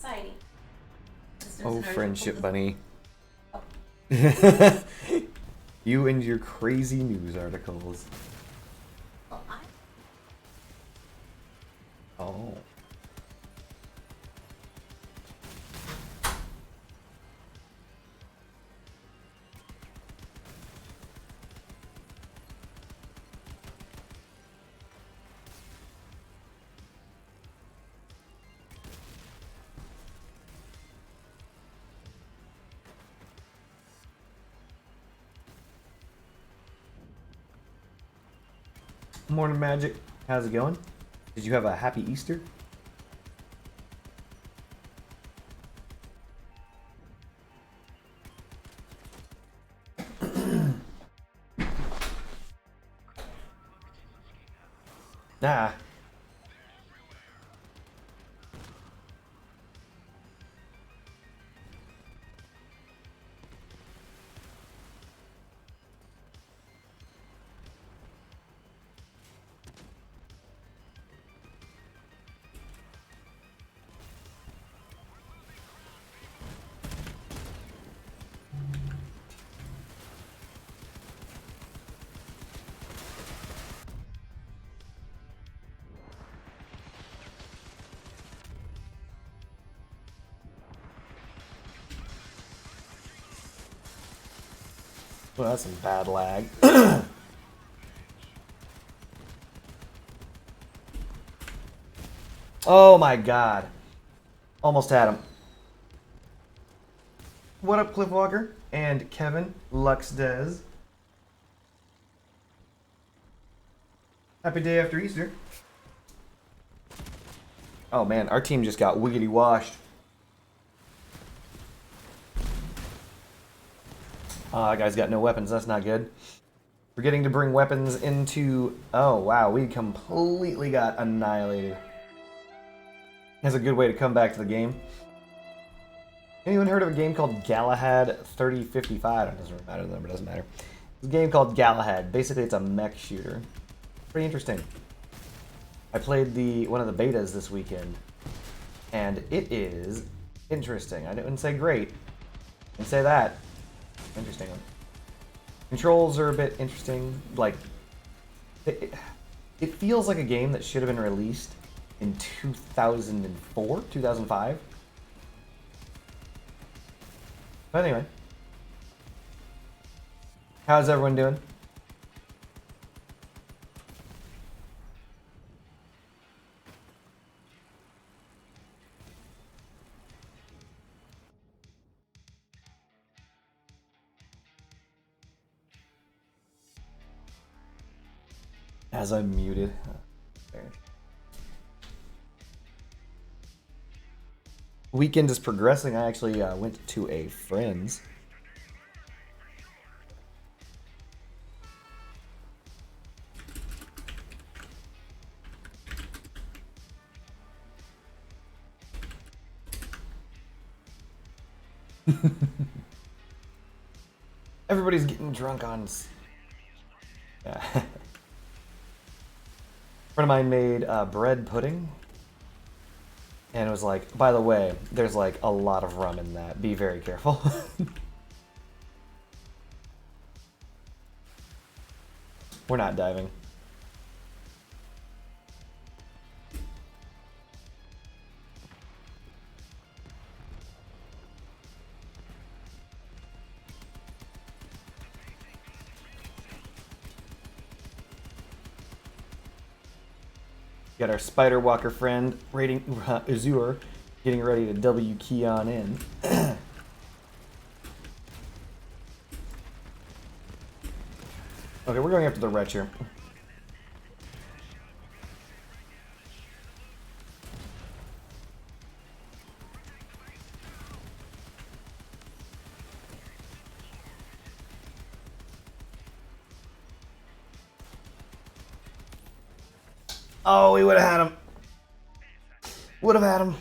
society. Oh, Friendship Bunny. Oh. You and your crazy news articles. Well, Oh. Morning, Magic. How's it going? Did you have a happy Easter? Nah. Well, that's some bad lag. Oh my god. Almost had him. What up, Cliffwalker? And Kevin, Lux Dez. Happy day after Easter. Oh man, our team just got wiggity washed. That guy's got no weapons, that's not good. Forgetting to bring weapons into... Oh wow, we completely got annihilated. That's a good way to come back to the game. Anyone heard of a game called Galahad 3055? It doesn't really matter, the number doesn't matter. It's a game called Galahad. Basically, it's a mech shooter. Pretty interesting. I played one of the betas this weekend, and it is interesting. I didn't say great. I didn't say that. Interesting. Controls are a bit interesting. Like, it feels like a game that should have been released in 2004, 2005. But anyway, how's everyone doing? As I'm muted. There. Weekend is progressing. I actually went to a friend's. Everybody's getting drunk on... Yeah. A friend of mine made bread pudding. And it was like, by the way, there's like a lot of rum in that. Be very careful. We're not diving. Got our Spider Walker friend raiding Azure, getting ready to W key on in. Okay, we're going after the wretch here. Oh, we would have had him. Would have had him.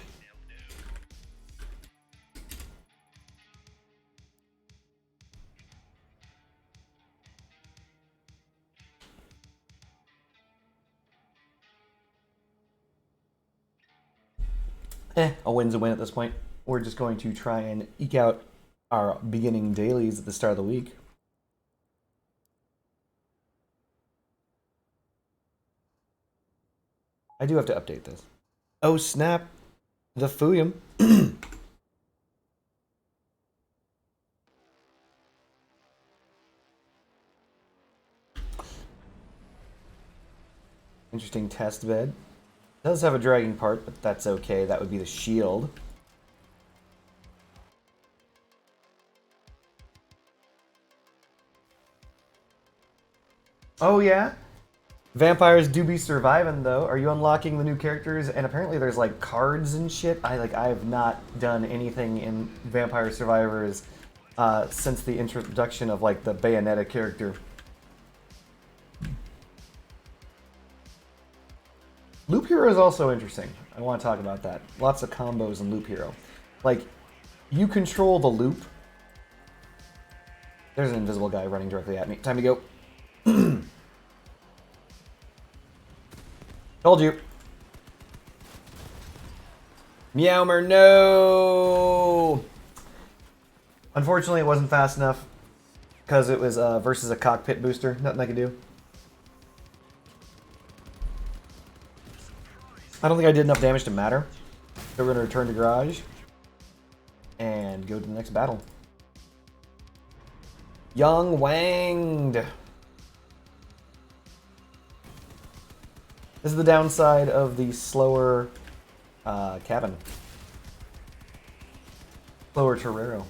A win's a win at this point. We're just going to try and eke out our beginning dailies at the start of the week. I do have to update this. Oh snap! The Fuyum. Interesting test bed. Does have a dragging part, but that's okay. That would be the shield. Oh yeah? Vampires do be surviving though. Are you unlocking the new characters? And apparently there's like cards and shit. I have not done anything in Vampire Survivors since the introduction of like the Bayonetta character. Loop Hero is also interesting. I want to talk about that. Lots of combos in Loop Hero. Like, you control the loop. There's an invisible guy running directly at me. Time to go. Told you. Meowmer, no! Unfortunately, it wasn't fast enough. Because it was versus a cockpit booster. Nothing I could do. I don't think I did enough damage to matter. So we're going to return to garage. And go to the next battle. Young Wanged. This is the downside of the slower cabin. Slower Torero.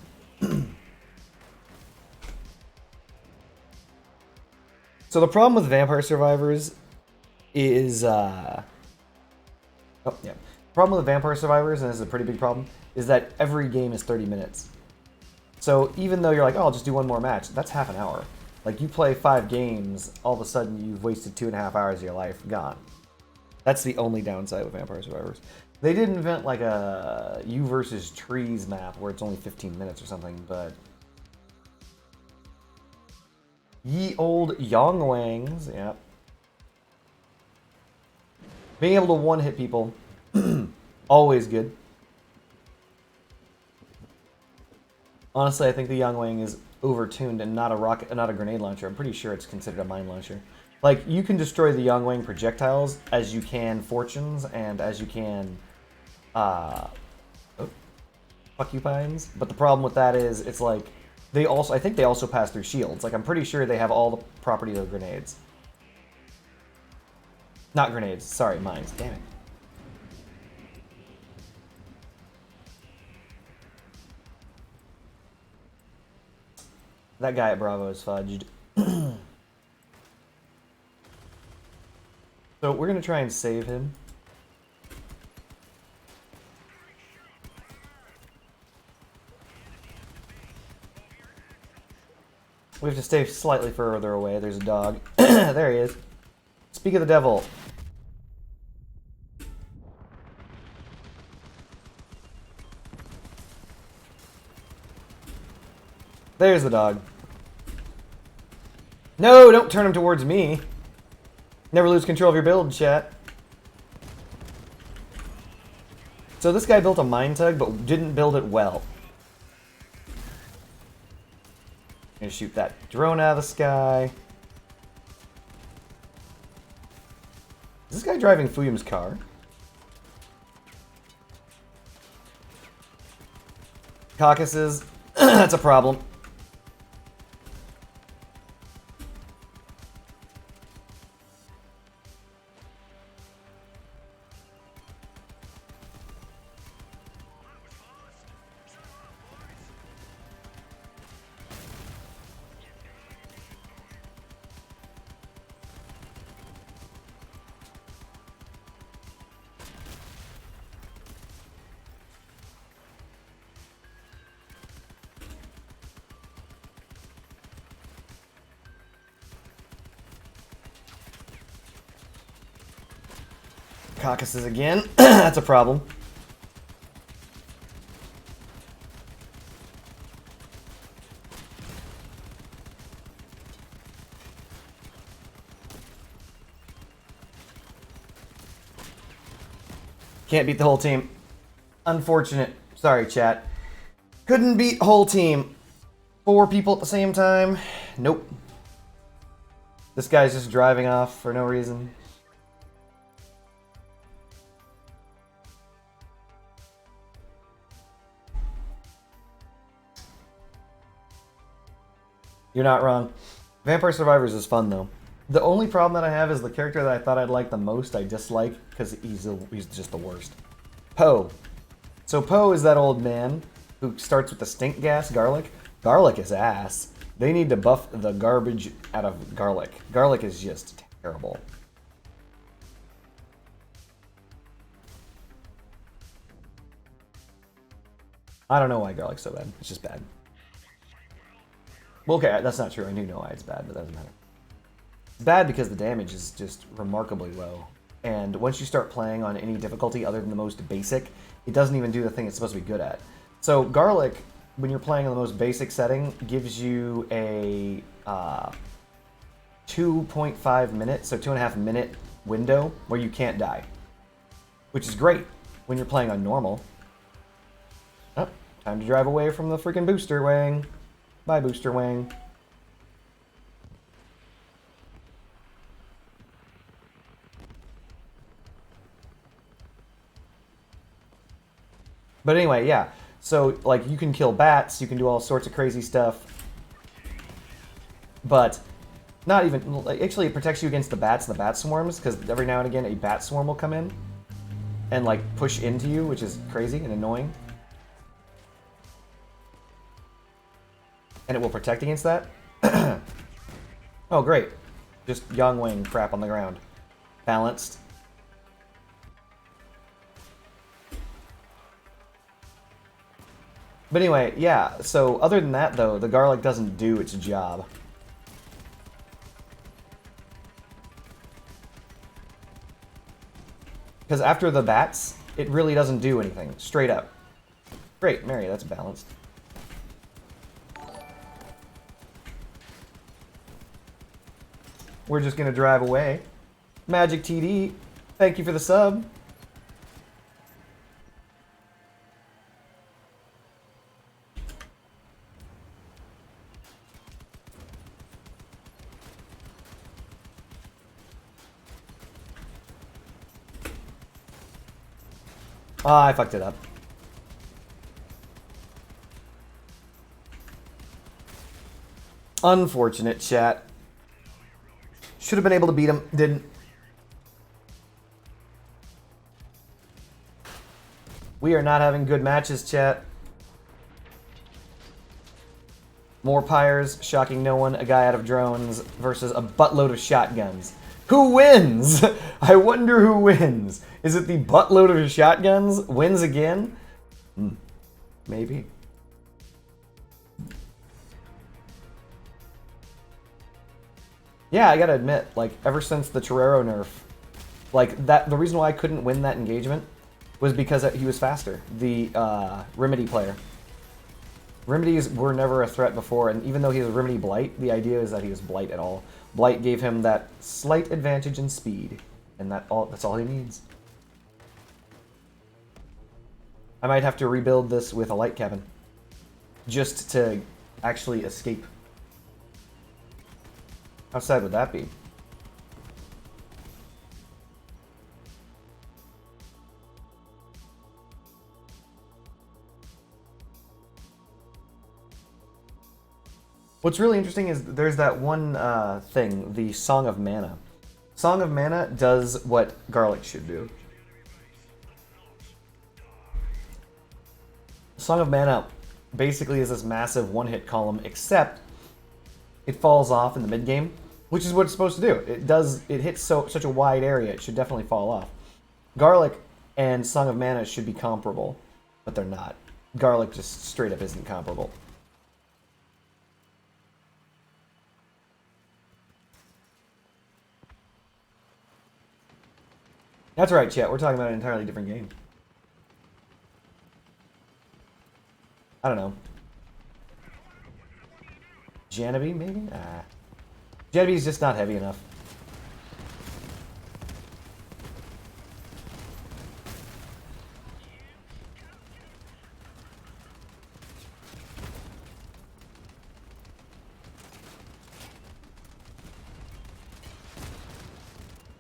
So the problem with Vampire Survivors is... oh, yeah. The problem with Vampire Survivors, and this is a pretty big problem, is that every game is 30 minutes. So even though you're like, oh, I'll just do one more match, that's half an hour. Like, you play 5 games, all of a sudden you've wasted 2.5 hours of your life, gone. That's the only downside with Vampire Survivors. They did invent like a you versus trees map where it's only 15 minutes or something, but... Ye old Yongwangs, yeah. Being able to one-hit people, always good. Honestly, I think the Yongwang is overtuned and not a rocket, not a grenade launcher. I'm pretty sure it's considered a mine launcher. Like, you can destroy the Yongwang projectiles as you can fortunes and as you can, porcupines. But the problem with that is, it's like, they also, I think they also pass through shields. Like, I'm pretty sure they have all the properties of grenades. Not grenades, sorry, mines, damn it. That guy at Bravo is fudged. So we're going to try and save him. We have to stay slightly further away. There's a dog. There he is. Speak of the devil. There's the dog. No, don't turn him towards me. Never lose control of your build, chat. So this guy built a mine tug, but didn't build it well. Gonna shoot that drone out of the sky. Is this guy driving Fuyum's car? Caucasus. That's a problem. Caucasus again. That's a problem. Can't beat the whole team. Unfortunate. Sorry, chat. Couldn't beat whole team. 4 people at the same time. Nope. This guy's just driving off for no reason. You're not wrong. Vampire Survivors is fun, though. The only problem that I have is the character that I thought I'd like the most, I dislike, because he's just the worst. Poe. So Poe is that old man who starts with the stink gas, garlic. Garlic is ass. They need to buff the garbage out of garlic. Garlic is just terrible. I don't know why garlic's so bad. It's just bad. Well, okay, that's not true. I do know why it's bad, but that doesn't matter. It's bad because the damage is just remarkably low. And once you start playing on any difficulty other than the most basic, it doesn't even do the thing it's supposed to be good at. So garlic, when you're playing on the most basic setting, gives you a 2.5 minute, so 2.5 minute window where you can't die. Which is great when you're playing on normal. Oh, time to drive away from the freaking booster wing. Bye, booster wing. But anyway, yeah. So, like, you can kill bats, you can do all sorts of crazy stuff. But not even... Like, actually, it protects you against the bats and the bat swarms, because every now and again a bat swarm will come in and, like, push into you, which is crazy and annoying. And it will protect against that. Oh, great. Just Yang Wing crap on the ground. Balanced. But anyway, yeah, so other than that, though, the garlic doesn't do its job. Because after the bats, it really doesn't do anything. Straight up. Great, Mary, that's balanced. We're just gonna drive away. Magic TD, thank you for the sub. Ah, I fucked it up. Unfortunate, chat. Should have been able to beat him, didn't. We are not having good matches, chat. More pyres, shocking no one, a guy out of drones versus a buttload of shotguns. Who wins? I wonder who wins. Is it the buttload of shotguns wins again? Maybe. Yeah, I gotta admit, like, ever since the Torero nerf, like, that, the reason why I couldn't win that engagement was because he was faster. The Remedy player. Remedies were never a threat before, and even though he was Remedy Blight, the idea is that he was Blight at all. Blight gave him that slight advantage in speed, and that's all he needs. I might have to rebuild this with a light cabin, just to actually escape. How sad would that be? What's really interesting is there's that one thing, the Song of Mana. Song of Mana does what Garlic should do. Song of Mana basically is this massive one-hit column, except it falls off in the mid-game, which is what it's supposed to do. It hits such a wide area, it should definitely fall off. Garlic and Song of Mana should be comparable, but they're not. Garlic just straight up isn't comparable. That's right, chat. We're talking about an entirely different game. I don't know. Janabi, maybe? Ah. Janabi's just not heavy enough.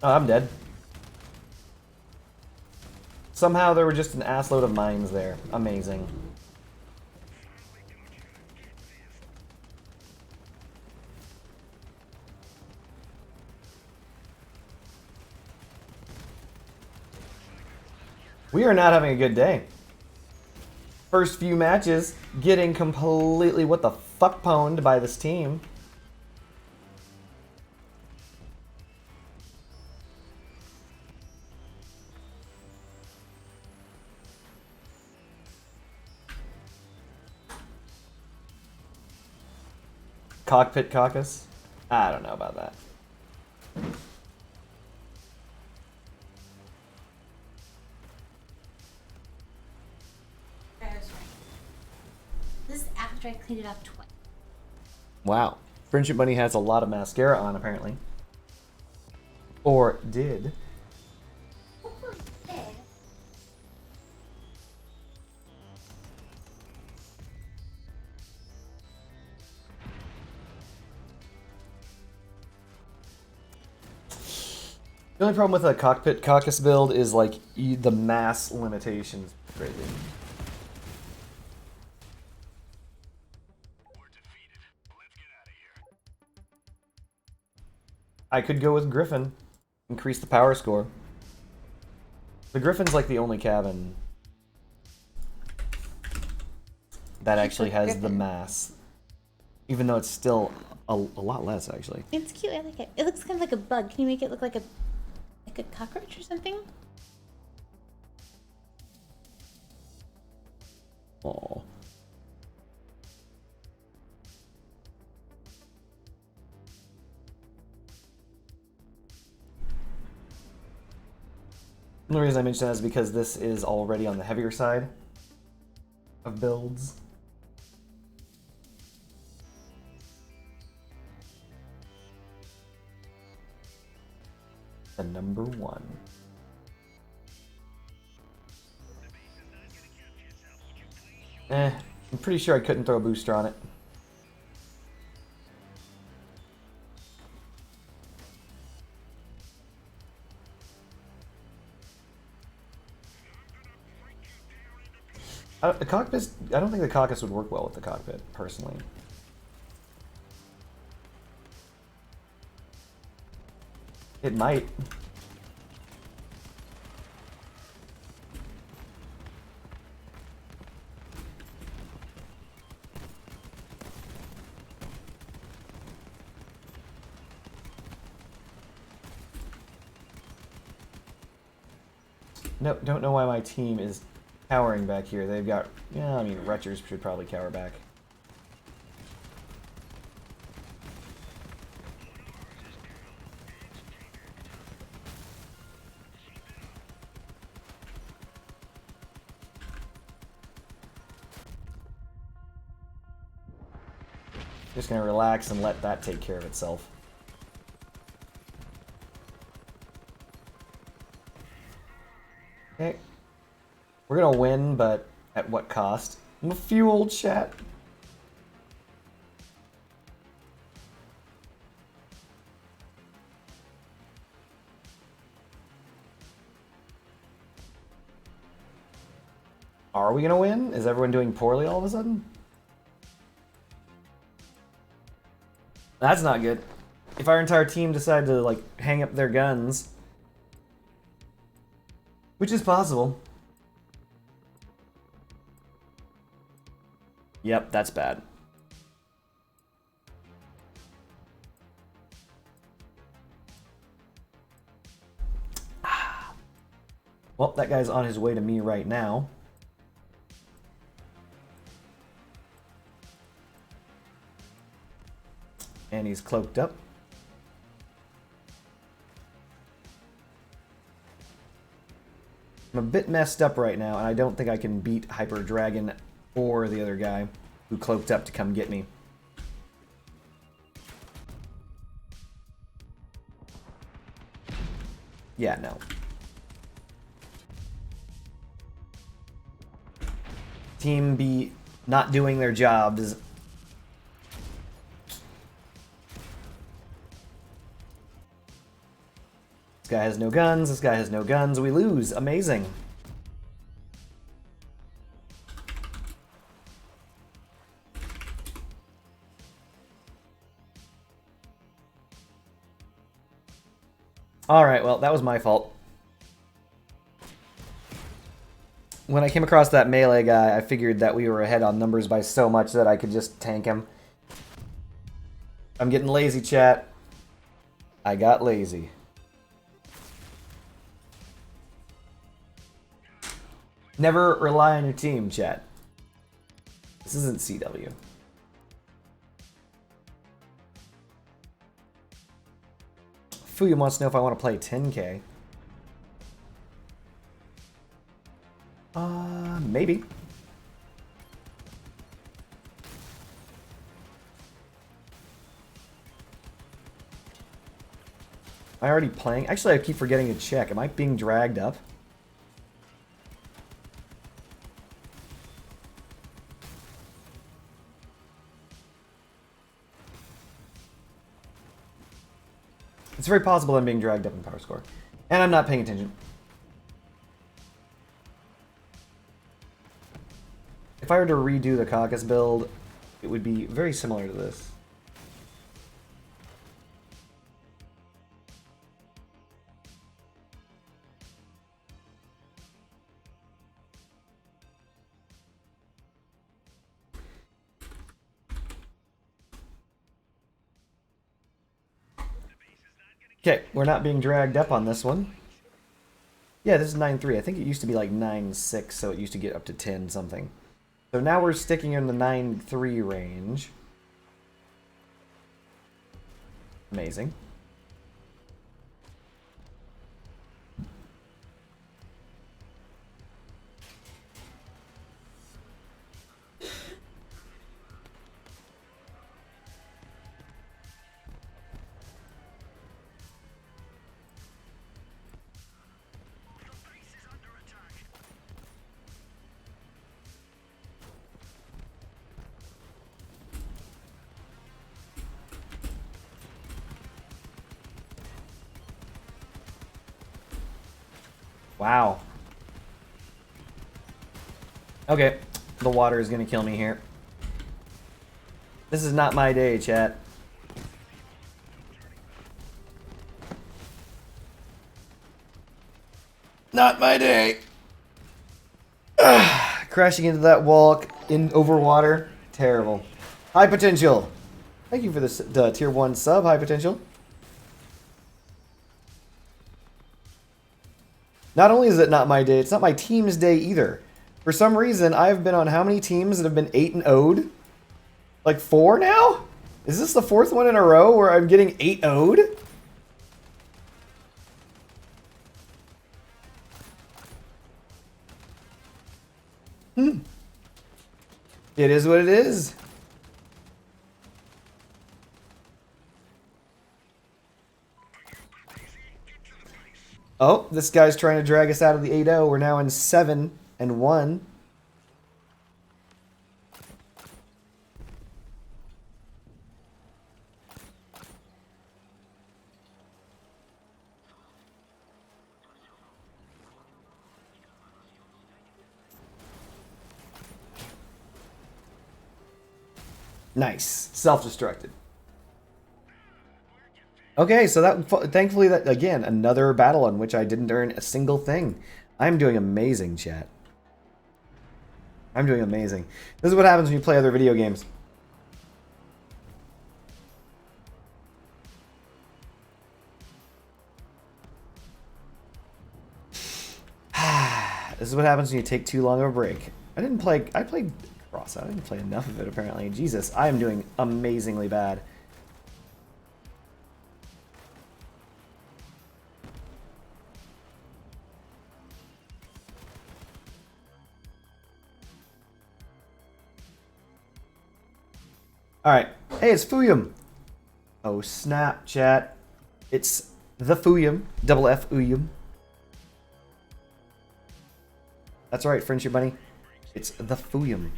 Oh, I'm dead. Somehow there were just an assload of mines there. Amazing. We are not having a good day. First few matches, getting completely what the fuck pwned by this team. Cockpit caucus? I don't know about that. This is after I cleaned it up twice. Wow. Friendship Bunny has a lot of mascara on, apparently. Or did. The only problem with a cockpit caucus build is like the mass limitations. Crazy. I could go with Griffin. Increase the power score. The Griffin's like the only cabin that actually has the mass. Even though it's still a lot less, actually. It's cute. I like it. It looks kind of like a bug. Can you make it look like a cockroach or something? Aww. The only reason I mention that is because this is already on the heavier side of builds. The number one. I'm pretty sure I couldn't throw a booster on it. The cockpit, I don't think the caucus would work well with the cockpit, personally. It might. No, don't know why my team is cowering back here. They've got, yeah, I mean, Retchers should probably cower back. Just gonna relax and let that take care of itself. Okay. We're gonna win, but at what cost? Fuel, chat. Are we gonna win? Is everyone doing poorly all of a sudden? That's not good. If our entire team decided to, like, hang up their guns, which is possible. Yep, that's bad. Well, that guy's on his way to me right now. And he's cloaked up. I'm a bit messed up right now, and I don't think I can beat Hyper Dragon or the other guy who cloaked up to come get me. Yeah, no. Team B not doing their jobs. This guy has no guns. This guy has no guns. We lose. Amazing. Alright, well, that was my fault. When I came across that melee guy, I figured that we were ahead on numbers by so much that I could just tank him. I'm getting lazy, chat. I got lazy. Never rely on your team, chat. This isn't CW. Fuya wants to know if I want to play 10K. Maybe. Am I already playing? Actually, I keep forgetting to check. Am I being dragged up? It's very possible I'm being dragged up in power score. And I'm not paying attention. If I were to redo the caucus build, it would be very similar to this. Okay, we're not being dragged up on this one. Yeah, this is 9-3. I think it used to be like 9-6, so it used to get up to 10 something. So now we're sticking in the 9-3 range. Amazing. Wow. Okay, the water is gonna kill me here. This is not my day, chat. Not my day. Crashing into that wall in over water. Terrible. High potential. Thank you for the tier 1 sub, High Potential. Not only is it not my day, it's not my team's day either. For some reason, I've been on how many teams that have been 8-0'd? Like 4 now? Is this the 4th one in a row where I'm getting 8-0'd? It is what it is. Oh, this guy's trying to drag us out of the 8-0. We're now in 7-1. Nice. Self-destructed. Okay, so that thankfully that again another battle on which I didn't earn a single thing. I'm doing amazing, chat. I'm doing amazing. This is what happens when you play other video games. This is what happens when you take too long of a break. I played Cross. I didn't play enough of it apparently. Jesus, I am doing amazingly bad. Alright. Hey, it's Fuyum. Oh, snap, chat. It's the Fuyum. Double F Uyum. That's right, Friendship Bunny. It's the Fuyum.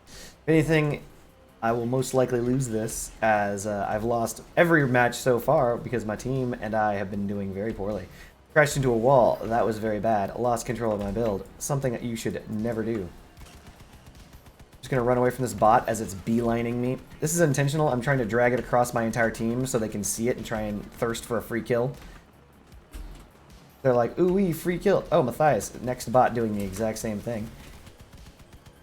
If anything, I will most likely lose this, as I've lost every match so far because my team and I have been doing very poorly. Crashed into a wall. That was very bad. Lost control of my build. Something that you should never do. Just gonna run away from this bot as it's beelining me. This is intentional. I'm trying to drag it across my entire team so they can see it and try and thirst for a free kill. They're like, ooh wee, free kill. Oh, Matthias, next bot doing the exact same thing.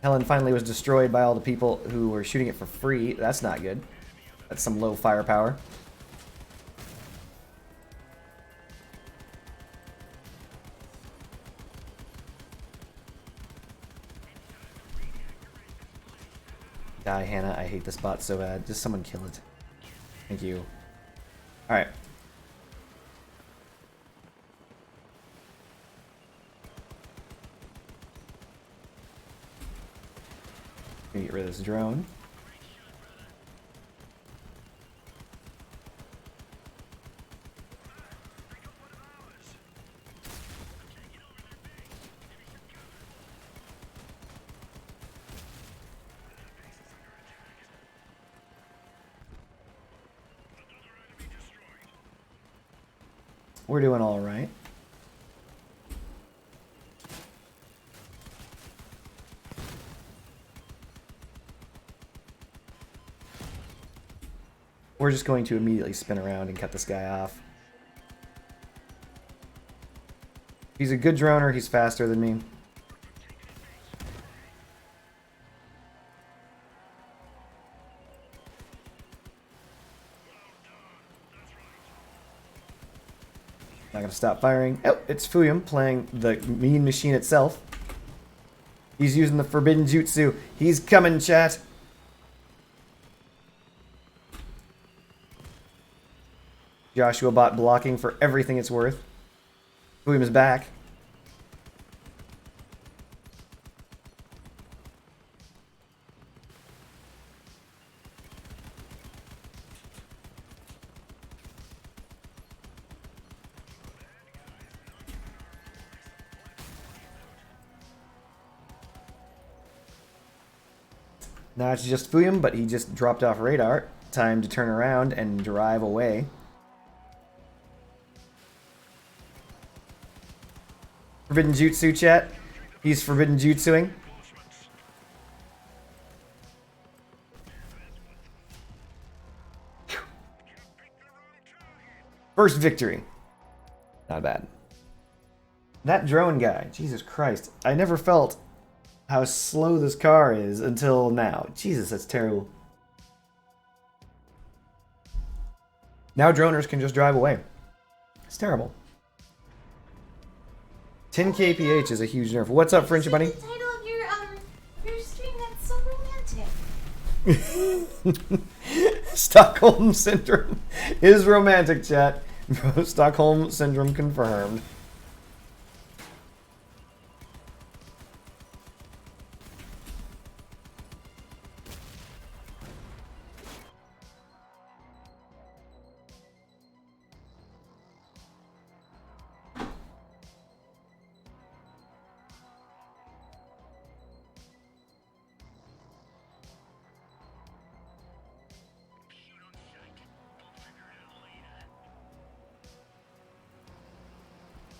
Helen finally was destroyed by all the people who were shooting it for free. That's not good. That's some low firepower. Die, Hannah. I hate this bot so bad. Just someone kill it. Thank you. Alright. Get rid of this drone. We're doing all right. We're just going to immediately spin around and cut this guy off. He's a good droner. He's faster than me. Not gonna stop firing. Oh, it's Fuyum playing the mean machine itself. He's using the forbidden jutsu. He's coming, chat. Joshua bot blocking for everything it's worth. Fuyum is back. Now it's just Fuyum, but he just dropped off radar. Time to turn around and drive away. Forbidden Jutsu, chat. He's forbidden jutsuing. First victory. Not bad. That drone guy, Jesus Christ. I never felt how slow this car is until now. Jesus, that's terrible. Now droners can just drive away. It's terrible. 10 kph is a huge nerf. What's up, FriendshipBunny? The title of your stream, that's so romantic. Stockholm Syndrome is romantic, chat. Stockholm Syndrome confirmed.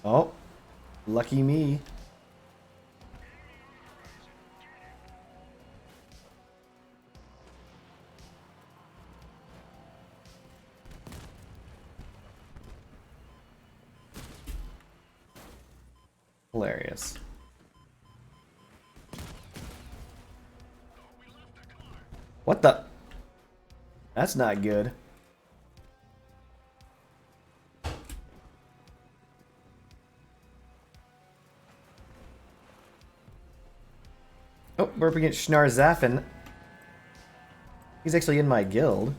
Oh, lucky me. Hilarious. What the? That's not good. Oh, we're up against Schnarzaffen. He's actually in my guild.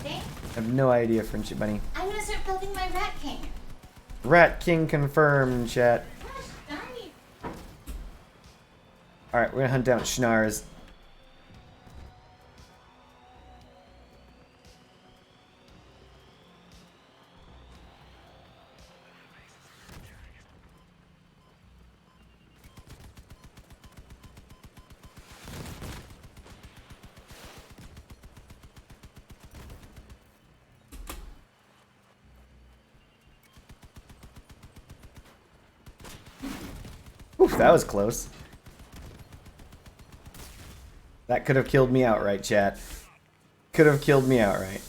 Okay. I have no idea, FriendshipBunny. I'm gonna start building my Rat King. Rat King confirmed, chat. Gosh, darn it. Alright, we're gonna hunt down Schnarz. Whew, that was close. That could have killed me outright, chat. Could have killed me outright.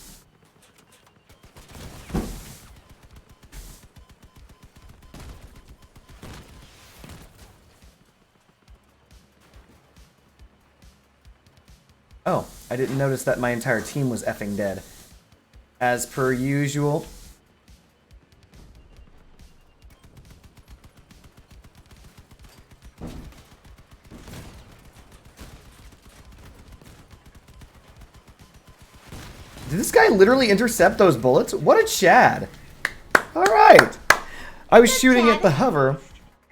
Oh, I didn't notice that my entire team was effing dead. As per usual. Did this guy literally intercept those bullets? What a Chad. Alright. I was shooting at the hover,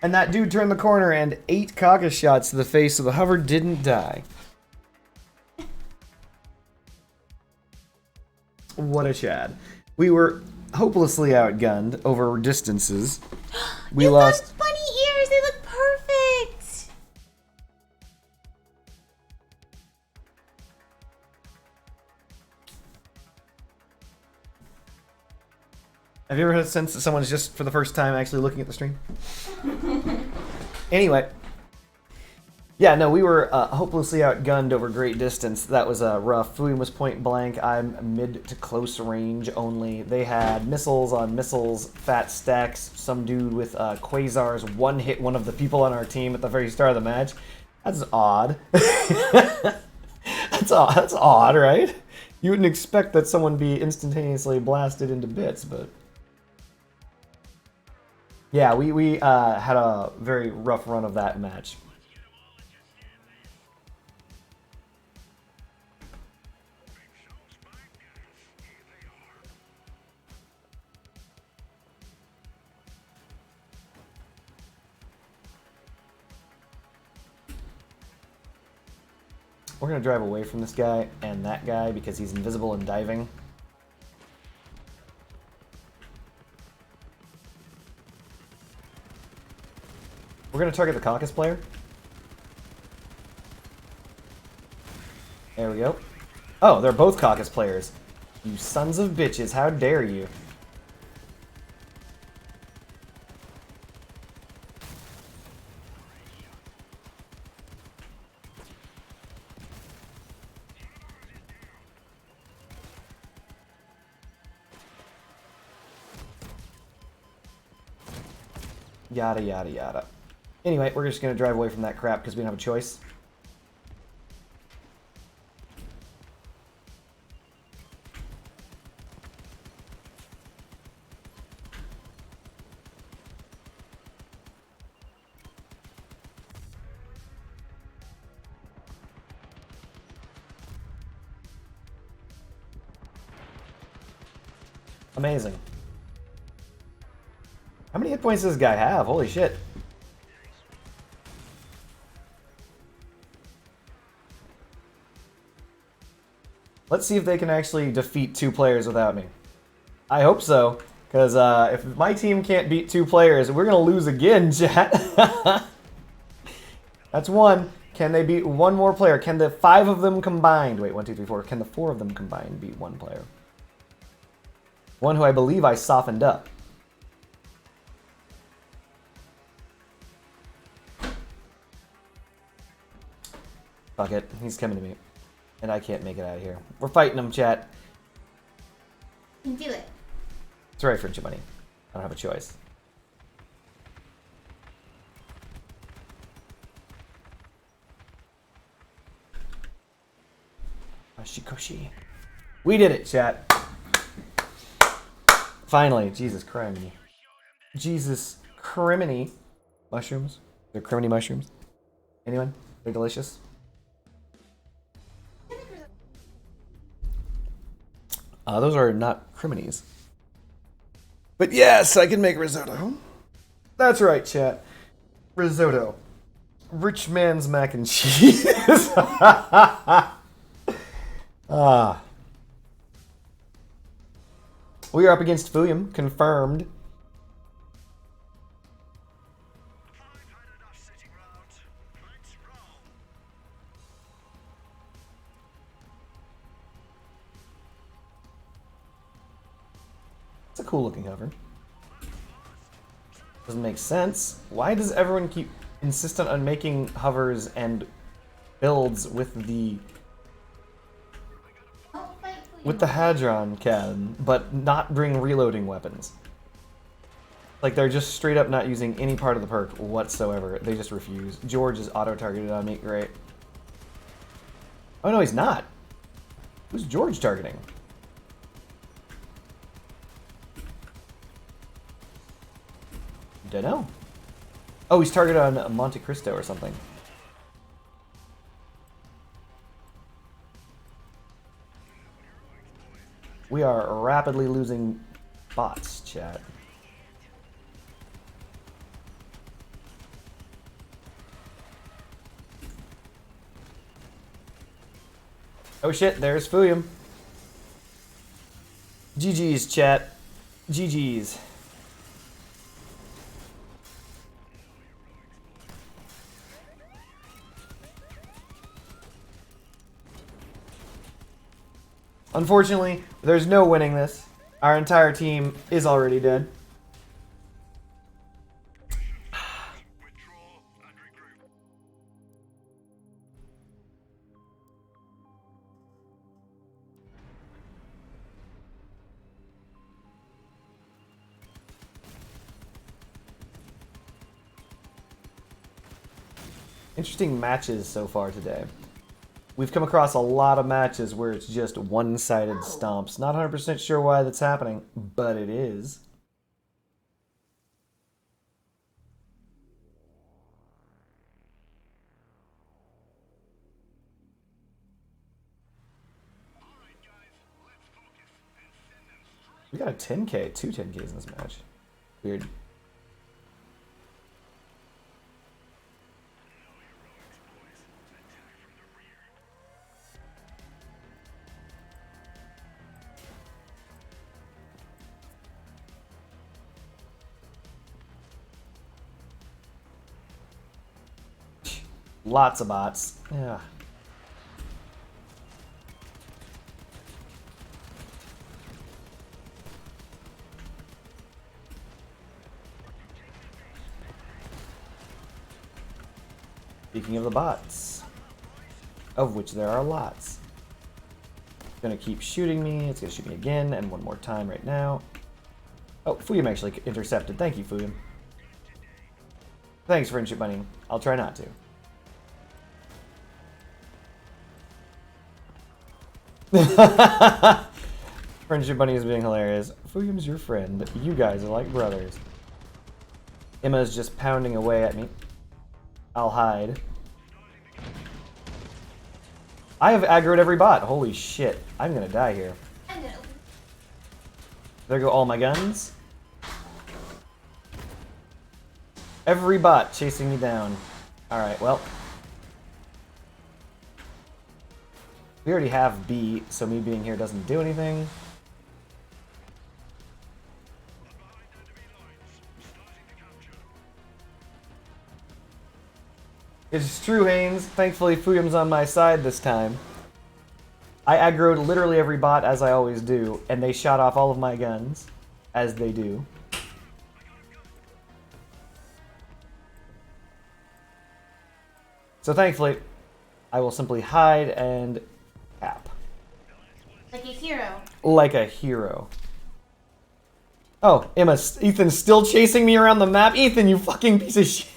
and that dude turned the corner and 8 caucus shots to the face, so the hover didn't die. What a Chad. We were hopelessly outgunned over distances. We lost. Got bunny ears. They look perfect. Have you ever had a sense that someone's just for the first time actually looking at the stream? Anyway. Yeah, no, we were hopelessly outgunned over great distance. That was rough. Fuyun was point blank. I'm mid to close range only. They had missiles on missiles, fat stacks. Some dude with quasars one-hit one of the people on our team at the very start of the match. That's odd. That's odd, right? You wouldn't expect that someone be instantaneously blasted into bits, but... Yeah, we had a very rough run of that match. We're gonna drive away from this guy and that guy because he's invisible and diving. We're gonna target the caucus player. There we go. Oh, they're both caucus players. You sons of bitches, how dare you. Yada, yada, yada. Anyway, we're just going to drive away from that crap because we don't have a choice. Amazing. How many hit points does this guy have? Holy shit. Let's see if they can actually defeat 2 players without me. I hope so, because if my team can't beat 2 players, we're going to lose again, chat. That's 1. Can they beat 1 more player? Can the 5 of them combined... Wait, 1, 2, 3, 4. Can the 4 of them combined beat 1 player? One who I believe I softened up. Fuck it. He's coming to me. And I can't make it out of here. We're fighting him, chat. You can do it. It's right, FriendshipBunny. I don't have a choice. Ashikoshi. We did it, chat. Finally. Jesus criminy. Jesus criminy. Mushrooms? They're criminy mushrooms? Anyone? They're delicious? Those are not criminies. But yes, I can make risotto. That's right, chat. Risotto. Rich man's mac and cheese. Ah. We are up against Fuyun, confirmed. It's a cool looking hover. Doesn't make sense. Why does everyone keep insistent on making hovers and builds with the Hadron cannon, but not bring reloading weapons. Like, they're just straight up not using any part of the perk whatsoever. They just refuse. George is auto-targeted on me. Great. Oh, no, he's not. Who's George targeting? Dunno. Oh, he's targeted on Monte Cristo or something. We are rapidly losing bots, chat. Oh shit, there's Fuyum. GG's, chat. GG's. Unfortunately, there's no winning this. Our entire team is already dead. Interesting matches so far today. We've come across a lot of matches where it's just one-sided stomps. Not 100% sure why that's happening, but it is. We got a 10k, two 10ks in this match. Weird. Lots of bots. Yeah. Speaking of the bots, of which there are lots. It's gonna keep shooting me. It's gonna shoot me again, and one more time right now. Oh, Fuyum actually intercepted. Thank you, Fuyum. Thanks, FriendshipBunny. I'll try not to. FriendshipBunny is being hilarious. Fuyum's your friend. You guys are like brothers. Emma's just pounding away at me. I'll hide. I have aggroed every bot. Holy shit. I'm gonna die here. I know. There go all my guns. Every bot chasing me down. Alright, well. We already have B, so me being here doesn't do anything. It's true, Haynes. Thankfully, Fuyum's on my side this time. I aggroed literally every bot, as I always do, and they shot off all of my guns, as they do. So thankfully, I will simply hide and cap. Like a hero. Like a hero. Oh, Ethan's still chasing me around the map. Ethan, you fucking piece of shit.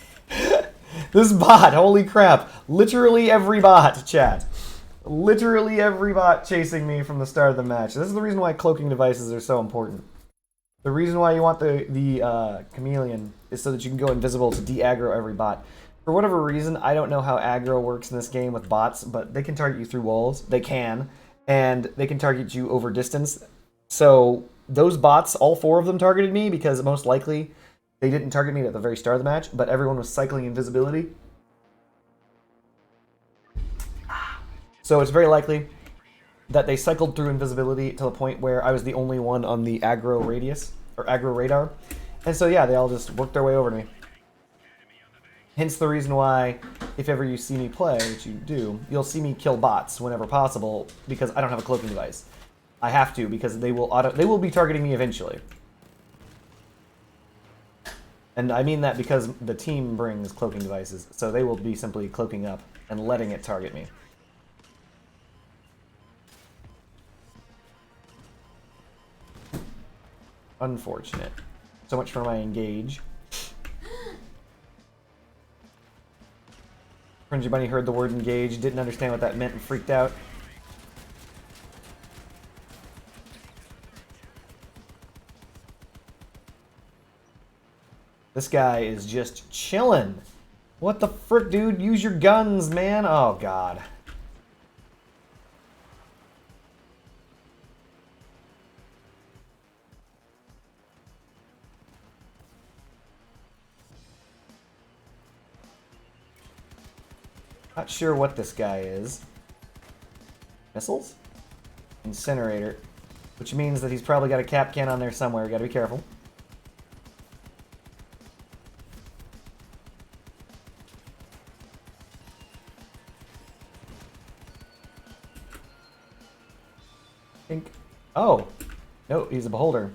This bot, holy crap. Literally every bot, chat. Literally every bot chasing me from the start of the match. This is the reason why cloaking devices are so important. The reason why you want the chameleon is so that you can go invisible to de-aggro every bot. For whatever reason, I don't know how aggro works in this game with bots, but they can target you through walls. They can. And they can target you over distance. So those bots, all four of them targeted me because most likely they didn't target me at the very start of the match, but everyone was cycling invisibility. So it's very likely that they cycled through invisibility to the point where I was the only one on the aggro radius, or aggro radar. And so yeah, they all just worked their way over to me. Hence the reason why, if ever you see me play, which you do, you'll see me kill bots whenever possible, because I don't have a cloaking device. I have to, because they will be targeting me eventually. And I mean that because the team brings cloaking devices, so they will be simply cloaking up and letting it target me. Unfortunate. So much for my engage. FriendshipBunny heard the word engage, didn't understand what that meant, and freaked out. This guy is just chilling. What the frick, dude? Use your guns, man. Oh, God. Not sure what this guy is. Missiles? Incinerator. Which means that he's probably got a cap can on there somewhere. Gotta be careful. Think. Oh! No, he's a beholder.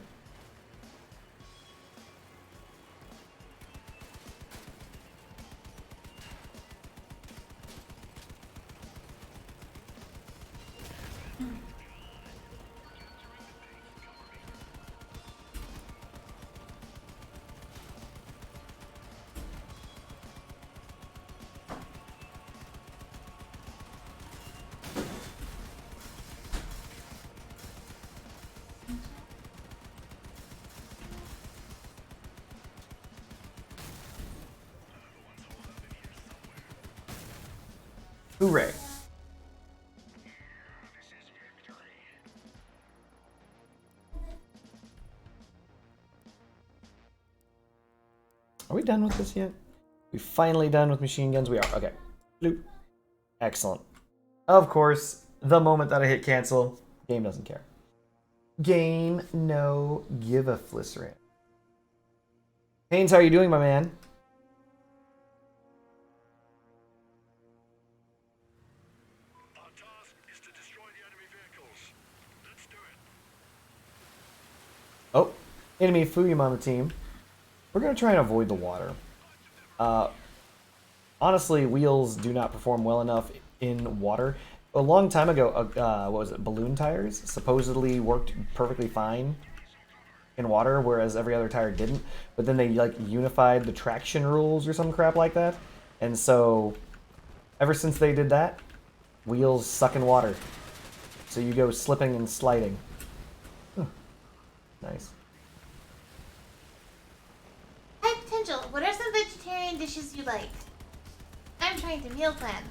Hooray. Are we done with this yet? We finally done with machine guns? We are. Okay. Bloop. Excellent. Of course, the moment that I hit cancel, game doesn't care. Game no give a flisserant. Haynes, how are you doing, my man? Oh, enemy Fuyum on the team. We're going to try and avoid the water. Honestly, wheels do not perform well enough in water. A long time ago, what was it, balloon tires supposedly worked perfectly fine in water, whereas every other tire didn't. But then they like unified the traction rules or some crap like that. And so, ever since they did that, wheels suck in water. So you go slipping and sliding. Nice. Hi, Potential. What are some vegetarian dishes you like? I'm trying to meal plan.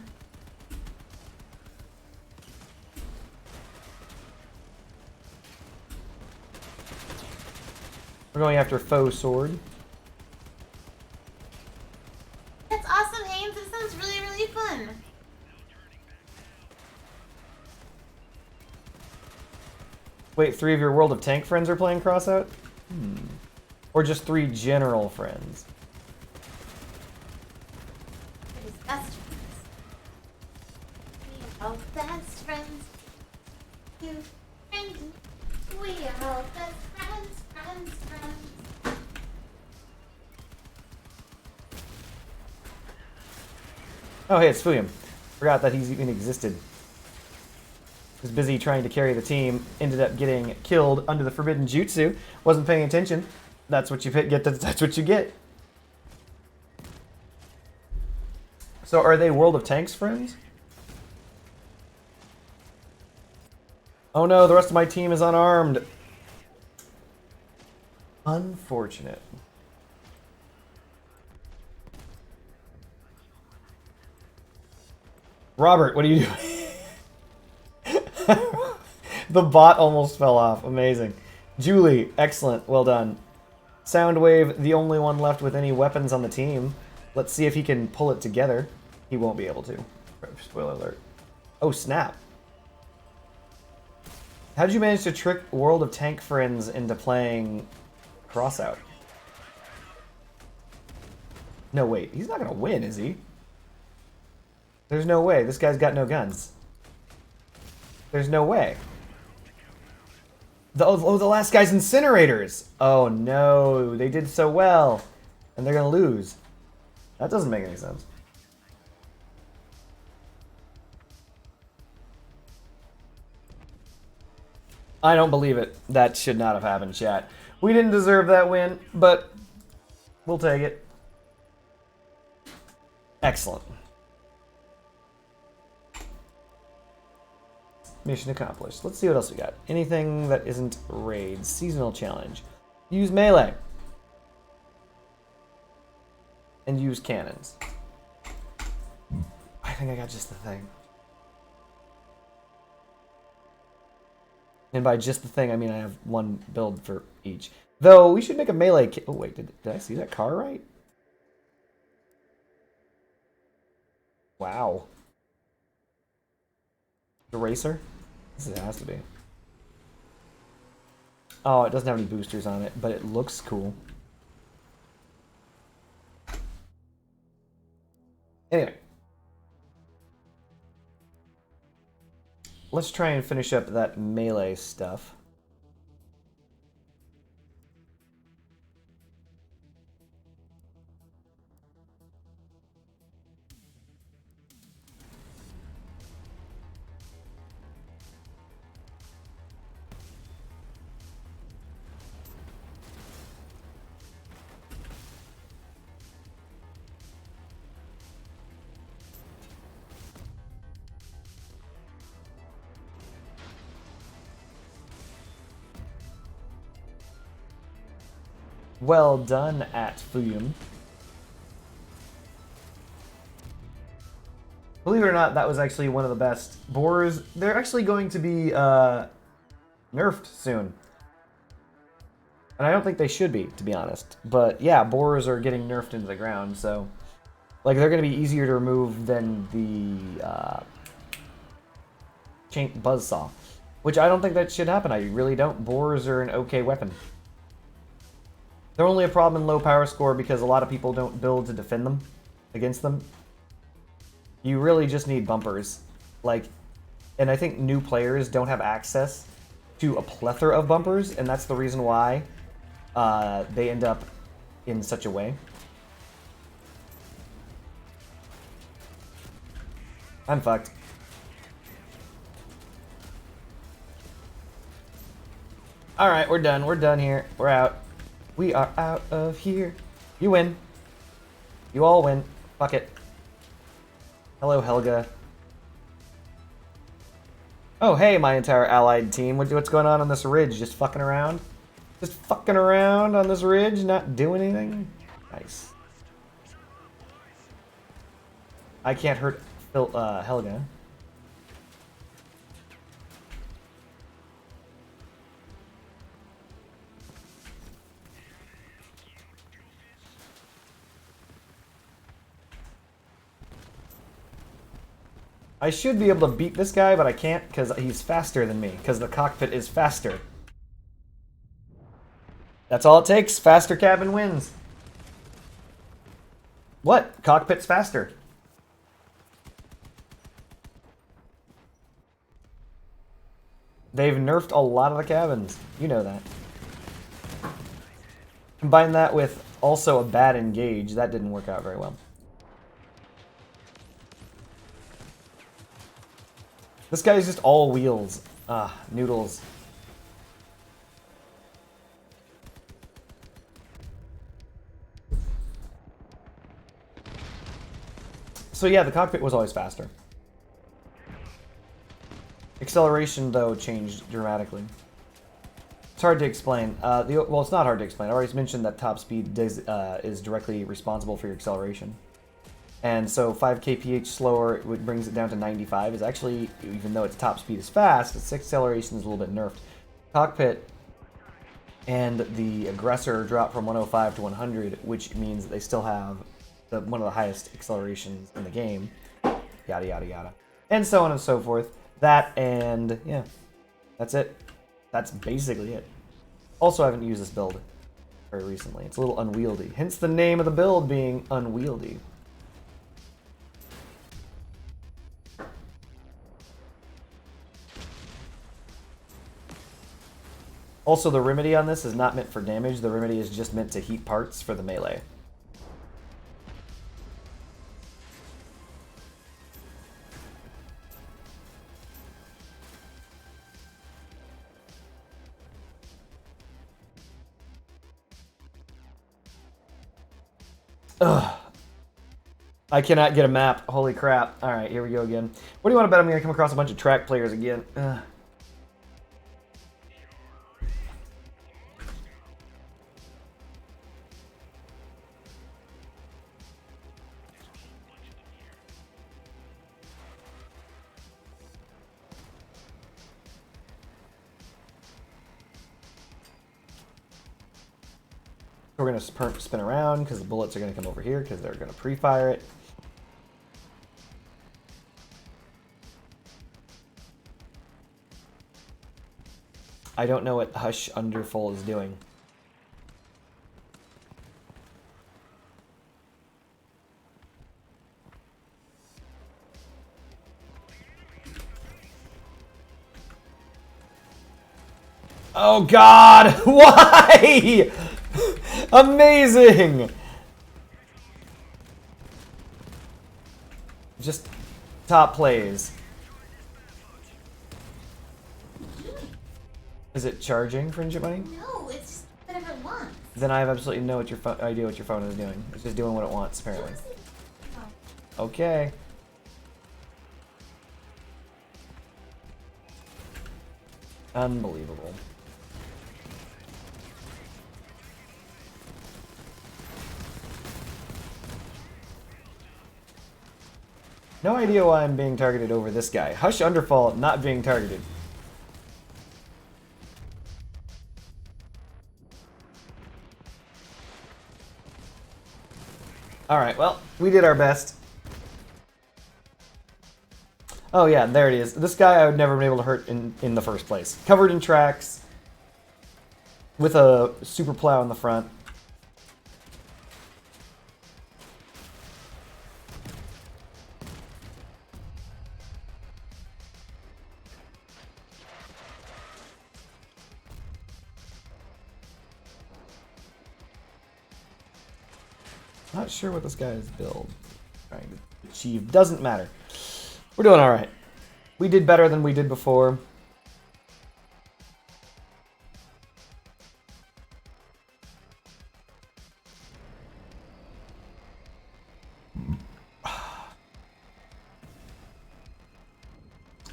We're going after faux sword. That's awesome, Haynes. This sounds really, really fun. Wait, 3 of your World of Tank friends are playing Crossout? Or just 3 general friends? We're just best friends. We are all best friends. You and me. We are all best friends, friends. Oh, hey, it's Fuyum. Forgot that he's even existed. Was busy trying to carry the team, ended up getting killed under the forbidden jutsu. Wasn't paying attention. That's what you get. That's what you get. So, are they World of Tanks friends? Oh no, the rest of my team is unarmed. Unfortunate. Robert, what are you doing? The bot almost fell off. Amazing. Julie, excellent. Well done. Soundwave, the only one left with any weapons on the team. Let's see if he can pull it together. He won't be able to. Spoiler alert. Oh, snap. How did you manage to trick World of Tank friends into playing Crossout? No, wait. He's not going to win, is he? There's no way. This guy's got no guns. There's no way. The last guy's incinerators. Oh no, they did so well. and they're gonna lose. That doesn't make any sense. I don't believe it. That should not have happened, chat. We didn't deserve that win, but we'll take it. Excellent. Mission accomplished. Let's see what else we got. Anything that isn't raids. Seasonal challenge. Use melee. And use cannons. I think I got just the thing. And by just the thing, I mean I have one build for each. Though, we should make a melee kit. Oh, wait, did I see that car right? Wow. The racer? This has to be. Oh, it doesn't have any boosters on it, but it looks cool. Anyway. Let's try and finish up that melee stuff. Well done at Fuyum. Believe it or not, that was actually one of the best. Boars, they're actually going to be nerfed soon. And I don't think they should be, to be honest. But yeah, boars are getting nerfed into the ground, so... Like, they're going to be easier to remove than the chain buzzsaw. Which I don't think that should happen, I really don't. Boars are an okay weapon. They're only a problem in low power score because a lot of people don't build to defend them against them. You really just need bumpers. Like, and I think new players don't have access to a plethora of bumpers, and that's the reason why they end up in such a way. I'm fucked. Alright, we're done. We're done here. We're out. We are out of here. You win. You all win. Fuck it. Hello, Helga. Oh, hey, my entire allied team. What's going on this ridge? Just fucking around? Just fucking around on this ridge, not doing anything? Nice. I can't hurt Helga. I should be able to beat this guy, but I can't because he's faster than me, because the cockpit is faster. That's all it takes. Faster cabin wins. What? Cockpit's faster. They've nerfed a lot of the cabins. You know that. Combine that with also a bad engage. That didn't work out very well. This guy is just all wheels. Ah, noodles. So yeah, the cockpit was always faster. Acceleration, though, changed dramatically. It's hard to explain. Well, it's not hard to explain. I already mentioned that top speed is directly responsible for your acceleration. And so 5 kph slower, which brings it down to 95, is actually, even though its top speed is fast, its acceleration is a little bit nerfed. Cockpit and the aggressor drop from 105 to 100, which means that they still have one of the highest accelerations in the game. Yada, yada, yada. And so on and so forth. That and, yeah, that's it. That's basically it. Also, I haven't used this build very recently. It's a little unwieldy. Hence the name of the build being unwieldy. Also, the remedy on this is not meant for damage. The remedy is just meant to heat parts for the melee. Ugh. I cannot get a map. Holy crap. Alright, here we go again. What do you want to bet I'm going to come across a bunch of track players again? Ugh. We're going to spin around because the bullets are going to come over here because they're going to pre-fire it. I don't know what Hush Underfull is doing. Oh God! Why? Amazing! Just top plays. Is it charging, FriendshipBunny? No, it's just whatever it wants. Then I have absolutely no idea what your phone is doing. It's just doing what it wants, apparently. Okay. Unbelievable. No idea why I'm being targeted over this guy. Hush Underfall not being targeted. Alright, well, we did our best. Oh yeah, there it is. This guy I would never been able to hurt in the first place. Covered in tracks, with a super plow in the front. Not sure what this guy's build trying to achieve. Doesn't matter. We're doing alright. We did better than we did before.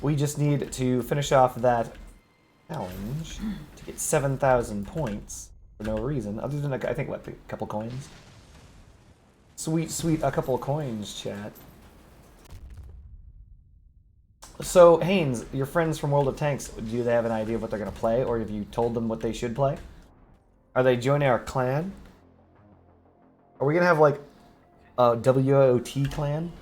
We just need to finish off that challenge to get 7,000 points for no reason, other than, I think, what, a couple coins? Sweet, sweet, a couple of coins, chat. So, Haynes, your friends from World of Tanks, do they have an idea of what they're going to play, or have you told them what they should play? Are they joining our clan? Are we going to have, like, a WOT clan?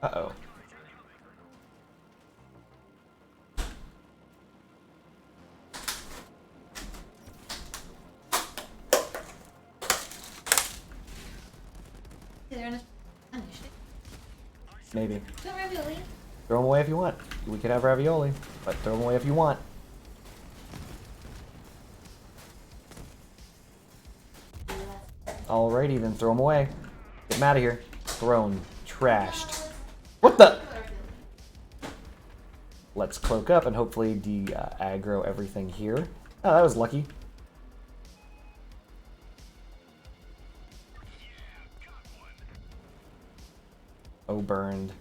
Uh-oh. Maybe. Ravioli. Throw them away if you want. We could have ravioli, but throw them away if you want. Alrighty, then throw them away. Get them out of here. Thrown. Trashed. What the? Let's cloak up and hopefully aggro everything here. Oh, that was lucky. Oh, burned.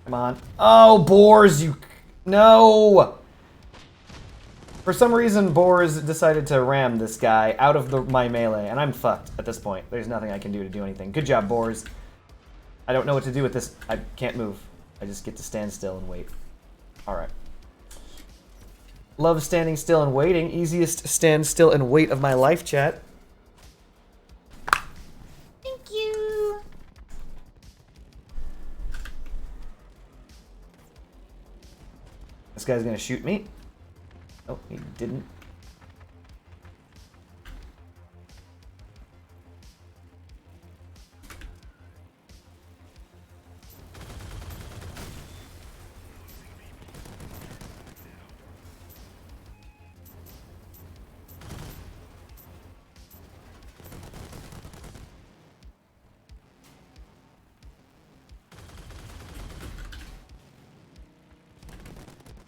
Come on. Oh, Boars, you... No! For some reason, Boars decided to ram this guy out of my melee, and I'm fucked at this point. There's nothing I can do to do anything. Good job, Boars. I don't know what to do with this. I can't move. I just get to stand still and wait. Alright. Love standing still and waiting. Easiest stand still and wait of my life, chat. Thank you. This guy's gonna shoot me. Oh, he didn't.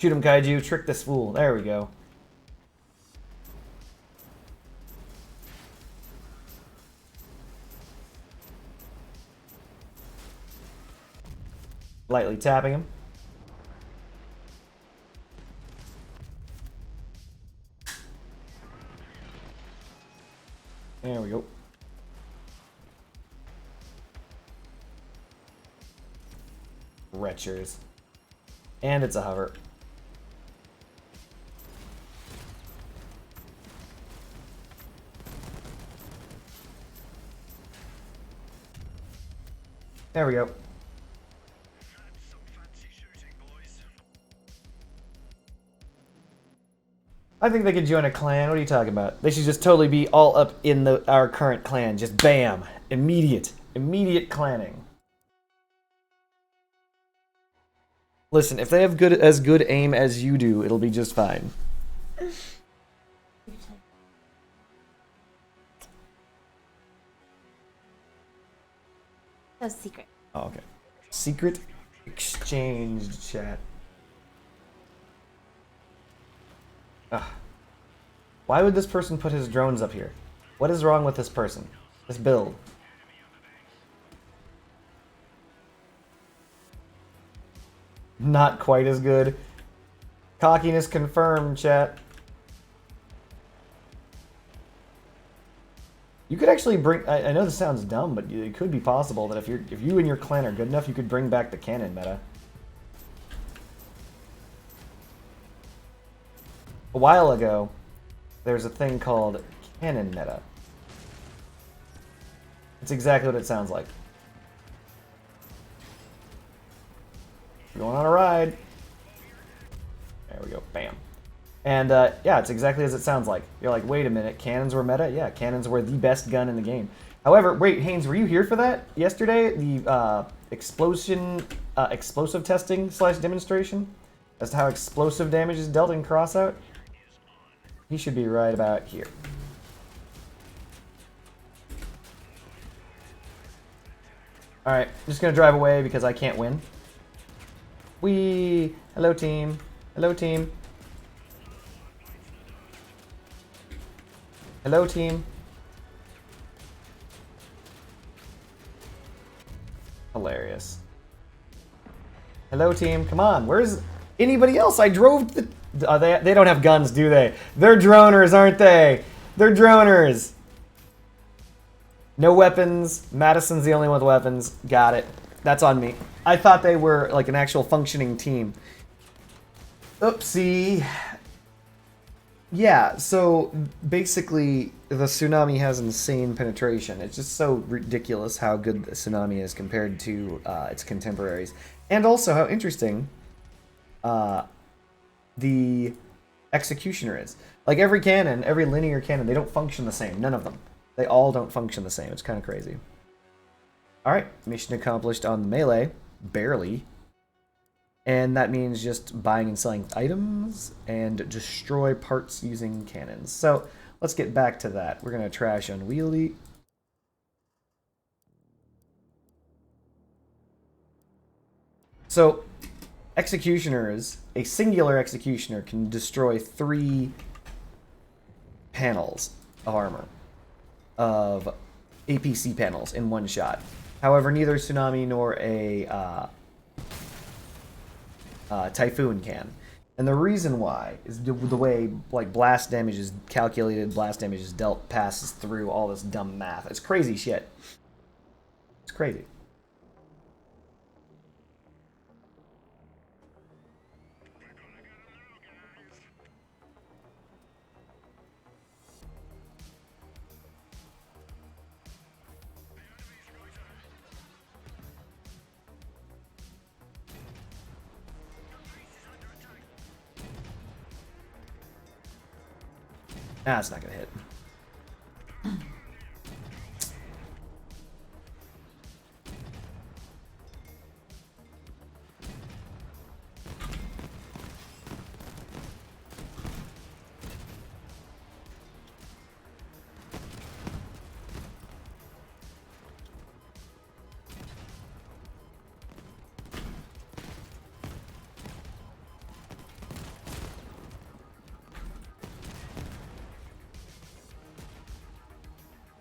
Shoot him, Kaiju. Trick this fool. There we go. Lightly tapping him. There we go. Retchers. And it's a hover. There we go. I think they could join a clan. What are you talking about? They should just totally be all up in our current clan. Just bam. Immediate clanning. Listen, if they have as good aim as you do, it'll be just fine. That was secret. Oh, okay. Secret exchange chat. Ugh. Why would this person put his drones up here? What is wrong with this person? This build? Not quite as good. Cockiness confirmed, chat. You could actually bring... I know this sounds dumb, but it could be possible that if you and your clan are good enough, you could bring back the cannon meta. A while ago, there's a thing called cannon meta. It's exactly what it sounds like. We're going on a ride. There we go. Bam. And yeah, it's exactly as it sounds like. You're like, wait a minute, cannons were meta? Yeah, cannons were the best gun in the game. However, wait, Haynes, were you here for that yesterday? The explosive testing / demonstration as to how explosive damage is dealt in crossout? He should be right about here. Alright, I'm just gonna drive away because I can't win. Whee! Hello, team. Hello, team. Hello, team. Hilarious. Hello, team. Come on. Where's anybody else? I drove the... they don't have guns, do they? They're droners, aren't they? They're droners. No weapons. Madison's the only one with weapons. Got it. That's on me. I thought they were like an actual functioning team. Oopsie. Yeah, so basically the Tsunami has insane penetration. It's just so ridiculous how good the Tsunami is compared to its contemporaries. And also how interesting the Executioner is. Like every cannon, every linear cannon, they don't function the same. None of them. They all don't function the same. It's kind of crazy. Alright, mission accomplished on the melee. Barely. And that means just buying and selling items and destroy parts using cannons. So let's get back to that. We're going to trash Unwieldy. So Executioners, a singular Executioner can destroy 3 panels of armor, of APC panels in one shot. However, neither Tsunami nor a Typhoon can. And the reason why is the way like blast damage is calculated, blast damage is dealt, passes through all this dumb math. It's crazy shit. It's crazy. Nah, it's not gonna hit.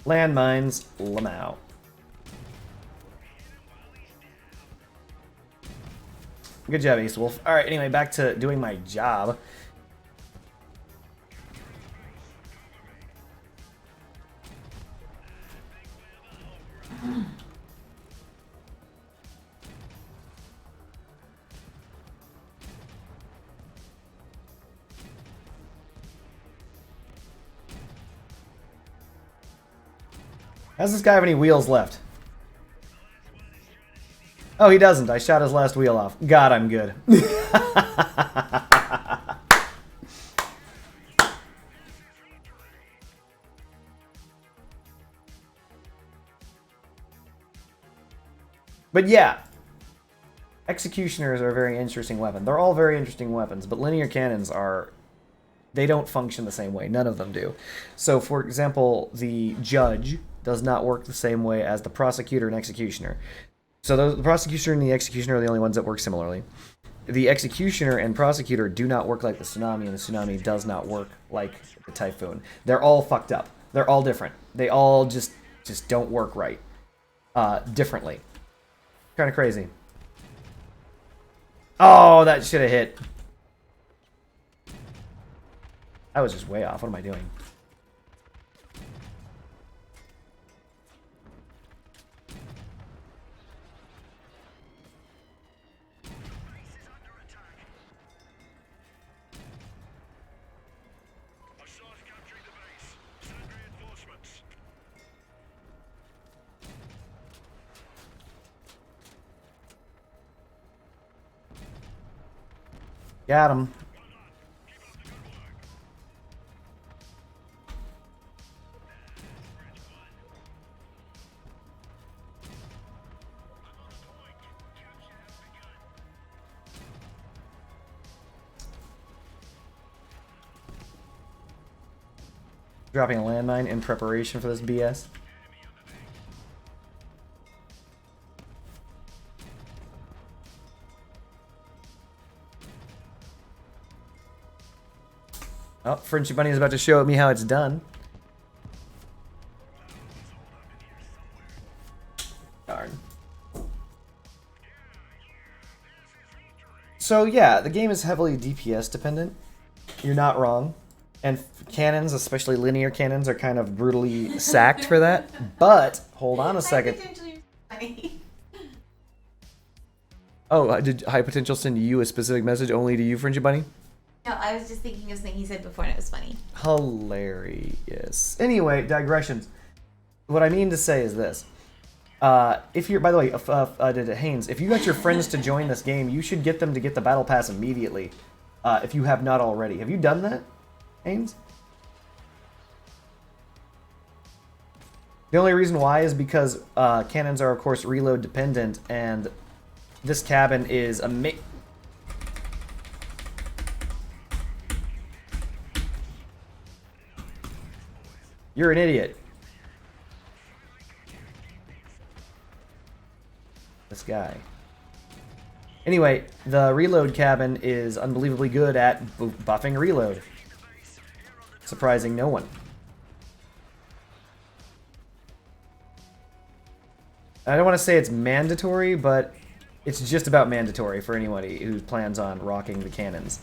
Landmines, Lamau. Good job, Ace Wolf. Alright, anyway, back to doing my job. Does this guy have any wheels left? Oh, he doesn't. I shot his last wheel off. God, I'm good. But yeah, executioners are a very interesting weapon. They're all very interesting weapons, but linear cannons are... They don't function the same way. None of them do. So, for example, the judge does not work the same way as the prosecutor and executioner. So the prosecutioner and the executioner are the only ones that work similarly. The executioner and prosecutor do not work like the tsunami, and the tsunami does not work like the typhoon. They're all fucked up. They're all different. They all just don't work right. Differently. Kind of crazy. Oh, that should have hit. I was just way off. What am I doing? Got him. Dropping a landmine in preparation for this BS. Oh, FriendshipBunny is about to show me how it's done. Darn. So yeah, the game is heavily DPS dependent. You're not wrong. And cannons, especially linear cannons, are kind of brutally sacked for that. But, hold on a second. Oh, did High Potential send you a specific message only to you, FriendshipBunny? No, I was just thinking of something he said before and it was funny. Hilarious. Anyway, digressions. What I mean to say is this. If you're, by the way, Haynes, if you got your friends to join this game, you should get them to get the Battle Pass immediately. If you have not already. Have you done that, Haynes? The only reason why is because cannons are, of course, reload dependent, and this cabin is amazing. You're an idiot. This guy. Anyway, the reload cabin is unbelievably good at buffing reload. Surprising no one. I don't want to say it's mandatory, but it's just about mandatory for anybody who plans on rocking the cannons.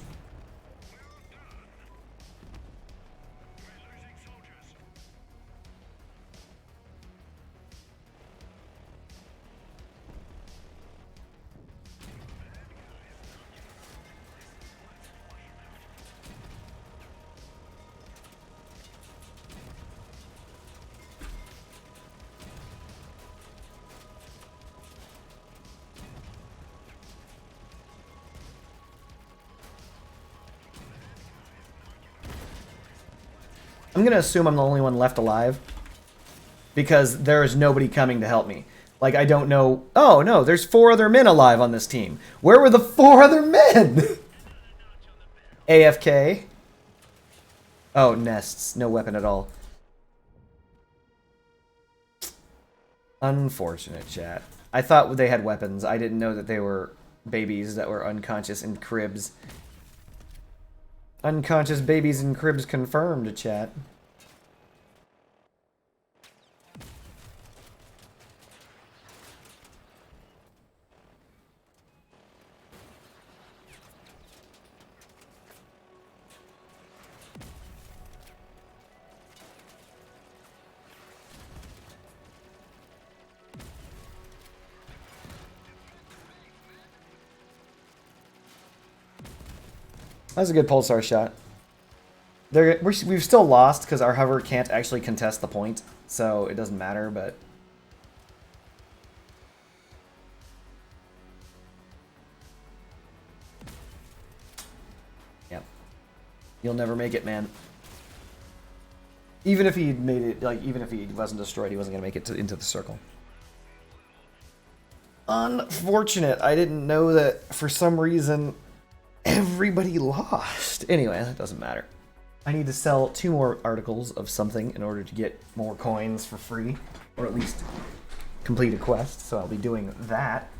I'm gonna assume I'm the only one left alive because there is nobody coming to help me. Like, I don't know. Oh no, there's 4 other men alive on this team. Where were the 4 other men? AFK. Oh, nests. No weapon at all. Unfortunate, chat. I thought they had weapons. I didn't know that they were babies that were unconscious in cribs. Unconscious babies in cribs confirmed, chat. That's a good pulsar shot. We've still lost because our hover can't actually contest the point, so it doesn't matter, but... Yep. You'll never make it, man. Even if he made it, like, even if he wasn't destroyed, he wasn't going to make it into the circle. Unfortunate. I didn't know that for some reason everybody lost. Anyway, that doesn't matter. I need to sell 2 more articles of something in order to get more coins for free, or at least complete a quest, so I'll be doing that.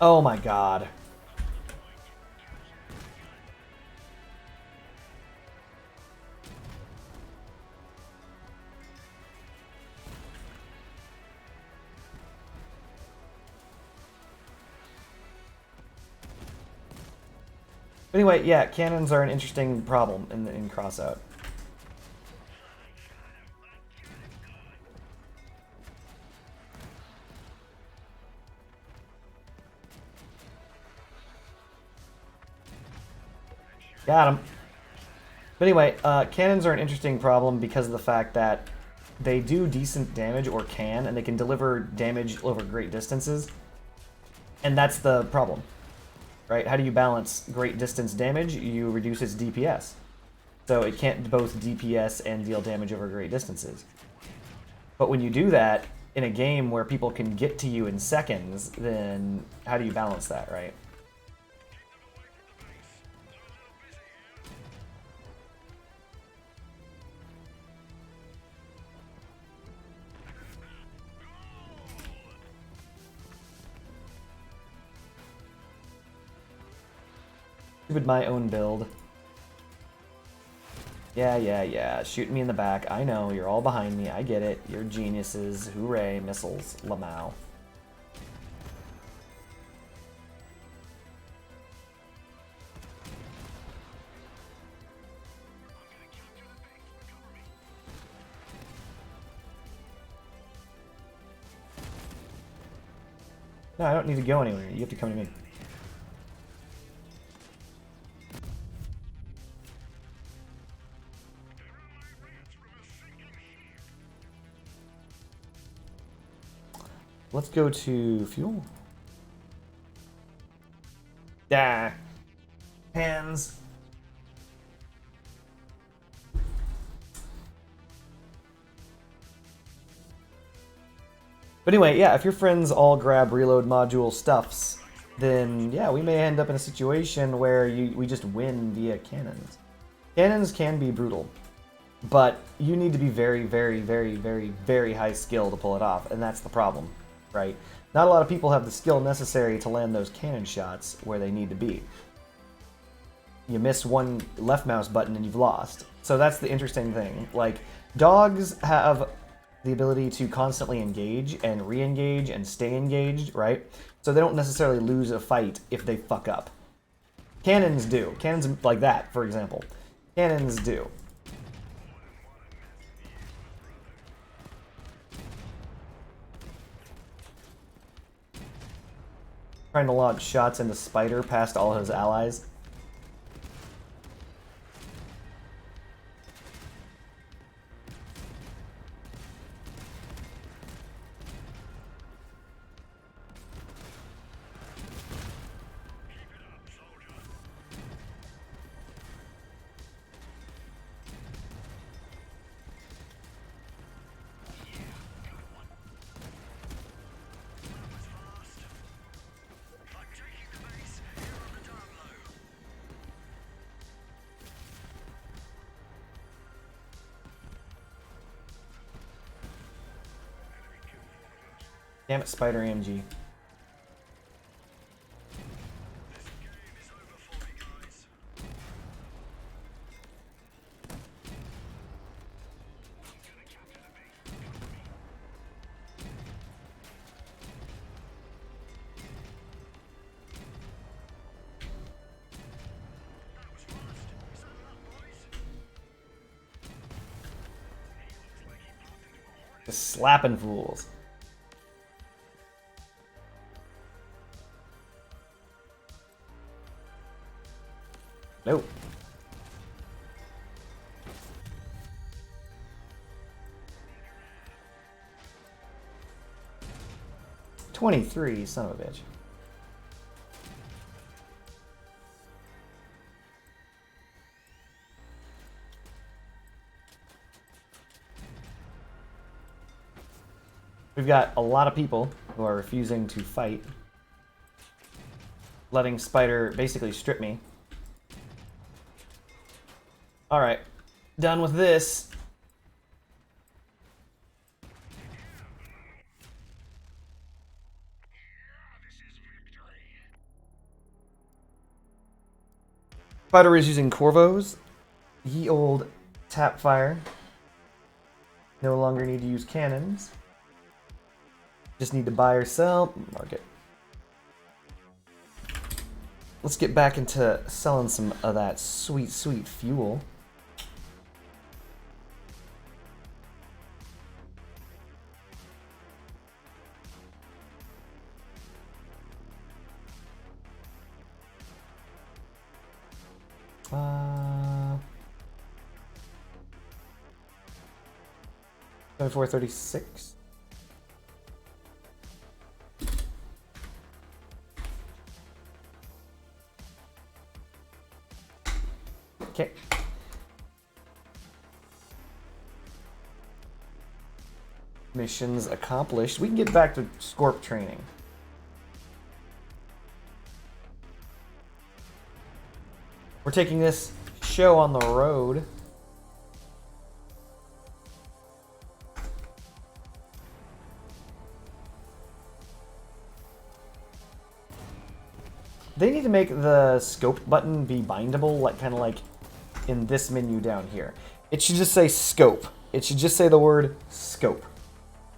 Oh my god. Anyway, yeah, cannons are an interesting problem in Crossout. Got him. But anyway, cannons are an interesting problem because of the fact that they do decent damage, or can, and they can deliver damage over great distances. And that's the problem. Right? How do you balance great distance damage? You reduce its DPS. So it can't both DPS and deal damage over great distances. But when you do that in a game where people can get to you in seconds, then how do you balance that, right? With my own build. Yeah. Shooting me in the back. I know, you're all behind me. I get it. You're geniuses. Hooray, missiles. Lamau. No, I don't need to go anywhere. You have to come to me. Let's go to fuel. Yeah. Hands. But anyway, yeah, if your friends all grab reload module stuffs, then yeah, we may end up in a situation where we just win via cannons. Cannons can be brutal, but you need to be very, very, very, very, very high skill to pull it off, and that's the problem. Right? Not a lot of people have the skill necessary to land those cannon shots where they need to be. You miss one left mouse button and you've lost. So that's the interesting thing. Like, dogs have the ability to constantly engage and re-engage and stay engaged, right? So they don't necessarily lose a fight if they fuck up. Cannons do. Cannons like that, for example. Cannons do. Trying to launch shots into Spider past all his allies. Damn it, Spider AMG. Just slapping fools. Nope. $23, son of a bitch. We've got a lot of people who are refusing to fight, letting Spider basically strip me. Alright, done with this. Spider is using Corvos. Ye old tap fire. No longer need to use cannons. Just need to buy or sell. Market. Let's get back into selling some of that sweet, sweet fuel. Uh, 2436. Okay. Missions accomplished. We can get back to Scorp training. We're taking this show on the road. They need to make the scope button be bindable, like kind of like in this menu down here. It should just say scope. It should just say the word scope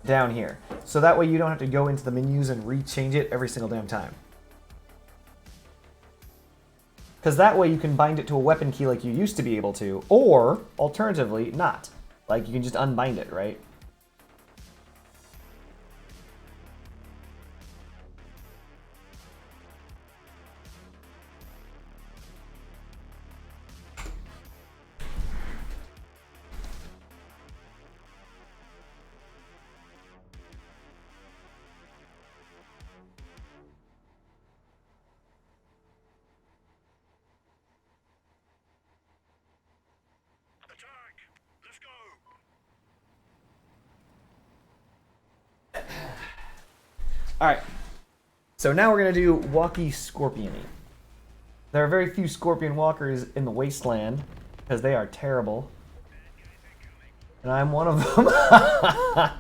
down here. So that way you don't have to go into the menus and rechange it every single damn time. Because that way you can bind it to a weapon key like you used to be able to, or alternatively, not. Like you can just unbind it, right? Alright, so now we're going to do Walkie Scorpion-y. There are very few Scorpion Walkers in the Wasteland, because they are terrible. And I'm one of them.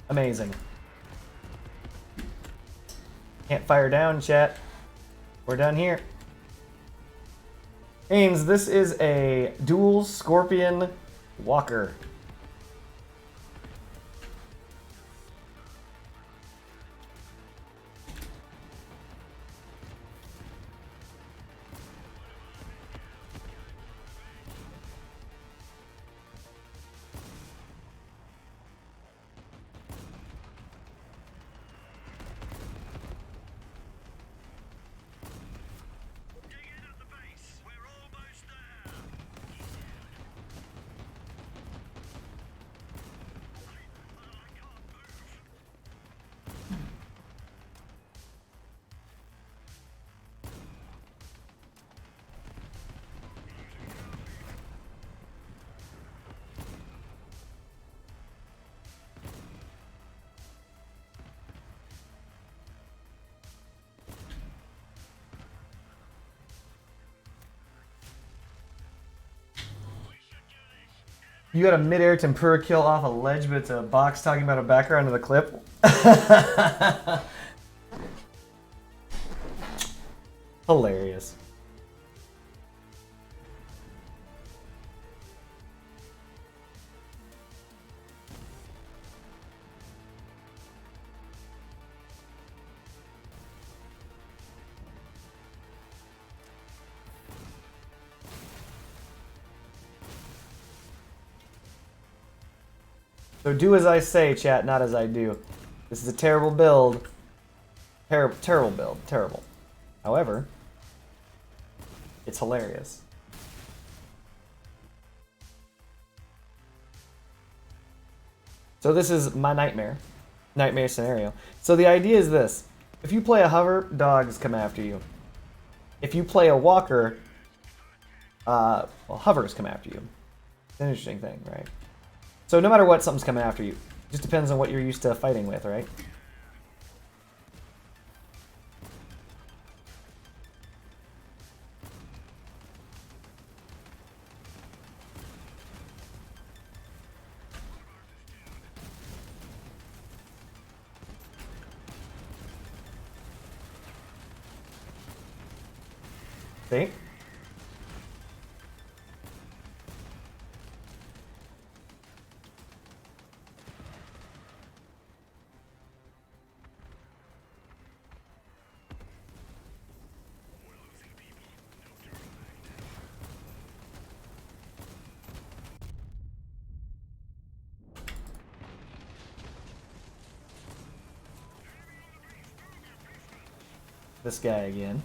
Amazing. Can't fire down, chat. We're done here. Means this is a dual Scorpion Walker. You got a mid-air tempura kill off a ledge, but it's a box talking about a background of the clip. Hilarious. So do as I say, chat, not as I do. This is a terrible build. Terrible build. Terrible. However, it's hilarious. So this is my nightmare scenario. So the idea is this. If you play a hover, dogs come after you. If you play a walker, well, hovers come after you. It's an interesting thing, right? So no matter what, something's coming after you. It just depends on what you're used to fighting with, right? See? This guy again.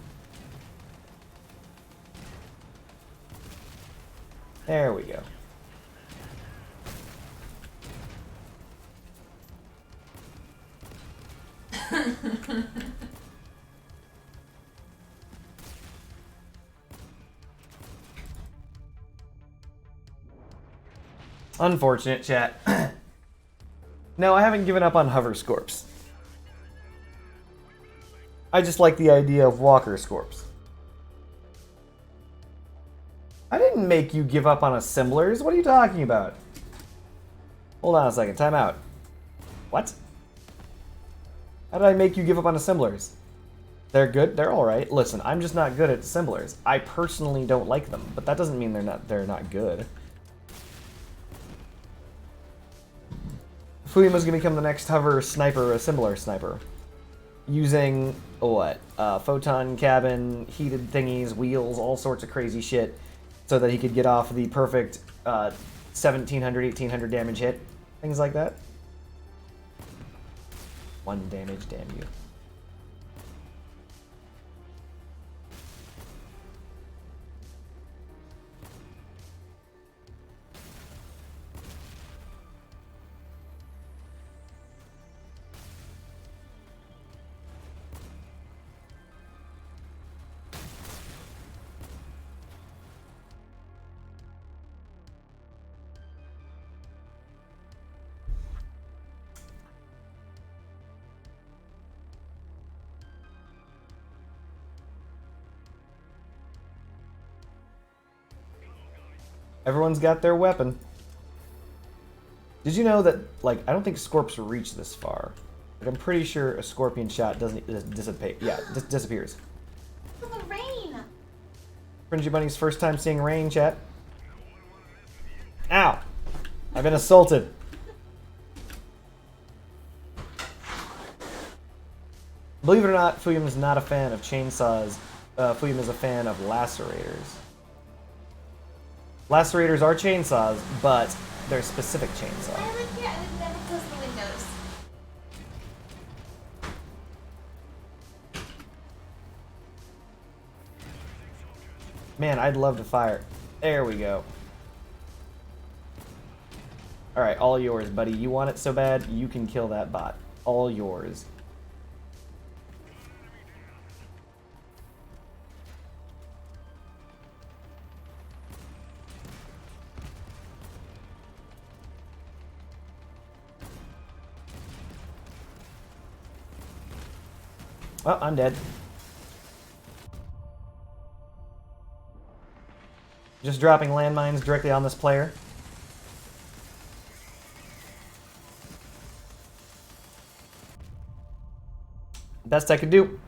There we go. Unfortunate, chat. No, I haven't given up on hover scorps. I just like the idea of walker scorps. I didn't make you give up on assemblers. What are you talking about? Hold on a second. Time out. What? How did I make you give up on assemblers? They're good. They're all right. Listen, I'm just not good at assemblers. I personally don't like them, but that doesn't mean they're not good. Fuyuma's gonna become the next hover sniper, assembler sniper. Using, what? Photon cabin, heated thingies, wheels, all sorts of crazy shit, so that he could get off the perfect 1700, 1800 damage hit. Things like that. 1 damage, damn you. Everyone's got their weapon. Did you know that, like, I don't think Scorps reach this far. Like, I'm pretty sure a scorpion shot doesn't dissipate. Yeah, it disappears. Look at the rain. FriendshipBunny's first time seeing rain, chat. Ow! I've been assaulted. Believe it or not, Fuyuma's not a fan of chainsaws. Fuyuma's a fan of lacerators. Lacerators are chainsaws, but they're specific chainsaws. I live here. I would never close the windows. Man, I'd love to fire. There we go. Alright, all yours, buddy. You want it so bad, you can kill that bot. All yours. Oh, I'm dead. Just dropping landmines directly on this player. Best I could do.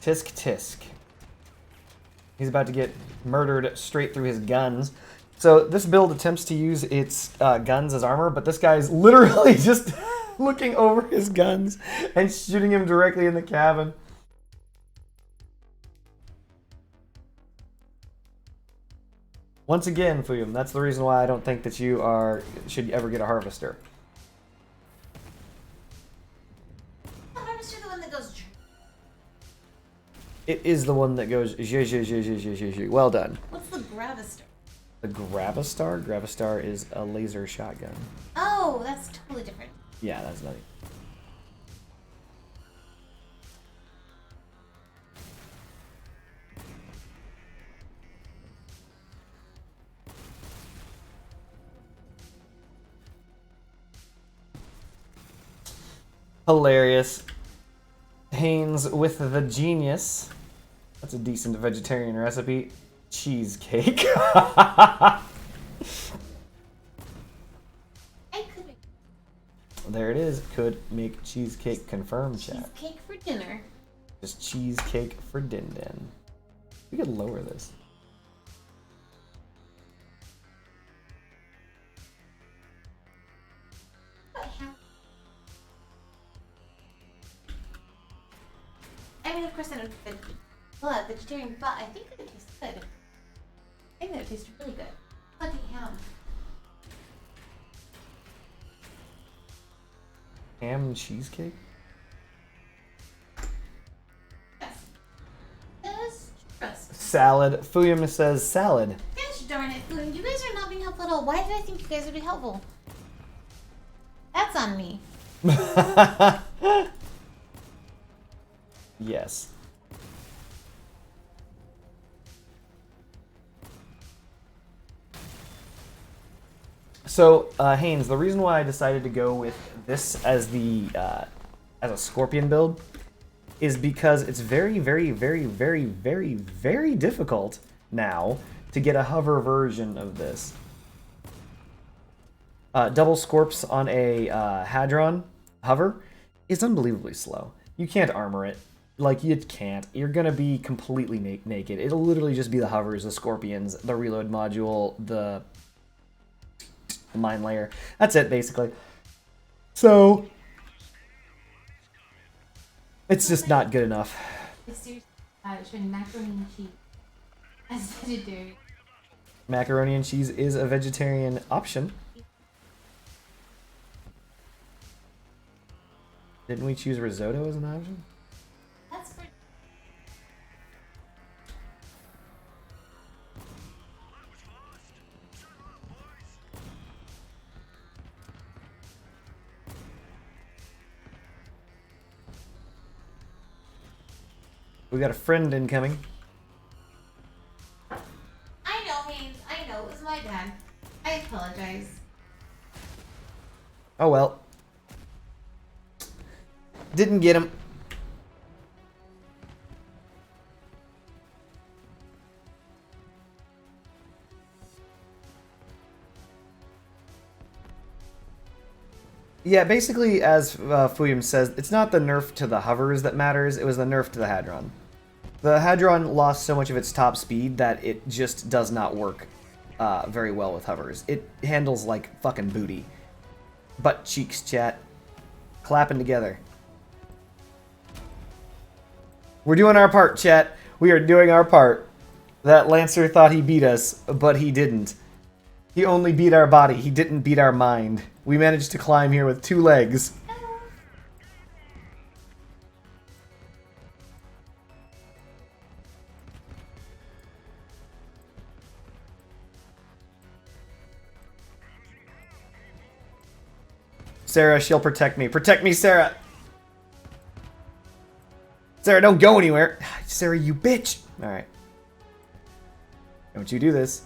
Tisk tisk. He's about to get murdered straight through his guns. So this build attempts to use its guns as armor, but this guy's literally just looking over his guns and shooting him directly in the cabin. Once again, Fuyum, that's the reason why I don't think that you should ever get a harvester. The harvester, the one that goes. It is the one that goes. Well done. What's the gravister? The Gravistar? Gravistar is a laser shotgun. Oh, that's totally different. Yeah, that's nothing. Hilarious. Haynes with the genius. That's a decent vegetarian recipe. Cheesecake. I could make There it is. Could make cheesecake. Confirm, chat. cheesecake for dinner. Just cheesecake for din din. We could lower this. But I mean, of course, I don't vegetarian, but I think that it tastes good. I think that it tastes really good. Bloody ham. Ham and cheesecake? Yes. Yes. Trust. Salad. Fuyum says salad. Gosh darn it, Boone. You guys are not being helpful at all. Why did I think you guys would be helpful? That's on me. Yes. So, Haynes, the reason why I decided to go with this as the as a Scorpion build is because it's very, very, very, very, very, very difficult now to get a hover version of this. Double Scorps on a Hadron hover is unbelievably slow. You can't armor it. Like, you can't. You're gonna be completely naked. It'll literally just be the hovers, the Scorpions, the reload module, the mine layer. That's it, basically. So, it's just not good enough. Seriously, showing macaroni and cheese as vegetarian. Macaroni and cheese is a vegetarian option. Didn't we choose risotto as an option? That's for. We got a friend incoming. I know, Haynes. I know. It was my dad. I apologize. Oh well. Didn't get him. Yeah, basically, as Fuyum says, it's not the nerf to the hovers that matters, it was the nerf to the Hadron. The Hadron lost so much of its top speed that it just does not work very well with hovers. It handles like fucking booty. Butt cheeks, chat. Clapping together. We're doing our part, chat. We are doing our part. That Lancer thought he beat us, but he didn't. He only beat our body. He didn't beat our mind. We managed to climb here with 2 legs. Sarah, she'll protect me. Protect me, Sarah! Sarah, don't go anywhere. Sarah, you bitch! Alright. Don't you do this.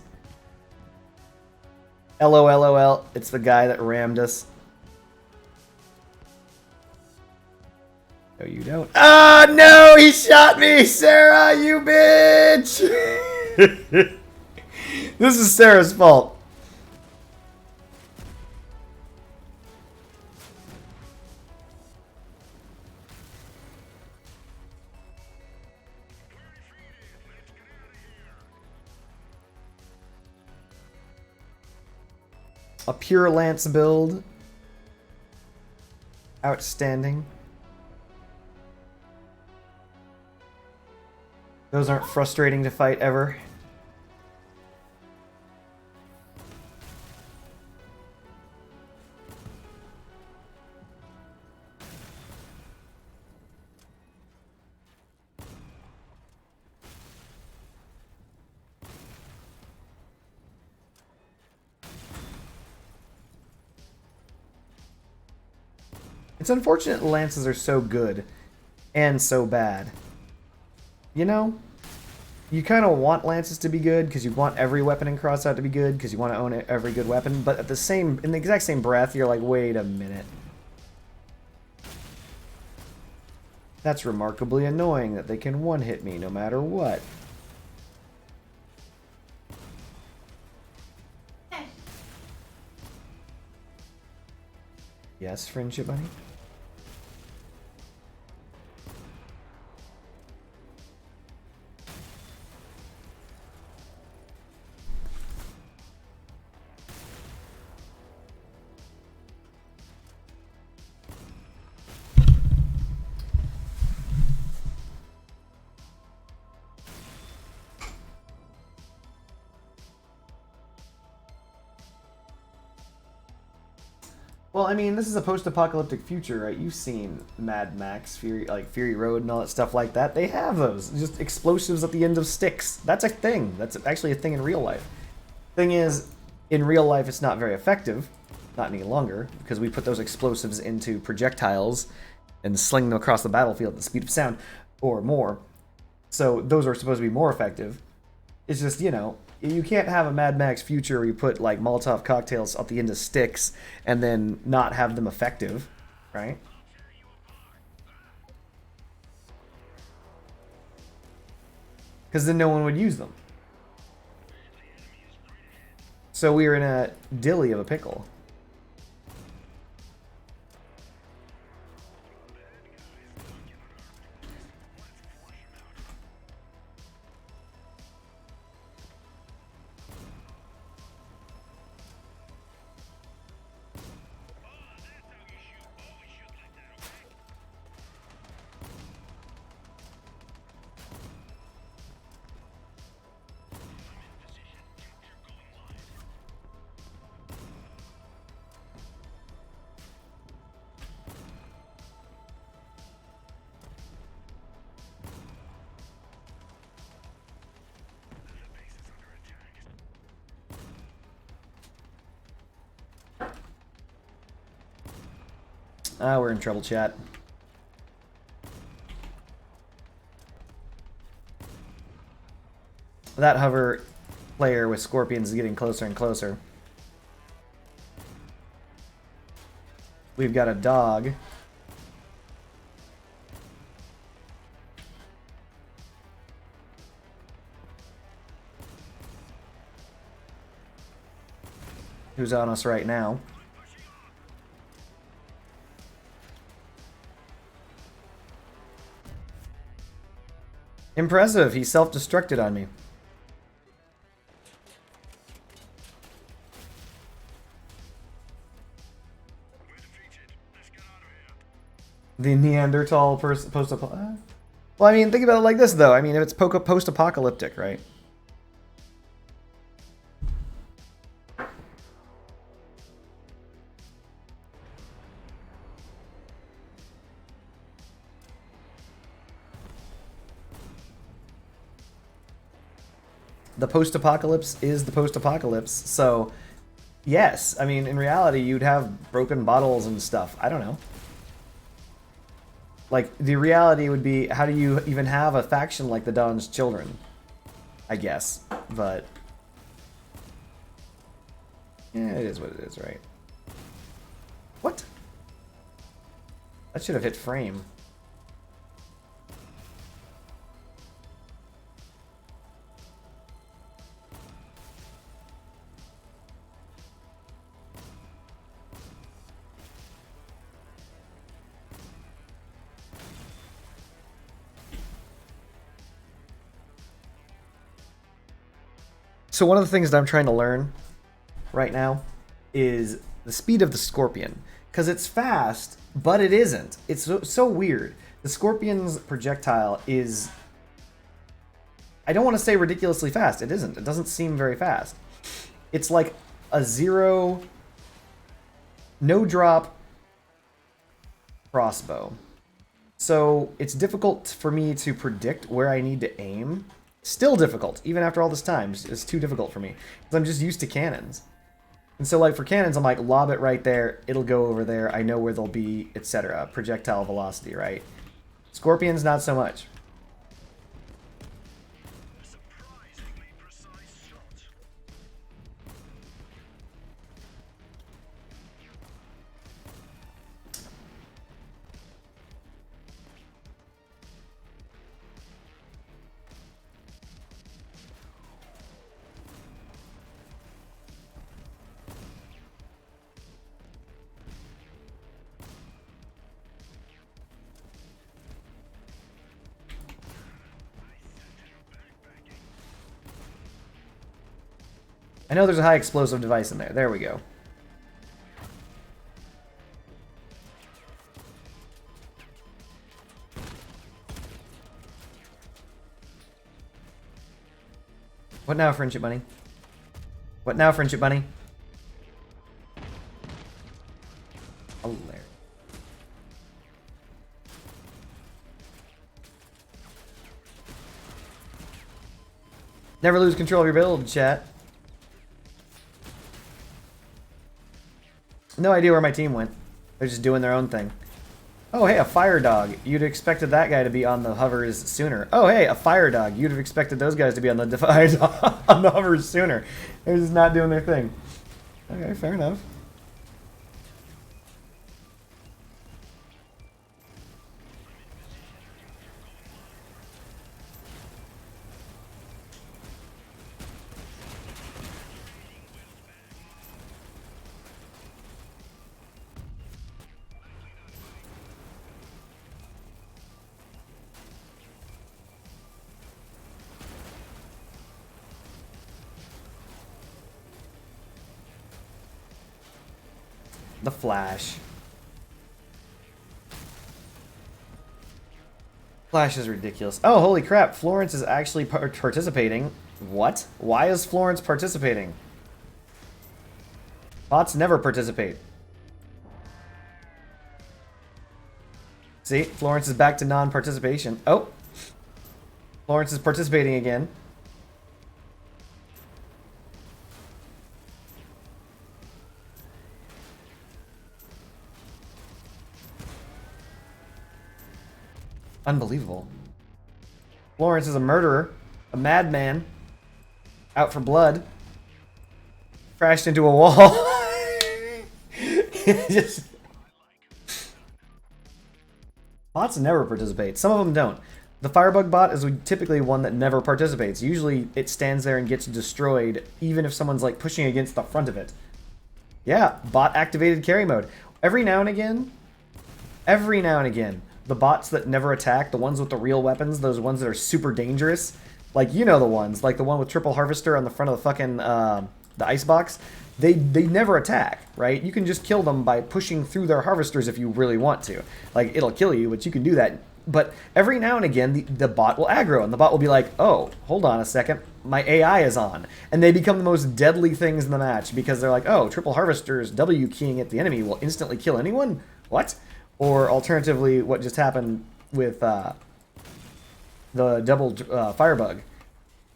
LOLOL, it's the guy that rammed us. No, you don't. Ah, no! He shot me! Sarah, you bitch! This is Sarah's fault. A pure lance build. Outstanding. Those aren't frustrating to fight ever. It's unfortunate lances are so good and so bad. You know? You kind of want lances to be good because you want every weapon in Crossout to be good because you want to own every good weapon, but at the in the exact same breath, you're like, wait a minute. That's remarkably annoying that they can one-hit me no matter what. Yes, Friendship Bunny? Well, I mean, this is a post-apocalyptic future, right? You've seen Mad Max, Fury Road, and all that stuff like that. They have those, just explosives at the end of sticks. That's a thing. That's actually a thing in real life. Thing is, in real life, it's not very effective, not any longer, because we put those explosives into projectiles and sling them across the battlefield at the speed of sound, or more. So those are supposed to be more effective. It's just, you know, you can't have a Mad Max future where you put, like, Molotov cocktails at the end of sticks and then not have them effective, right? Because then no one would use them. So we were in a dilly of a pickle. Ah, we're in trouble, chat. That hover player with scorpions is getting closer and closer. We've got a dog. Who's on us right now. Impressive, he self-destructed on me. The Neanderthal post-apocalyptic. Well, I mean, think about it like this, though. I mean, if it's post-apocalyptic, right? The post-apocalypse is the post-apocalypse, so yes, I mean, in reality, you'd have broken bottles and stuff. I don't know. Like, the reality would be, how do you even have a faction like the Dawn's Children? I guess, but yeah, it is what it is, right? What? That should have hit frame. So one of the things that I'm trying to learn right now is the speed of the Scorpion. Because it's fast, but it isn't. It's so weird. The Scorpion's projectile is... I don't want to say ridiculously fast. It isn't. It doesn't seem very fast. It's like a zero... no drop crossbow. So it's difficult for me to predict where I need to aim. Still difficult, even after all this time. It's too difficult for me. Because I'm just used to cannons. And so like for cannons, I'm like, lob it right there, it'll go over there, I know where they'll be, etc. Projectile velocity, right? Scorpions, not so much. I know there's a high explosive device in there. There we go. What now, Friendship Bunny? What now, Friendship Bunny? Oh, there. Never lose control of your build, chat. No idea where my team went. They're just doing their own thing. Oh, hey, a fire dog. You'd have expected that guy to be on the hovers sooner. Oh, hey, a fire dog. You'd have expected those guys to be on the on the hovers sooner. They're just not doing their thing. Okay, fair enough. The Flash. Flash is ridiculous. Oh, holy crap. Florence is actually participating. What? Why is Florence participating? Bots never participate. See? Florence is back to non-participation. Oh! Florence is participating again. Unbelievable. Florence is a murderer, a madman, out for blood, crashed into a wall. Just... Bots never participate. Some of them don't. The Firebug bot is typically one that never participates. Usually it stands there and gets destroyed, even if someone's like pushing against the front of it. Yeah, bot activated carry mode. Every now and again, the bots that never attack, the ones with the real weapons, those ones that are super dangerous, like you know the ones, like the one with triple harvester on the front of the fucking the icebox, they never attack, right? You can just kill them by pushing through their harvesters if you really want to. Like it'll kill you, but you can do that. But every now and again, the bot will aggro, and the bot will be like, oh, hold on a second, my AI is on. And they become the most deadly things in the match because they're like, oh, triple harvesters W keying at the enemy will instantly kill anyone? What? Or alternatively, what just happened with the double firebug.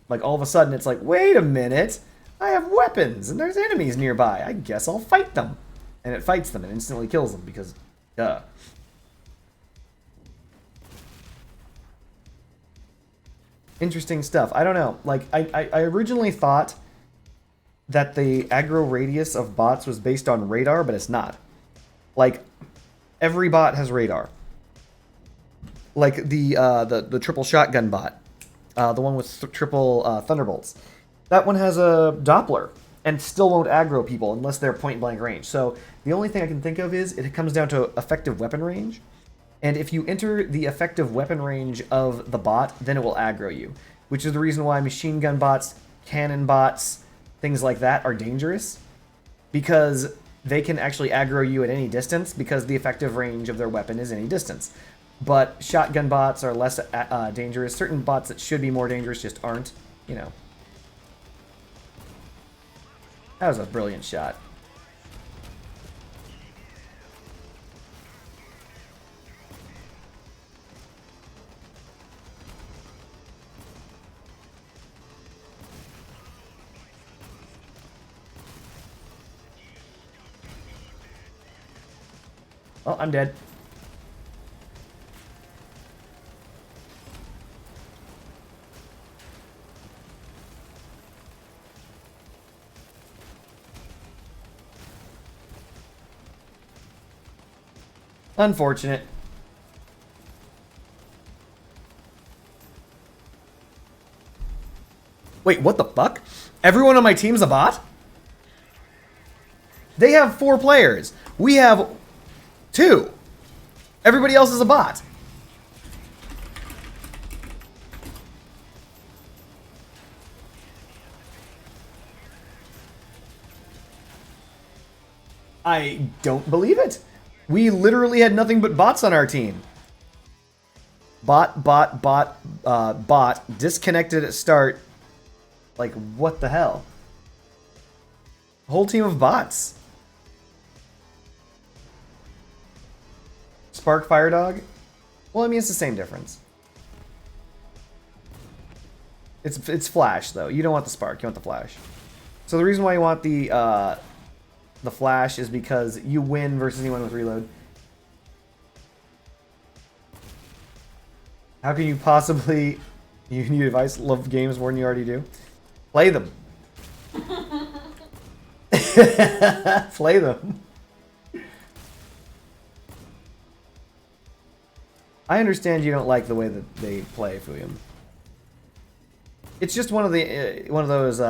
Like all of a sudden it's like, wait a minute, I have weapons and there's enemies nearby. I guess I'll fight them. And it fights them and instantly kills them because, duh. Interesting stuff. I don't know. Like, I originally thought that the aggro radius of bots was based on radar, but it's not. Like, every bot has radar. Like the triple shotgun bot, the one with triple thunderbolts. That one has a Doppler and still won't aggro people unless they're point blank range. So the only thing I can think of is it comes down to effective weapon range. And if you enter the effective weapon range of the bot, then it will aggro you. Which is the reason why machine gun bots, cannon bots, things like that are dangerous. because they can actually aggro you at any distance because the effective range of their weapon is any distance. But shotgun bots are less dangerous. Certain bots that should be more dangerous just aren't, you know. That was a brilliant shot. Oh, I'm dead. Unfortunate. Wait, what the fuck? Everyone on my team's a bot? They have 4 players. We have 2. Everybody else is a bot. I don't believe it. We literally had nothing but bots on our team. Bot, disconnected at start. Like, what the hell? Whole team of bots. Spark Fire Dog? Well, I mean, it's the same difference. It's Flash, though. You don't want the Spark, you want the Flash. So the reason why you want the Flash is because you win versus anyone with reload. How can you possibly... You need advice? Love games more than you already do? Play them. Play them. I understand you don't like the way that they play, Fuyum. It's just one of those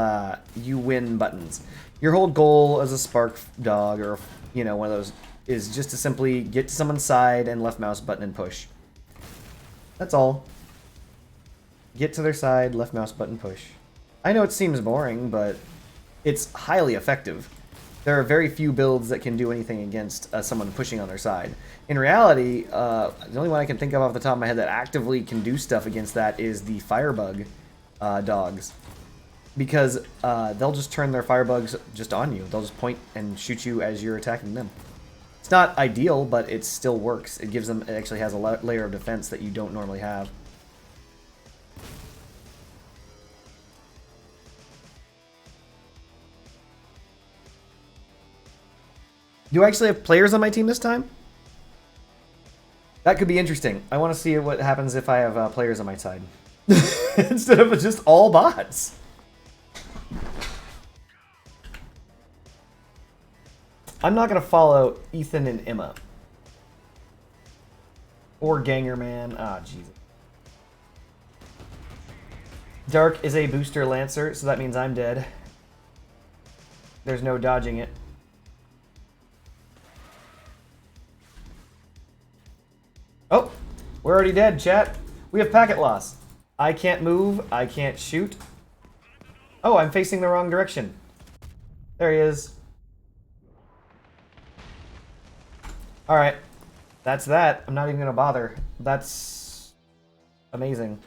you win buttons. Your whole goal as a Spark Dog, or you know, one of those, is just to simply get to someone's side and left mouse button and push. That's all. Get to their side, left mouse button push. I know it seems boring, but it's highly effective. There are very few builds that can do anything against someone pushing on their side. In reality, the only one I can think of off the top of my head that actively can do stuff against that is the Firebug dogs. Because they'll just turn their Firebugs just on you. They'll just point and shoot you as you're attacking them. It's not ideal, but it still works. It gives them, it actually has a layer of defense that you don't normally have. Do I actually have players on my team this time? That could be interesting. I want to see what happens if I have players on my side. Instead of just all bots. I'm not going to follow Ethan and Emma. Or Gangerman. Ah, Jesus. Dark is a booster Lancer, so that means I'm dead. There's no dodging it. Oh, we're already dead, chat. We have packet loss. I can't move. I can't shoot. Oh, I'm facing the wrong direction. There he is. Alright. That's that. I'm not even going to bother. That's amazing.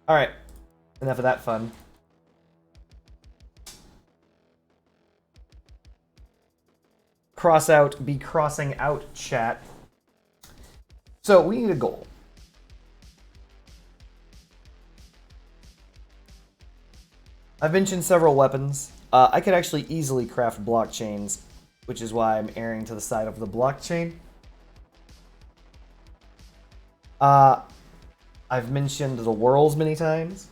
Alright. Enough of that fun. Cross out. Be crossing out, chat. So, we need a goal. I've mentioned several weapons. I could actually easily craft blockchains, which is why I'm erring to the side of the blockchain. I've mentioned the whirls many times.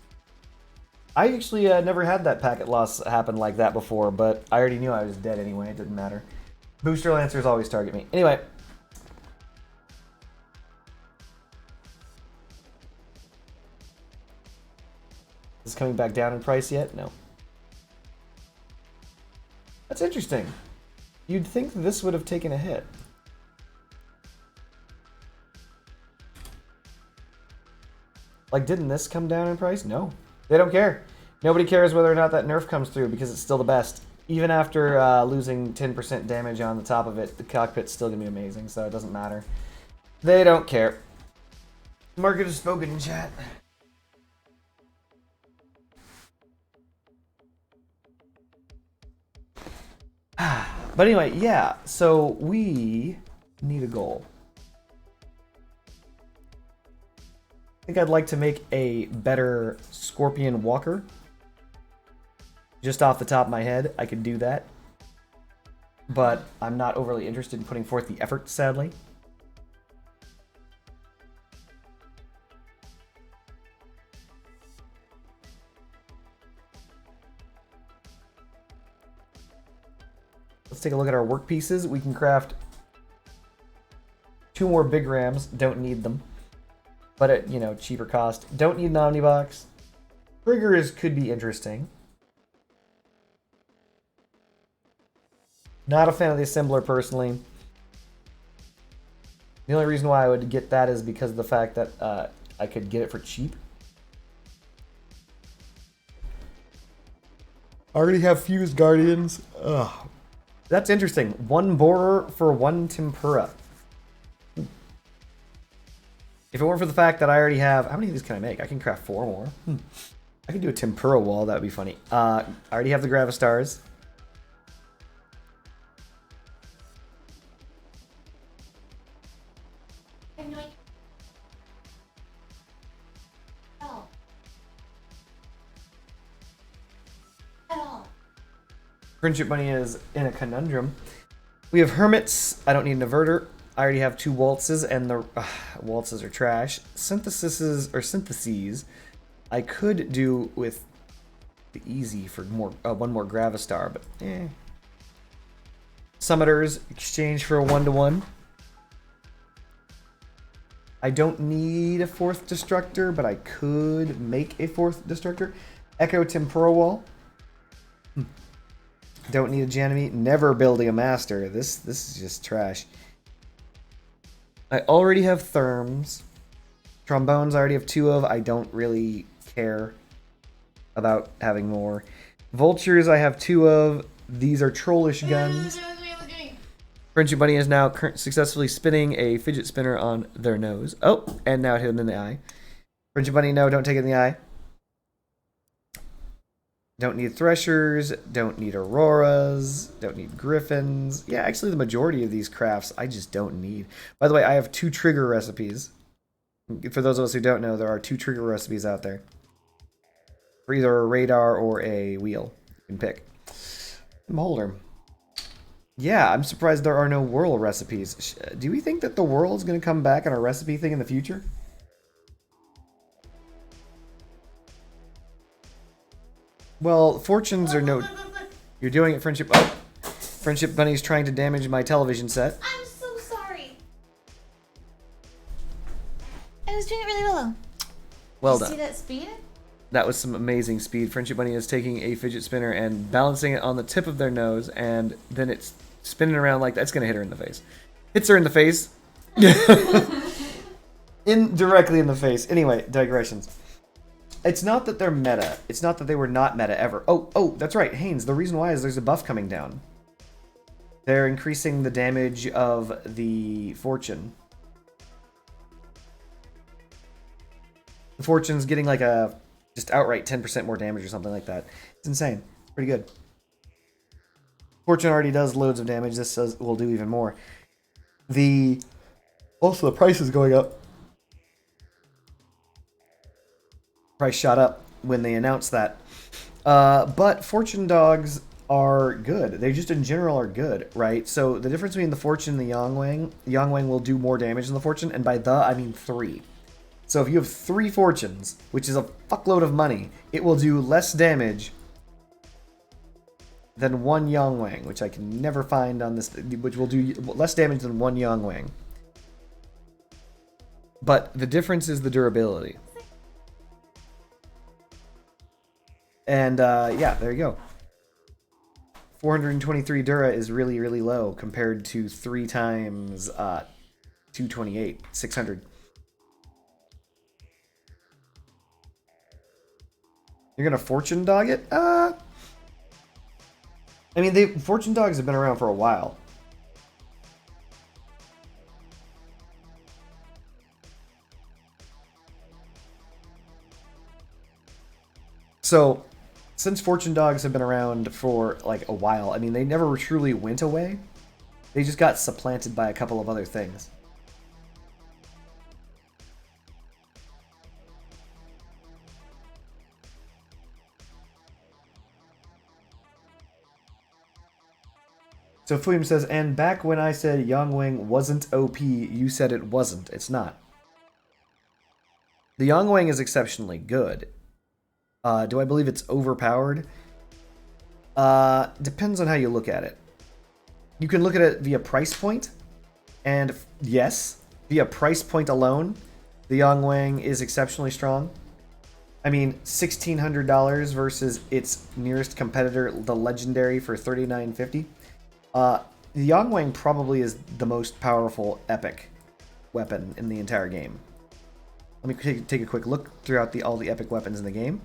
I actually never had that packet loss happen like that before, but I already knew I was dead anyway. It didn't matter. Booster Lancers always target me. Anyway. Is this coming back down in price yet? No. That's interesting. You'd think this would have taken a hit. Like, didn't this come down in price? No. They don't care. Nobody cares whether or not that nerf comes through because it's still the best. Even after losing 10% damage on the top of it, the cockpit's still gonna be amazing, so it doesn't matter. They don't care. Market has spoken in chat. But anyway, yeah, so we need a goal. I think I'd like to make a better Scorpion Walker. Just off the top of my head, I could do that. But I'm not overly interested in putting forth the effort, sadly. Let's take a look at our work pieces. We can craft 2 more big rams. Don't need them. But at, you know, cheaper cost. Don't need an Omnibox. Triggers could be interesting. Not a fan of the assembler, personally. The only reason why I would get that is because of the fact that I could get it for cheap. I already have fused guardians. Ugh. That's interesting. 1 borer for 1 tempura. If it weren't for the fact that I already have... How many of these can I make? I can craft 4 more. I can do a tempura wall. That would be funny. I already have the Gravistars. FriendshipBunny is in a conundrum. We have Hermits. I don't need an Averter. I already have 2 Waltzes, and the Waltzes are trash. Syntheses, I could do with the easy for more 1 more Gravistar, but eh. Summoners, exchange for a 1-to-1. I don't need a 4th Destructor, but I could make a 4th Destructor. Echo Temporal Wall. Don't need a Janime. Never building a Master. This is just trash. I already have Therms. Trombones I already have 2 of. I don't really care about having more. Vultures I have 2 of. These are trollish guns. FriendshipBunny is now successfully spinning a fidget spinner on their nose. Oh, and now it hit him in the eye. FriendshipBunny, no, don't take it in the eye. Don't need Threshers, don't need Auroras, don't need Griffins. Yeah, actually the majority of these crafts I just don't need. By the way, I have 2 trigger recipes. For those of us who don't know, there are 2 trigger recipes out there. For either a radar or a wheel. You can pick. Molder. Yeah, I'm surprised there are no whirl recipes. Do we think that the whirl is going to come back on a recipe thing in the future? Well, fortunes are no... You're doing it, Friendship... Oh! FriendshipBunny's trying to damage my television set. I'm so sorry. I was doing it really well. Well did done. You see that speed? That was some amazing speed. FriendshipBunny is taking a fidget spinner and balancing it on the tip of their nose, and then it's spinning around like that's going to hit her in the face. Hits her in the face. Directly in the face. Anyway, digressions. It's not that they're meta. It's not that they were not meta ever. Oh, that's right, Haynes. The reason why is there's a buff coming down. They're increasing the damage of the Fortune. The Fortune's getting like a just outright 10% more damage or something like that. It's insane. Pretty good. Fortune already does loads of damage. This will do even more. Also the price is going up. Price shot up when they announced that. But Fortune dogs are good. They just in general are good, right? So the difference between the Fortune and the Yangwang will do more damage than the Fortune, and by I mean 3. So if you have 3 Fortunes, which is a fuckload of money, it will do less damage than 1 Yangwang, which I can never find on this, which will do less damage than 1 Yangwang. But the difference is the durability. And yeah, there you go. 423 Dura is really, really low compared to 3 times 228, 600. You're gonna Fortune dog it? I mean, fortune dogs have been around for a while. So, since fortune dogs have been around for like a while, I mean, they never truly went away. They just got supplanted by a couple of other things. So Fuyum says, and back when I said Yongwing wasn't OP, you said it wasn't. It's not. The Yongwing is exceptionally good. Do I believe it's overpowered? Depends on how you look at it. You can look at it via price point, and yes, via price point alone, the Yongwing is exceptionally strong. I mean, $1,600 versus its nearest competitor, the Legendary, for $3,950. The Yongwing probably is the most powerful epic weapon in the entire game. Let me take a quick look throughout all the epic weapons in the game.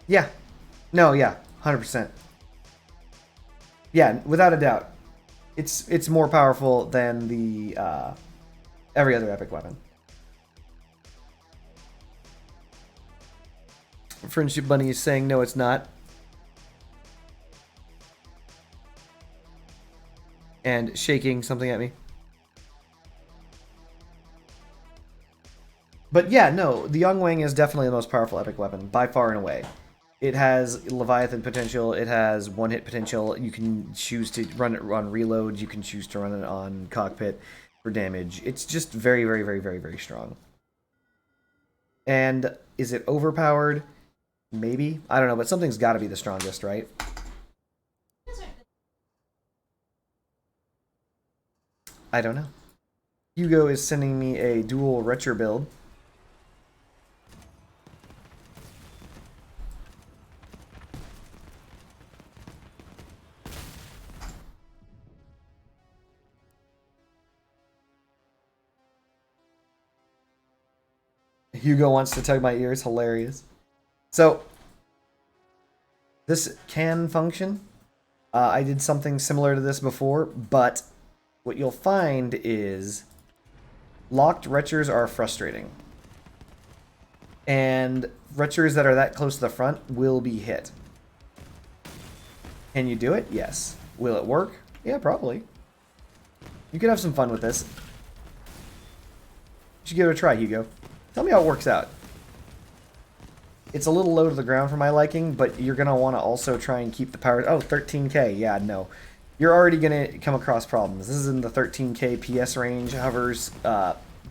Yeah. No, yeah. 100%. Yeah, without a doubt. It's more powerful than the every other epic weapon. Friendship Bunny is saying no, it's not. And shaking something at me. But yeah, no, the Yongwing is definitely the most powerful epic weapon, by far and away. It has Leviathan potential, it has one-hit potential, you can choose to run it on reloads, you can choose to run it on cockpit for damage. It's just very, very, very, very, very strong. And is it overpowered? Maybe? I don't know, but something's got to be the strongest, right? I don't know. Hugo is sending me a dual retro build. Hugo wants to tug my ears. Hilarious. So, this can function. I did something similar to this before, but what you'll find is locked retchers are frustrating. And retchers that are that close to the front will be hit. Can you do it? Yes. Will it work? Yeah, probably. You could have some fun with this. You should give it a try, Hugo. Tell me how it works out. It's a little low to the ground for my liking, but you're going to want to also try and keep the power... Oh, 13k. Yeah, no. You're already going to come across problems. This is in the 13k PS range. Hovers,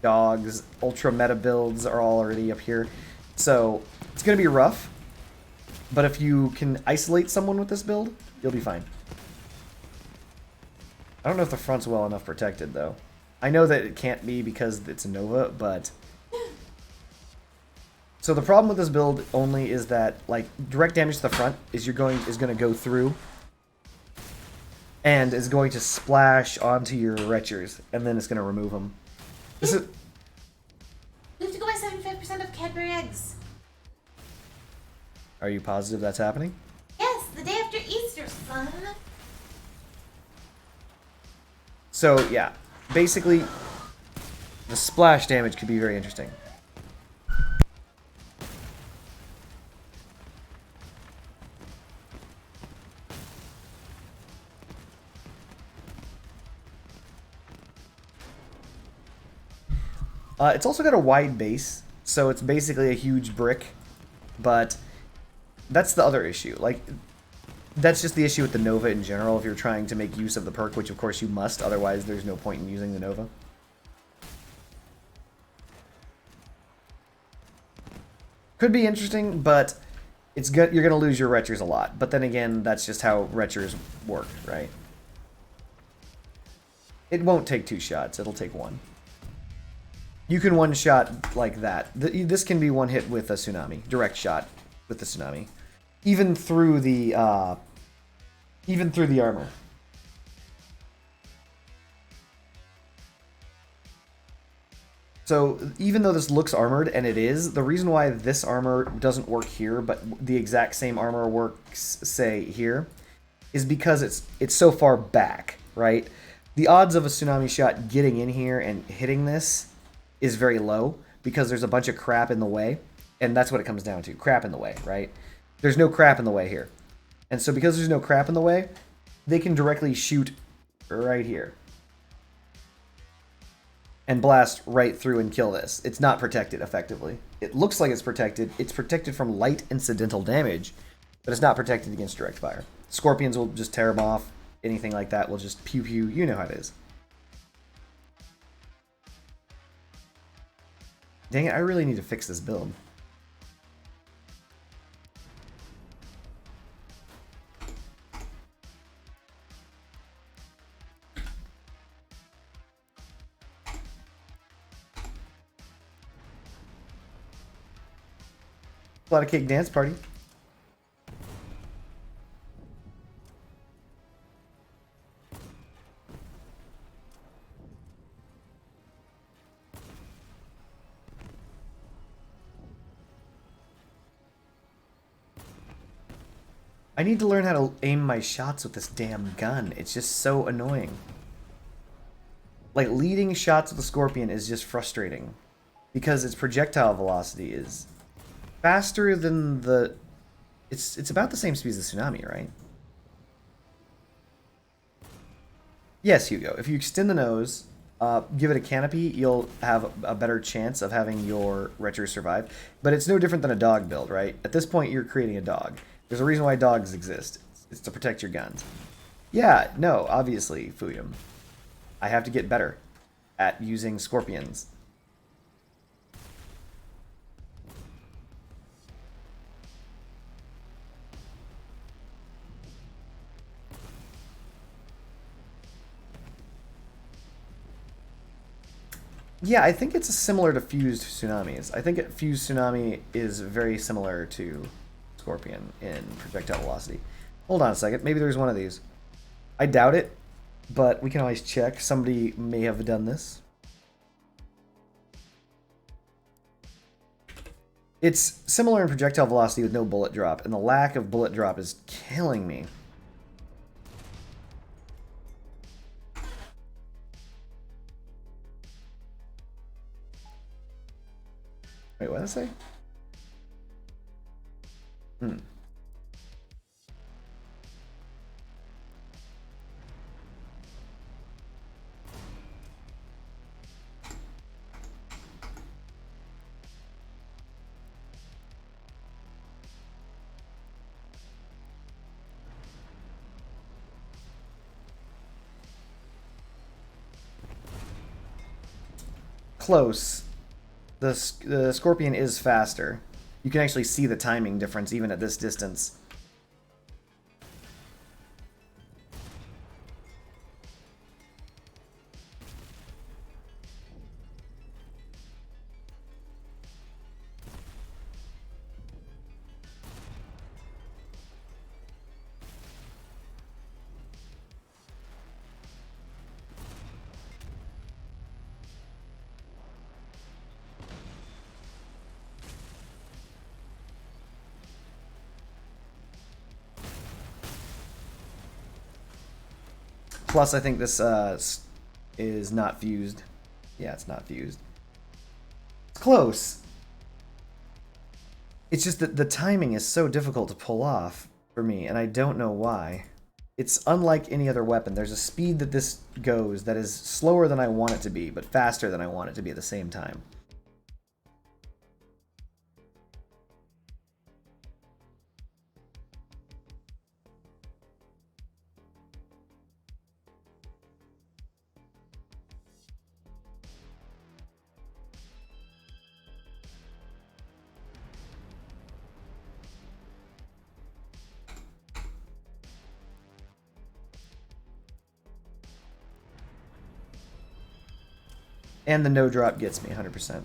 dogs, ultra meta builds are all already up here. So, it's going to be rough. But if you can isolate someone with this build, you'll be fine. I don't know if the front's well enough protected, though. I know that it can't be because it's a Nova, but... So the problem with this build only is that, like, direct damage to the front is going to go through and is going to splash onto your retchers, and then it's going to remove them. This is... We have to go buy 75% of Cadbury eggs. Are you positive that's happening? Yes, the day after Easter, son. So, yeah. Basically, the splash damage could be very interesting. It's also got a wide base, so it's basically a huge brick, but that's the other issue. Like, that's just the issue with the Nova in general if you're trying to make use of the perk, which of course you must, otherwise there's no point in using the Nova. Could be interesting, but it's good. You're going to lose your retchers a lot. But then again, that's just how retchers work, right? It won't take 2 shots, it'll take 1. You can one-shot like that. This can be one hit with a tsunami. Direct shot with the tsunami. Even through the armor. So even though this looks armored, and it is, the reason why this armor doesn't work here, but the exact same armor works, say, here, is because it's so far back, right? The odds of a tsunami shot getting in here and hitting this is very low because there's a bunch of crap in the way, and that's what it comes down to, crap in the way, right? There's no crap in the way here. And so because there's no crap in the way, they can directly shoot right here and blast right through and kill this. It's not protected effectively. It looks like it's protected. It's protected from light incidental damage, but it's not protected against direct fire. Scorpions will just tear them off. Anything like that will just pew pew. You know how it is. Dang it, I really need to fix this build. A lot of cake dance party. I need to learn how to aim my shots with this damn gun. It's just so annoying. Like, leading shots with the Scorpion is just frustrating. Because its projectile velocity is faster than the... It's about the same speed as the Tsunami, right? Yes, Hugo. If you extend the nose, give it a canopy, you'll have a better chance of having your retro survive. But it's no different than a dog build, right? At this point, you're creating a dog. There's a reason why dogs exist. It's to protect your guns. Yeah, no, obviously, Fuyum. I have to get better at using Scorpions. Yeah, I think it's similar to fused tsunamis. I think fused tsunami is very similar to Scorpion in projectile velocity. Hold on a second. Maybe there's one of these. I doubt it, but we can always check. Somebody may have done this. It's similar in projectile velocity with no bullet drop, and the lack of bullet drop is killing me. Wait, what did I say? Close. The Scorpion is faster. You can actually see the timing difference even at this distance. Plus, I think this is not fused. Yeah, it's not fused. It's close. It's just that the timing is so difficult to pull off for me, and I don't know why. It's unlike any other weapon. There's a speed that this goes that is slower than I want it to be, but faster than I want it to be at the same time. And the no drop gets me 100%.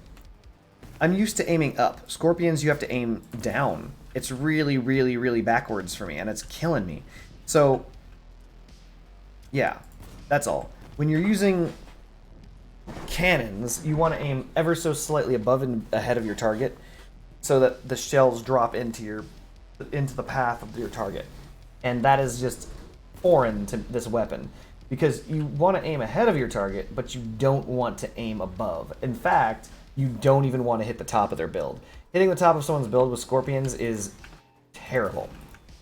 I'm used to aiming up. Scorpions, you have to aim down. It's really, really, really backwards for me, and it's killing me. So, yeah, that's all. When you're using cannons, you want to aim ever so slightly above and ahead of your target so that the shells drop into the path of your target. And that is just foreign to this weapon because you want to aim ahead of your target, but you don't want to aim above. In fact, you don't even want to hit the top of their build. Hitting the top of someone's build with scorpions is terrible.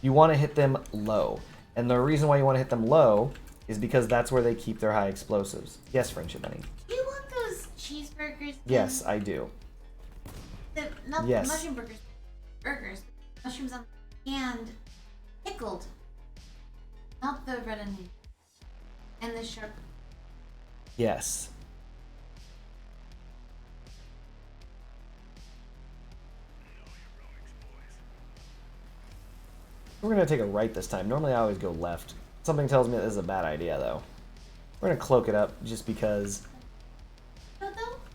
You want to hit them low. And the reason why you want to hit them low is because that's where they keep their high explosives. Yes, FriendshipBunny. Do you want those cheeseburgers? Yes, I do. Not yes. the mushroom burgers. Burgers. Mushrooms on and pickled. Not the red onion. And the sharp. Yes. We're going to take a right this time. Normally I always go left. Something tells me this is a bad idea, though. We're going to cloak it up just because... No,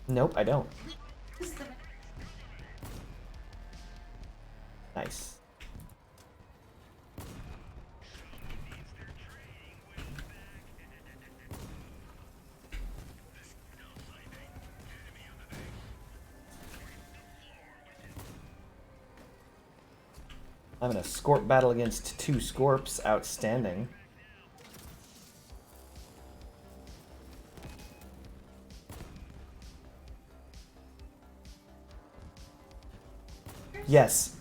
Nope, I don't. this is the... Nice. I'm in a Scorp battle against 2 Scorps. Outstanding. Yes,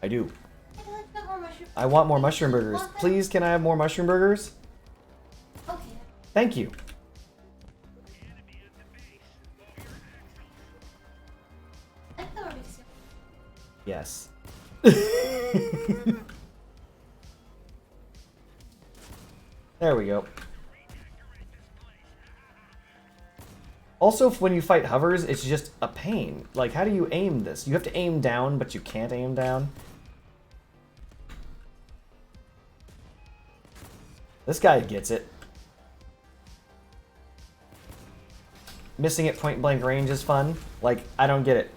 I do. I'd like some more mushroom. I want more mushroom burgers. Please, can I have more mushroom burgers? Okay. Thank you. I thought already said. Yes. There we go. Also, when you fight hovers, it's just a pain. Like, how do you aim this? You have to aim down, but you can't aim down. This guy gets it. Missing at point blank range is fun. Like, I don't get it.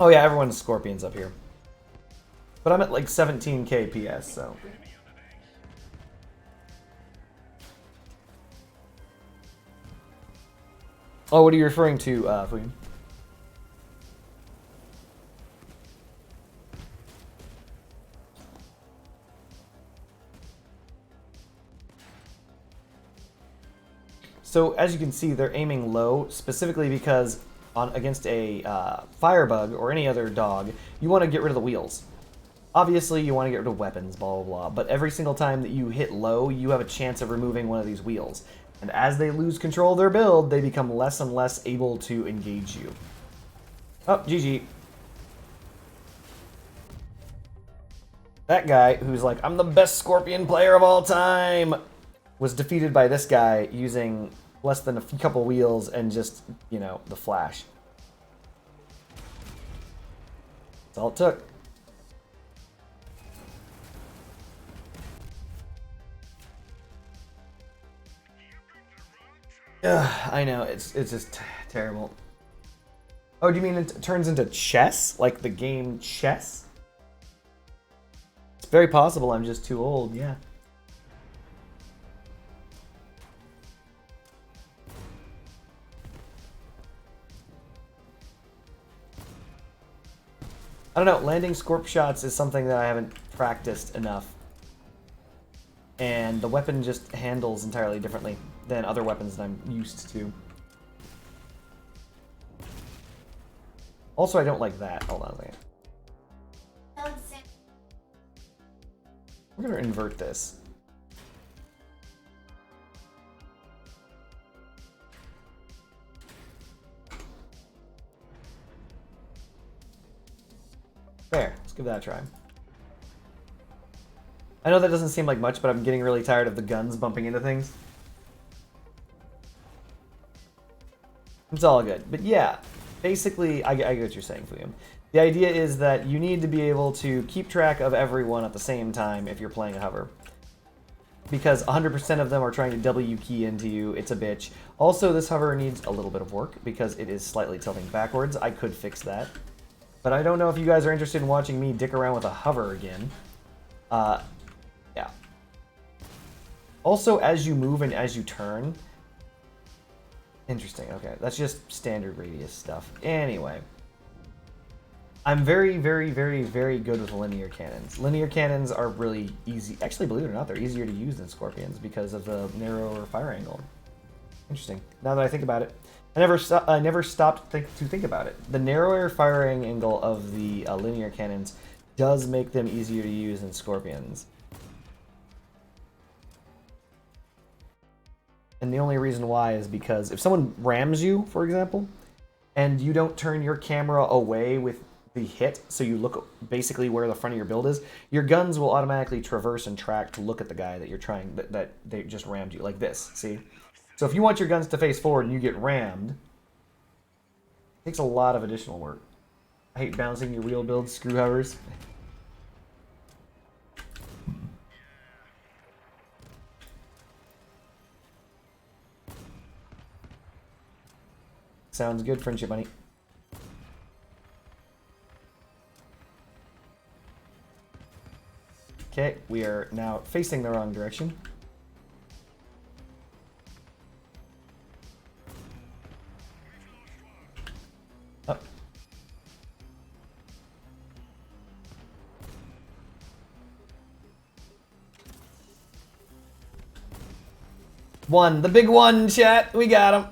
Oh yeah, everyone's scorpions up here. But I'm at like 17k PS, so... Oh, what are you referring to, Fuyun? So, as you can see, they're aiming low, specifically because against a firebug or any other dog, you want to get rid of the wheels. Obviously, you want to get rid of weapons, blah, blah, blah, but every single time that you hit low, you have a chance of removing one of these wheels. And as they lose control of their build, they become less and less able to engage you. Oh, GG. That guy, who's like, I'm the best Scorpion player of all time, was defeated by this guy using less than a couple wheels and just, you know, the flash. That's all it took. Ugh, I know, it's just terrible. Oh, do you mean it turns into chess? Like the game chess? It's very possible I'm just too old, yeah. I don't know, landing Scorp shots is something that I haven't practiced enough. And the weapon just handles entirely differently than other weapons that I'm used to. Also, I don't like that. Hold on a second. We're gonna invert this. There, let's give that a try. I know that doesn't seem like much, but I'm getting really tired of the guns bumping into things. It's all good. But yeah, basically, I get what you're saying, Fuyum. The idea is that you need to be able to keep track of everyone at the same time if you're playing a hover. because 100% of them are trying to W key into you. It's a bitch. Also, this hover needs a little bit of work because it is slightly tilting backwards. I could fix that. But I don't know if you guys are interested in watching me dick around with a hover again. Yeah. Also, as you move and as you turn... Interesting, okay. That's just standard radius stuff. Anyway. I'm very, very, very, very good with linear cannons. Linear cannons are really easy. Actually, believe it or not, they're easier to use than scorpions because of the narrower fire angle. Interesting. Now that I think about it. I never stopped to think about it. The narrower firing angle of the linear cannons does make them easier to use than scorpions. And the only reason why is because if someone rams you, for example, and you don't turn your camera away with the hit, so you look basically where the front of your build is, your guns will automatically traverse and track to look at the guy that you're trying, that they just rammed you, like this, see? So if you want your guns to face forward and you get rammed, it takes a lot of additional work. I hate bouncing your real build screw hovers. Sounds good, FriendshipBunny. Okay, we are now facing the wrong direction. Up. One, the big one, chat. We got him.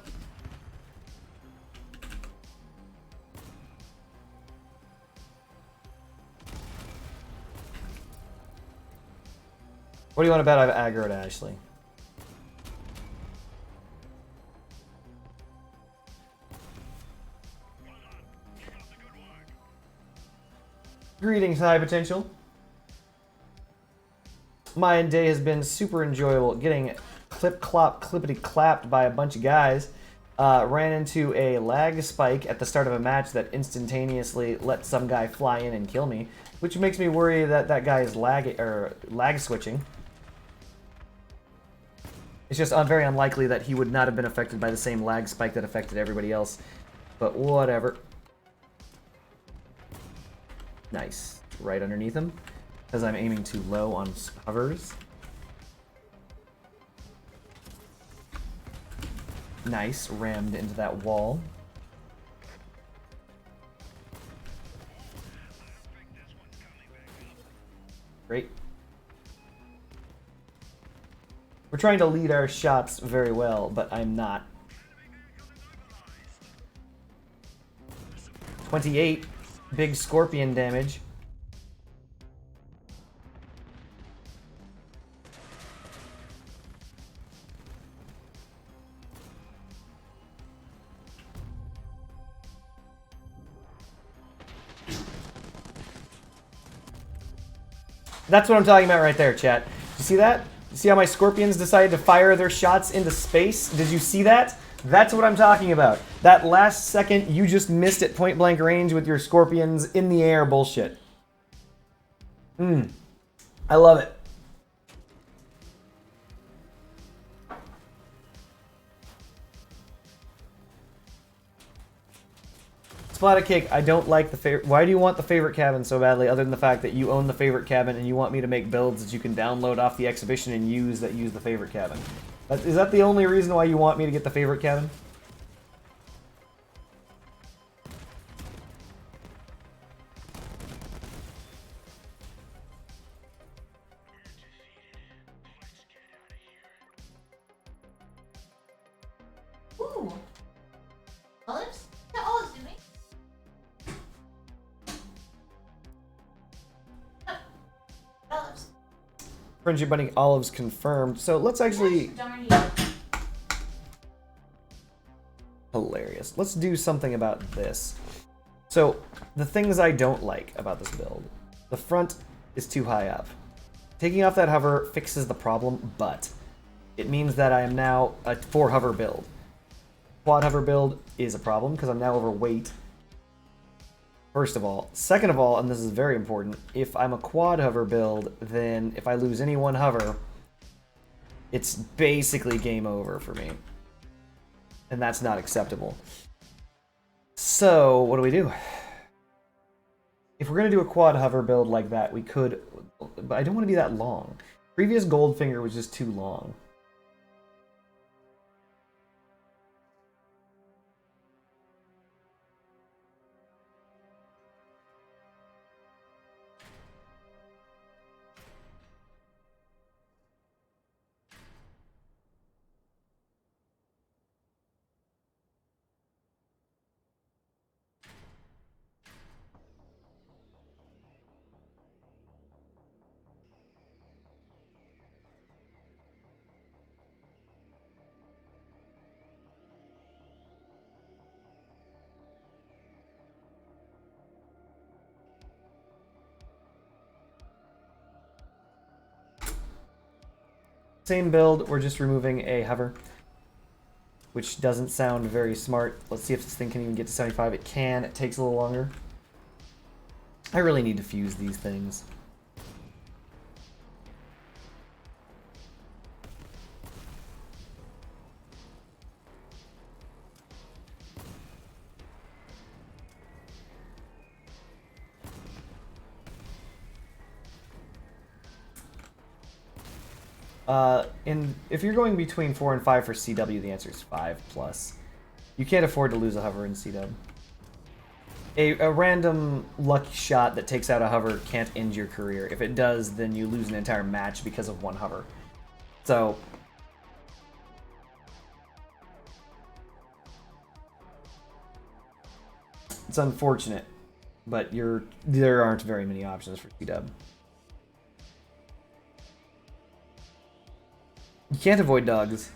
What do you want to bet I've aggroed Ashley? Greetings, High Potential. My day has been super enjoyable. Getting clippity-clapped by a bunch of guys. Ran into a lag spike at the start of a match that instantaneously let some guy fly in and kill me, which makes me worry that that guy is lag switching. It's just very unlikely that he would not have been affected by the same lag spike that affected everybody else. But whatever. Nice. Right underneath him. Because I'm aiming too low on hovers. Nice. Rammed into that wall. Great. We're trying to lead our shots very well, but I'm not. 28. Big scorpion damage. That's what I'm talking about right there, chat. You see that? You see how my scorpions decided to fire their shots into space? Did you see that? That's what I'm talking about. That last second you just missed at point blank range with your scorpions in the air bullshit. I love it. Splatter Cake, I don't like the favorite. Why do you want the favorite cabin so badly, other than the fact that you own the favorite cabin and you want me to make builds that you can download off the exhibition and use that use the favorite cabin? Is that the only reason why you want me to get the favorite cabin? Ooh. Olives? Yeah, olives do me. Olives. FriendshipBunny olives confirmed. So let's actually... Hilarious. Let's do something about this. So, the things I don't like about this build. The front is too high up. Taking off that hover fixes the problem, but it means that I am now a 4 hover build. Quad hover build is a problem because I'm now overweight. First of all. Second of all, and this is very important, if I'm a quad hover build, then if I lose any one hover, it's basically game over for me. And that's not acceptable. So, what do we do? If we're going to do a quad hover build like that, we could... But I don't want to be that long. Previous Goldfinger was just too long. Same build, we're just removing a hover, which doesn't sound very smart. Let's see if this thing can even get to 75. It can. It takes a little longer. I really need to fuse these things. If you're going between 4 and 5 for CW, the answer is 5+. You can't afford to lose a hover in CW. A random lucky shot that takes out a hover can't end your career. If it does, then you lose an entire match because of one hover. So... it's unfortunate, but there aren't very many options for CW. You can't avoid dogs.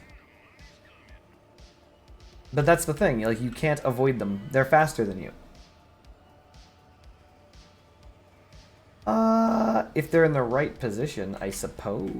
But that's the thing, like, you can't avoid them. They're faster than you. If they're in the right position, I suppose.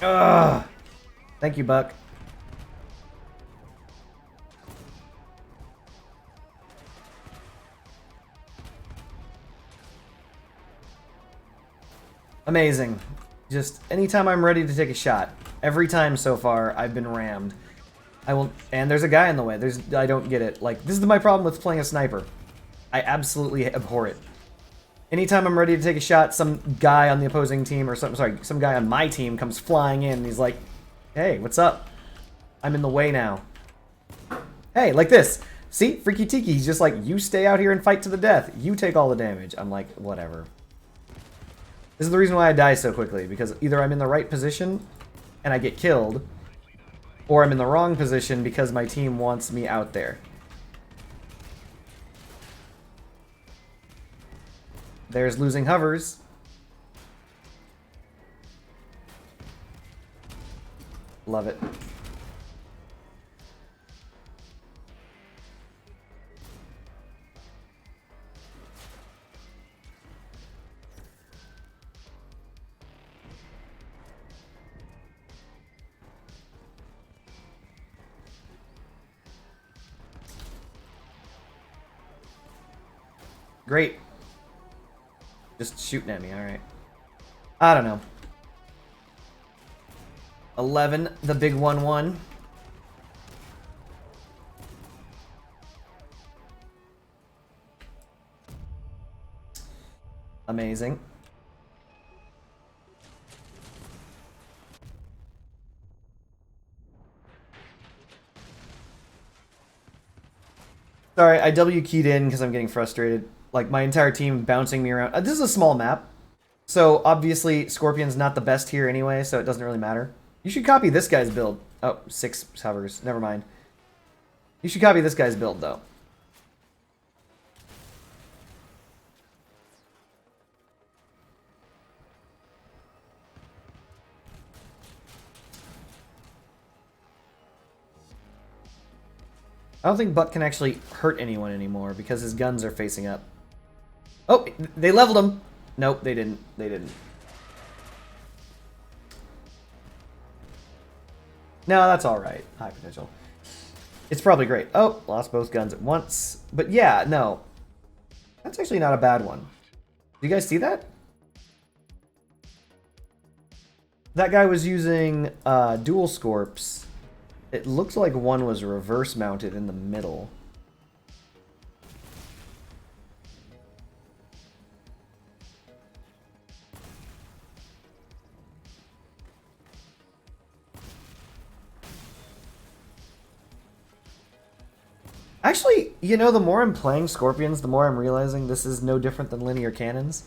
Ugh. Thank you, Buck. Amazing. Just anytime I'm ready to take a shot. Every time so far, I've been rammed. And there's a guy in the way. I don't get it. Like, this is my problem with playing a sniper. I absolutely abhor it. Anytime I'm ready to take a shot, some guy on the opposing team, or some guy on my team comes flying in, and he's like, hey, what's up? I'm in the way now. Hey, like this. See? Freaky Tiki, he's just like, you stay out here and fight to the death. You take all the damage. I'm like, whatever. This is the reason why I die so quickly, because either I'm in the right position, and I get killed, or I'm in the wrong position because my team wants me out there. There's losing hovers. Love it. Great. Just shooting at me, alright. I don't know. 11, the big 1-1. Amazing. Sorry, I W keyed in because I'm getting frustrated. Like, my entire team bouncing me around. This is a small map. So, obviously, Scorpion's not the best here anyway, so it doesn't really matter. You should copy this guy's build. Oh, 6 hovers. Never mind. You should copy this guy's build, though. I don't think Buck can actually hurt anyone anymore because his guns are facing up. Oh, they leveled him. Nope, they didn't. They didn't. No, that's all right. High potential. It's probably great. Oh, lost both guns at once. But yeah, no. That's actually not a bad one. Do you guys see that? That guy was using dual scorps. It looks like one was reverse mounted in the middle. Actually, you know, the more I'm playing Scorpions, the more I'm realizing this is no different than linear cannons.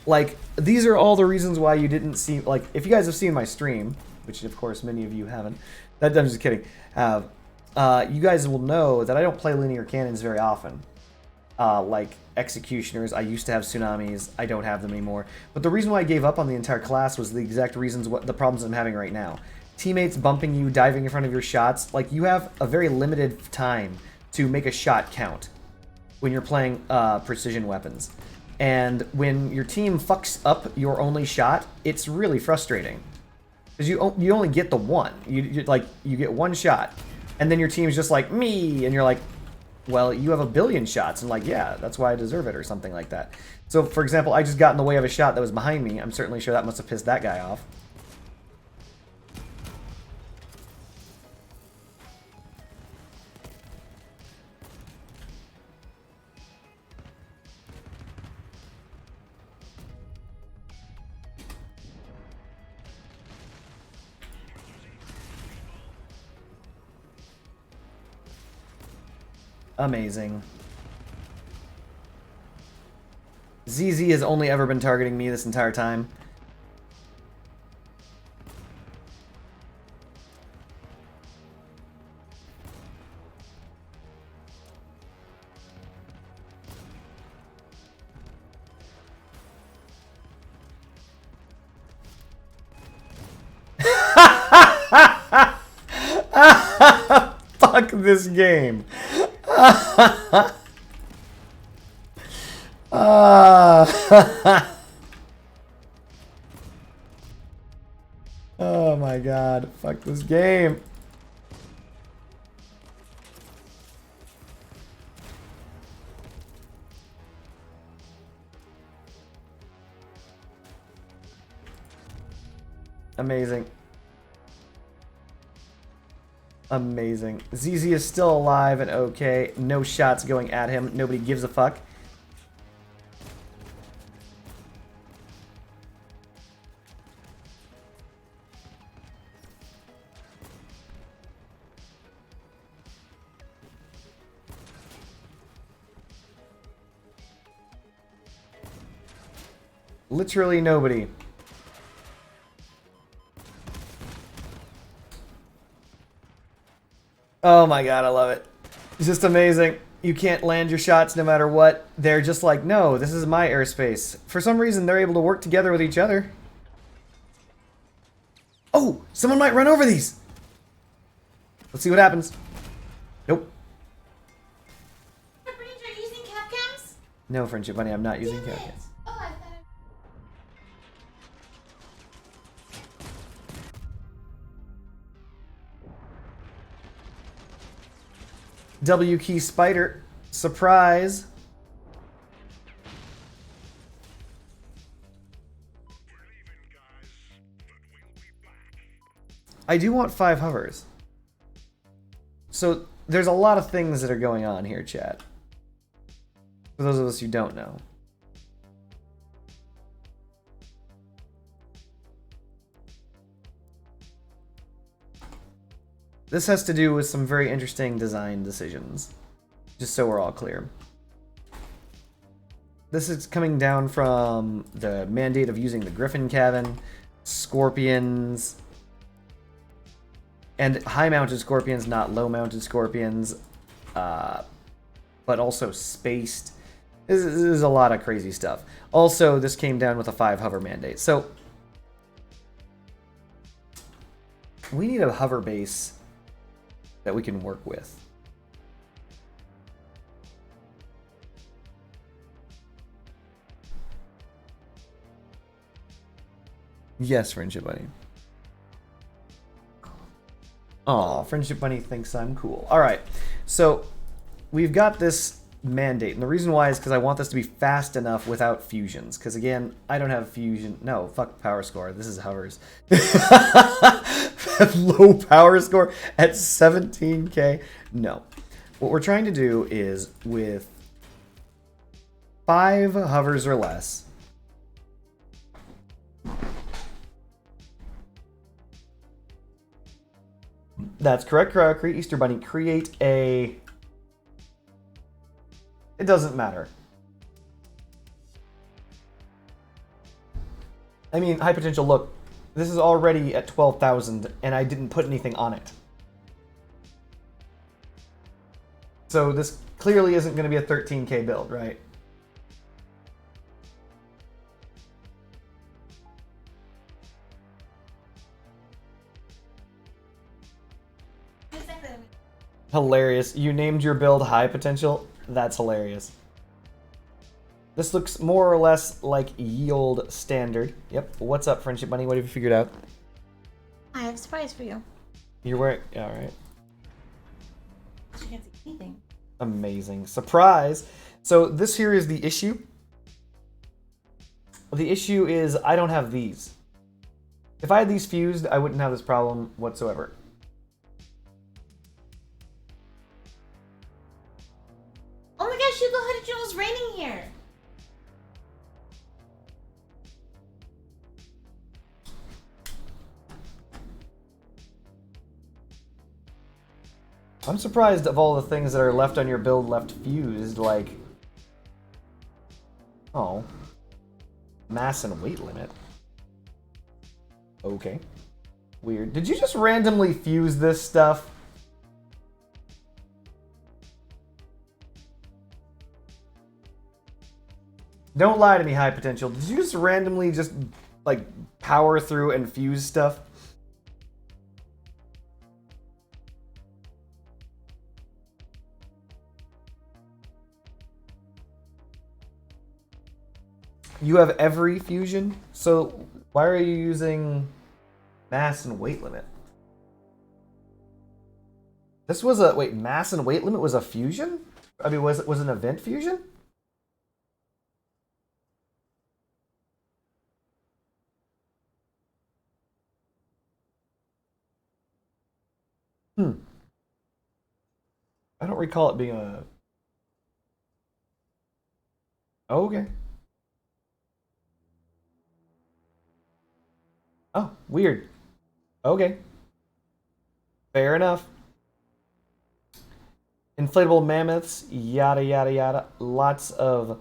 Like, these are all the reasons why you didn't see... Like, if you guys have seen my stream, which, of course, many of you haven't. I'm just kidding. You guys will know that I don't play linear cannons very often. Like, Executioners, I used to have Tsunamis. I don't have them anymore. But the reason why I gave up on the entire class was the exact reasons, the problems I'm having right now. Teammates bumping you, diving in front of your shots. Like, you have a very limited time to make a shot count when you're playing precision weapons. And when your team fucks up your only shot, it's really frustrating. Because you only get the one. You get one shot. And then your team's just like, me! And you're like, well, you have a billion shots. And like, yeah, that's why I deserve it, or something like that. So, for example, I just got in the way of a shot that was behind me. I'm certainly sure that must have pissed that guy off. Amazing. ZZ has only ever been targeting me this entire time. Fuck this game. Oh my god, fuck this game. Amazing. Amazing. ZZ is still alive and okay. No shots going at him. Nobody gives a fuck. Literally nobody. Oh my god, I love it. It's just amazing. You can't land your shots no matter what. They're just like, no, this is my airspace. For some reason, they're able to work together with each other. Oh, someone might run over these. Let's see what happens. Nope. Are you using Capcams? No, Friendship Bunny, I'm not using Capcams. Oh, I thought W key spider. Surprise. I do want 5 hovers. So there's a lot of things that are going on here, chat. For those of us who don't know. This has to do with some very interesting design decisions, just so we're all clear. This is coming down from the mandate of using the Griffin cabin, Scorpions, and high-mounted Scorpions, not low-mounted Scorpions, but also spaced. This is a lot of crazy stuff. Also, this came down with a 5 hover mandate. So, we need a hover base that we can work with. Yes, Friendship Bunny. Aw, Friendship Bunny thinks I'm cool. Alright, so we've got this mandate, and the reason why is because I want this to be fast enough without fusions. Because again, I don't have fusion. No, fuck power score. This is hovers. Low power score at 17k. No. What we're trying to do is with 5 hovers or less. That's correct, create Easter Bunny. Create a... It doesn't matter. I mean, high potential, look. This is already at 12,000, and I didn't put anything on it. So this clearly isn't going to be a 13k build, right? Hilarious. You named your build high potential? That's hilarious. This looks more or less like yield standard. Yep. What's up, Friendship Bunny? What have you figured out? I have a surprise for you. You're wearing... Alright. She can't see anything. Amazing. Surprise! So this here is the issue. The issue is I don't have these. If I had these fused, I wouldn't have this problem whatsoever. Oh my gosh, Hugo, how did you know it was raining here? I'm surprised of all the things that are left on your build left fused, like... Oh. Mass and weight limit. Okay. Weird. Did you just randomly fuse this stuff? Don't lie to me, high potential. Did you just randomly just, like, power through and fuse stuff? You have every fusion? So why are you using mass and weight limit? This was a... Wait, mass and weight limit was a fusion? I mean, was an event fusion? I don't recall it being a... Oh, okay. Oh, weird. Okay. Fair enough. Inflatable mammoths, yada yada yada. Lots of...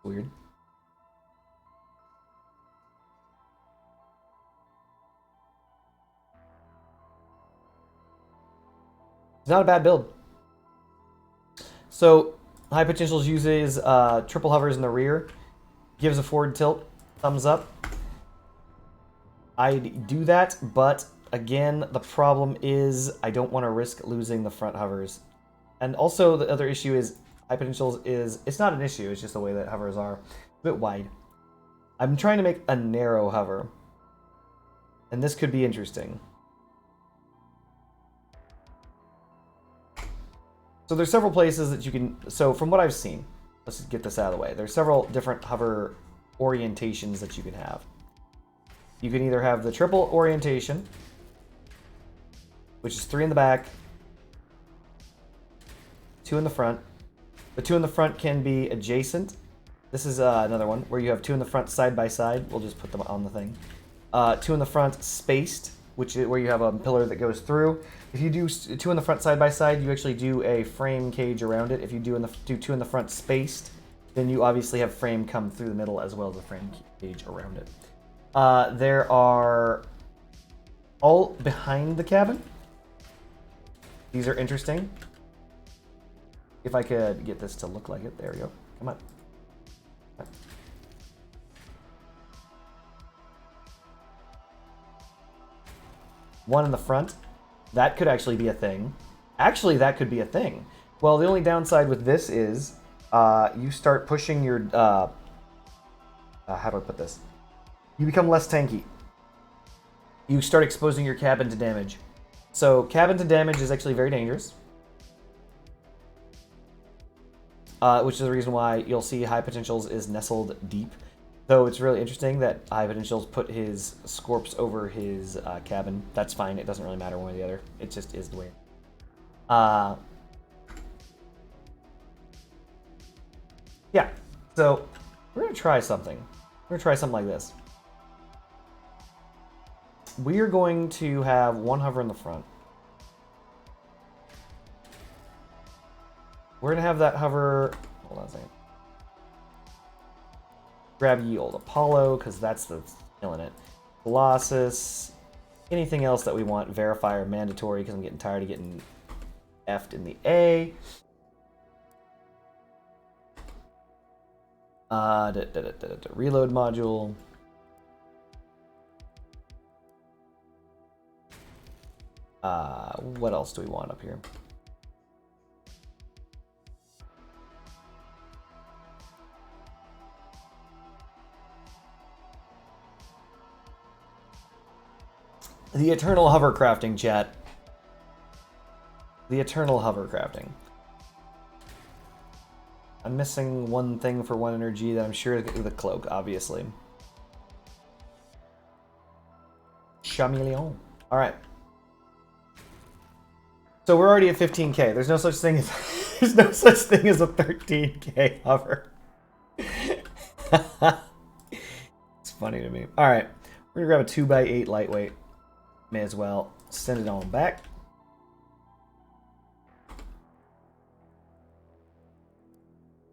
Weird. It's not a bad build. So, High Potentials uses triple hovers in the rear. Gives a forward tilt. Thumbs up. I do that, but again, the problem is I don't want to risk losing the front hovers. And also, the other issue is High Potentials is... It's not an issue, it's just the way that hovers are. A bit wide. I'm trying to make a narrow hover. And this could be interesting. So there's several places that you can... So from what I've seen, let's just get this out of the way. There's several different hover orientations that you can have. You can either have the triple orientation, which is 3 in the back, 2 in the front. The 2 in the front can be adjacent. This is another one where you have 2 in the front side by side. We'll just put them on the thing. 2 in the front spaced, which is where you have a pillar that goes through. If you do 2 in the front side by side, you actually do a frame cage around it. If you do 2 in the front spaced, then you obviously have frame come through the middle as well as a frame cage around it. There are all behind the cabin. These are interesting. If I could get this to look like it. There we go. Come on. One in the front. That could actually be a thing. Actually, that could be a thing. Well, the only downside with this is you start pushing your... how do I put this? You become less tanky. You start exposing your cabin to damage. So cabin to damage is actually very dangerous. Which is the reason why you'll see High Potentials is nestled deep. Though it's really interesting that High Potentials put his Scorps over his cabin. That's fine. It doesn't really matter one or the other. It just is the way. Yeah. So we're going to try something. We're going to try something like this. We are going to have one hover in the front. We're going to have that hover... Hold on a second. Grab ye old Apollo, because that's the killing it. Colossus. Anything else that we want. Verifier mandatory, because I'm getting tired of getting F'd in the A. Reload module. What else do we want up here? The eternal hovercrafting, chat. The eternal hovercrafting. I'm missing one thing for one energy that I'm sure is the cloak, obviously. Chameleon. Alright. So we're already at 15k. There's no such thing as there's no such thing as a 13k hover. It's funny to me. Alright. We're gonna grab a 2x8 lightweight. May as well send it on back.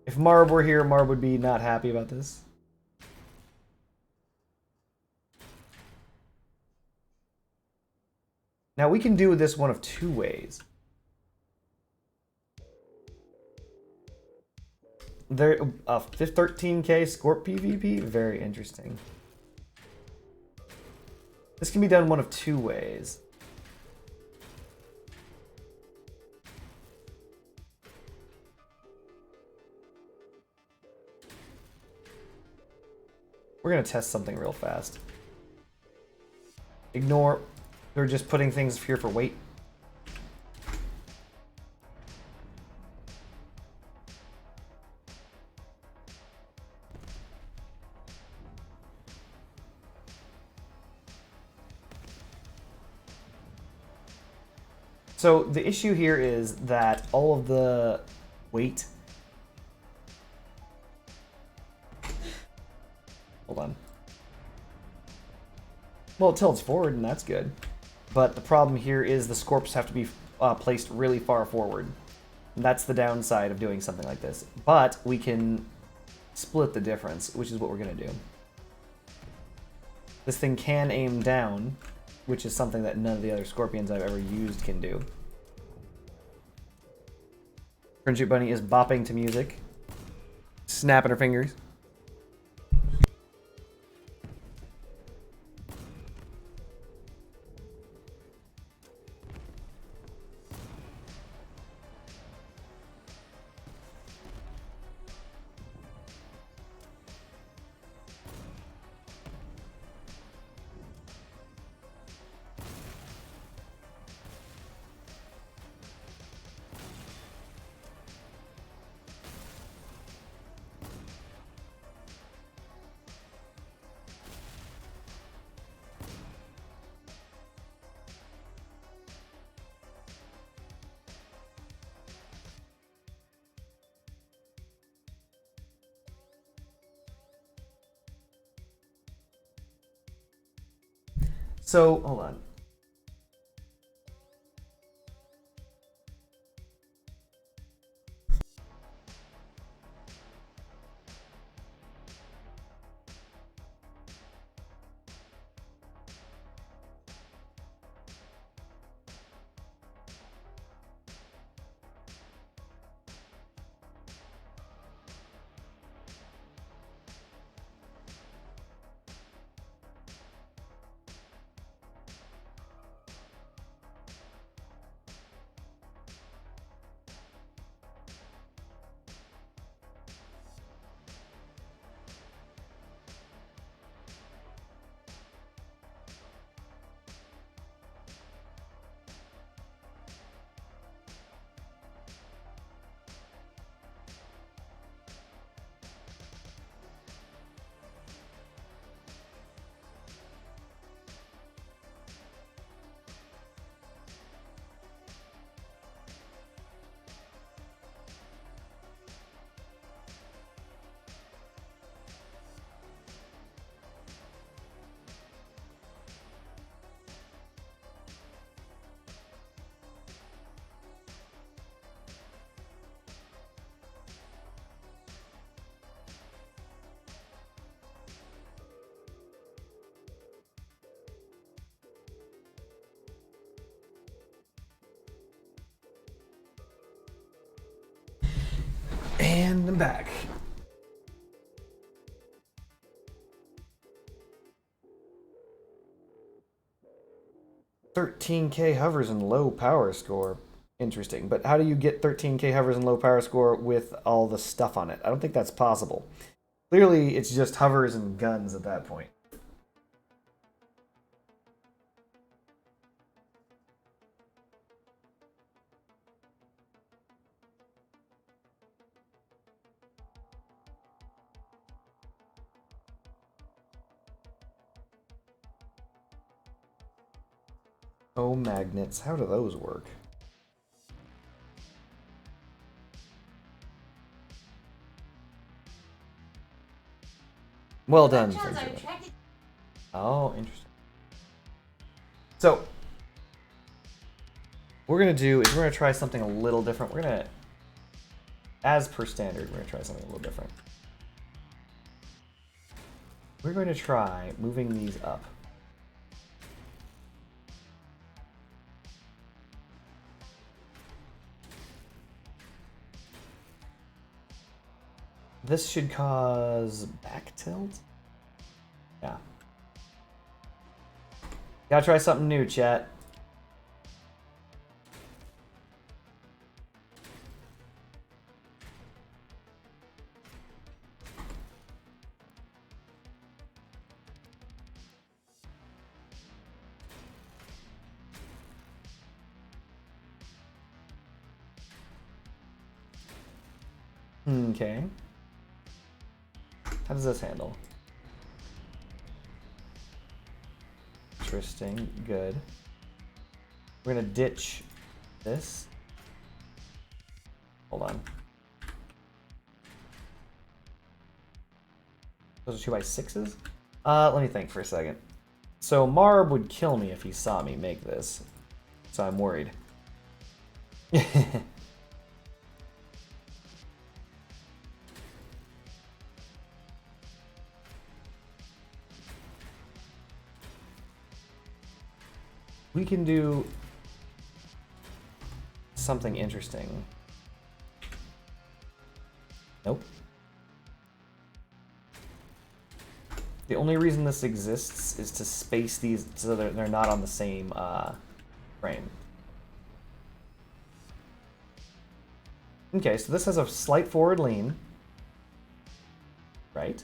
If Marb were here, Marb would be not happy about this. Now we can do this one of two ways. There, 13k Scorp PvP, very interesting. This can be done one of two ways. We're gonna test something real fast. Ignore. We're just putting things here for weight. So the issue here is that all of the weight... Hold on. Well, it tilts forward, and that's good. But the problem here is the Scorps have to be placed really far forward. And that's the downside of doing something like this. But we can split the difference, which is what we're going to do. This thing can aim down, which is something that none of the other Scorpions I've ever used can do. FriendshipBunny is bopping to music, snapping her fingers. So, hold on. And I'm back. $13K hovers and low power score. Interesting. But how do you get 13K hovers and low power score with all the stuff on it? I don't think that's possible. Clearly, it's just hovers and guns at that point. Oh, magnets. How do those work? Well done. Oh, interesting. So, what we're going to do is we're going to try something a little different. We're going to, as per standard, we're going to try something a little different. We're going to try moving these up. This should cause back tilt? Yeah. Gotta try something new, chat. Okay. How does this handle? Interesting. Good. We're gonna ditch this. Hold on. Those are 2x6s? Let me think for a second. So Marb would kill me if he saw me make this. So I'm worried. We can do something interesting. Nope. The only reason this exists is to space these so that they're not on the same frame. Okay, so this has a slight forward lean. Right?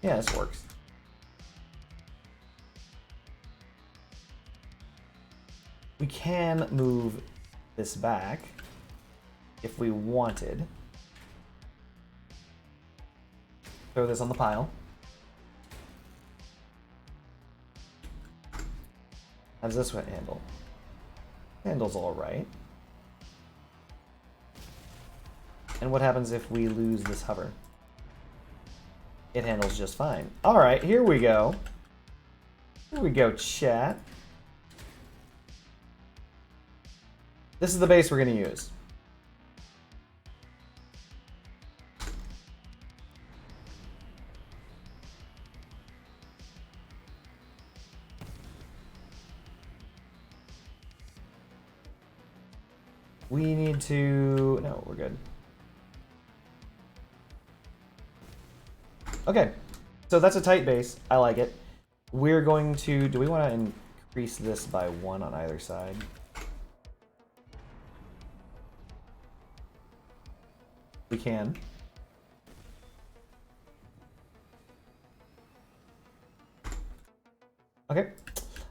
Yeah, this works. We can move this back if we wanted. Throw this on the pile. How does this one handle? Handle's all right. And what happens if we lose this hover? It handles just fine. All right, here we go. Here we go, chat. This is the base we're going to use. We need to... No, we're good. Okay, so that's a tight base. I like it. We're going to... Do we want to increase this by 1 on either side? We can. Okay,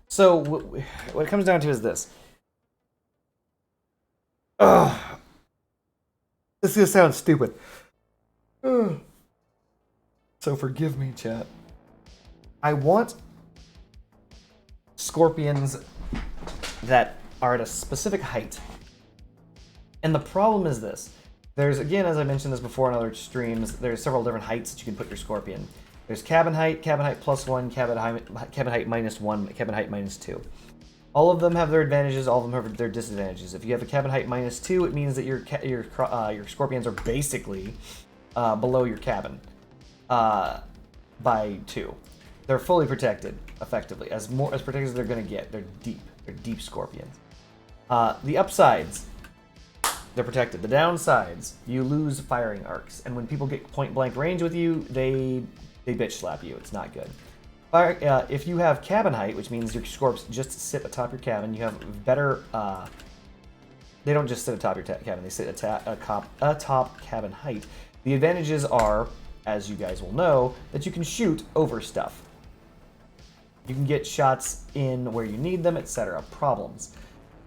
so what it comes down to is this. Ugh. This is gonna sound stupid. Ugh. So forgive me, chat. I want scorpions that are at a specific height. And the problem is this. There's, again, as I mentioned this before in other streams, there's several different heights that you can put your scorpion. There's cabin height +1, cabin height -1, cabin height -2. All of them have their advantages, all of them have their disadvantages. If you have a cabin height -2, it means that your scorpions are basically below your cabin by 2. They're fully protected, effectively. As protected as they're going to get. They're deep. They're deep scorpions. The upsides, they're protected. The downsides, you lose firing arcs. And when people get point-blank range with you, they bitch slap you. It's not good. If you have cabin height, which means your scorps just sit atop your cabin, you have better... they don't just sit atop your cabin. They sit atop cabin height. The advantages are, as you guys will know, that you can shoot over stuff. You can get shots in where you need them, etc. Problems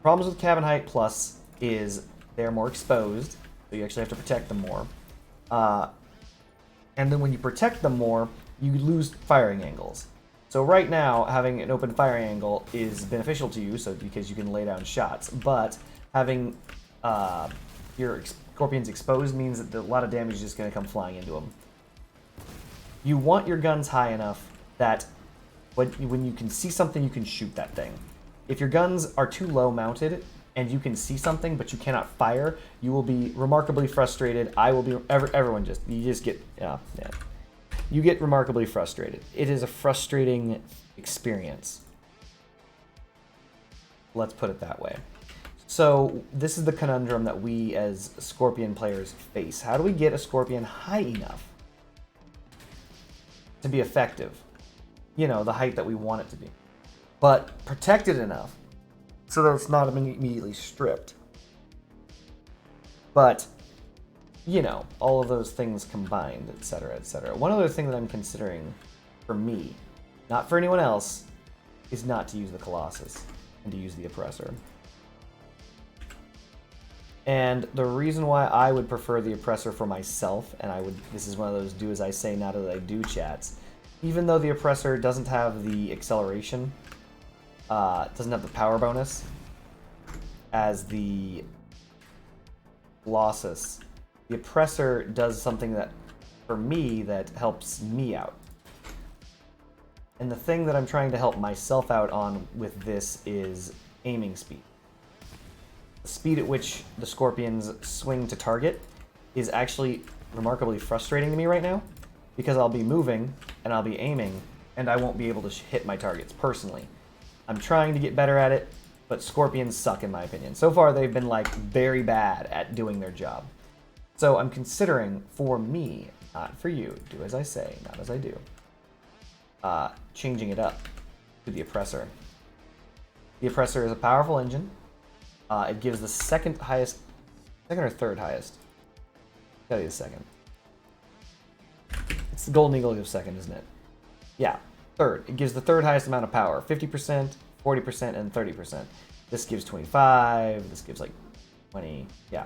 with cabin height plus is they're more exposed, so you actually have to protect them more. And then when you protect them more, you lose firing angles. So right now, having an open firing angle is beneficial to you, so because you can lay down shots. But having your scorpions exposed means that a lot of damage is just going to come flying into them. You want your guns high enough that when you can see something, you can shoot that thing. If your guns are too low mounted and you can see something but you cannot fire, you will be remarkably frustrated. I will be. Everyone you just get you get remarkably frustrated. It is a frustrating experience. Let's put it that way. So this is the conundrum that we as Scorpion players face. How do we get a Scorpion high enough to be effective? You know, the height that we want it to be. But protected enough so that it's not immediately stripped. But, you know, all of those things combined, etc., etc. One other thing that I'm considering for me, not for anyone else, is not to use the Colossus and to use the Oppressor. And the reason why I would prefer the Oppressor for myself, and this is one of those do as I say, not as I do chats, even though the Oppressor doesn't have the acceleration, doesn't have the power bonus as the Colossus, the Oppressor does something that, for me, that helps me out. And the thing that I'm trying to help myself out on with this is aiming speed. The speed at which the Scorpions swing to target is actually remarkably frustrating to me right now, because I'll be moving and I'll be aiming and I won't be able to hit my targets personally. I'm trying to get better at it, but Scorpions suck in my opinion. So far they've been like very bad at doing their job. So I'm considering, for me, not for you, do as I say, not as I do, changing it up to the Oppressor. The Oppressor is a powerful engine. It gives the second or third highest? I'll tell you the second. It's the Golden Eagle gives second, isn't it? Yeah, third. It gives the third highest amount of power. 50%, 40%, and 30%. This gives 25, this gives like 20, yeah.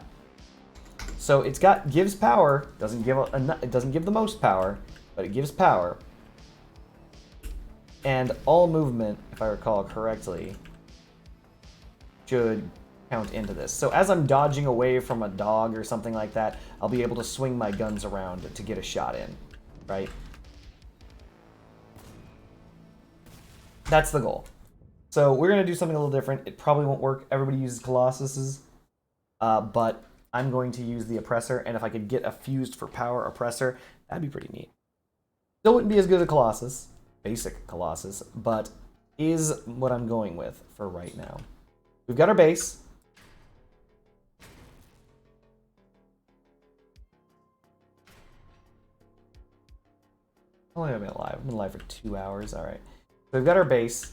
So it's gives power, it doesn't give the most power, but it gives power. And all movement, if I recall correctly, should count into this. So as I'm dodging away from a dog or something like that, I'll be able to swing my guns around to get a shot in, right? That's the goal. So we're going to do something a little different. It probably won't work. Everybody uses Colossuses, but I'm going to use the Oppressor, and if I could get a fused for power Oppressor, that'd be pretty neat. Still wouldn't be as good as a Colossus, basic Colossus, but is what I'm going with for right now. We've got our base. How long have I been alive? I've been alive for 2 hours. All right. So we've got our base.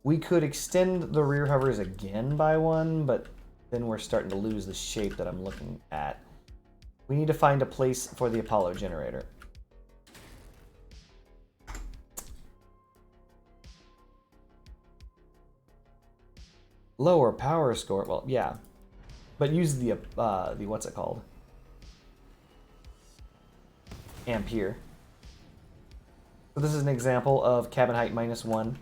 We could extend the rear hovers again by one, but then we're starting to lose the shape that I'm looking at. We need to find a place for the Apollo generator. Lower power score. Well, yeah, but use the what's it called? Ampere. So this is an example of cabin height -1.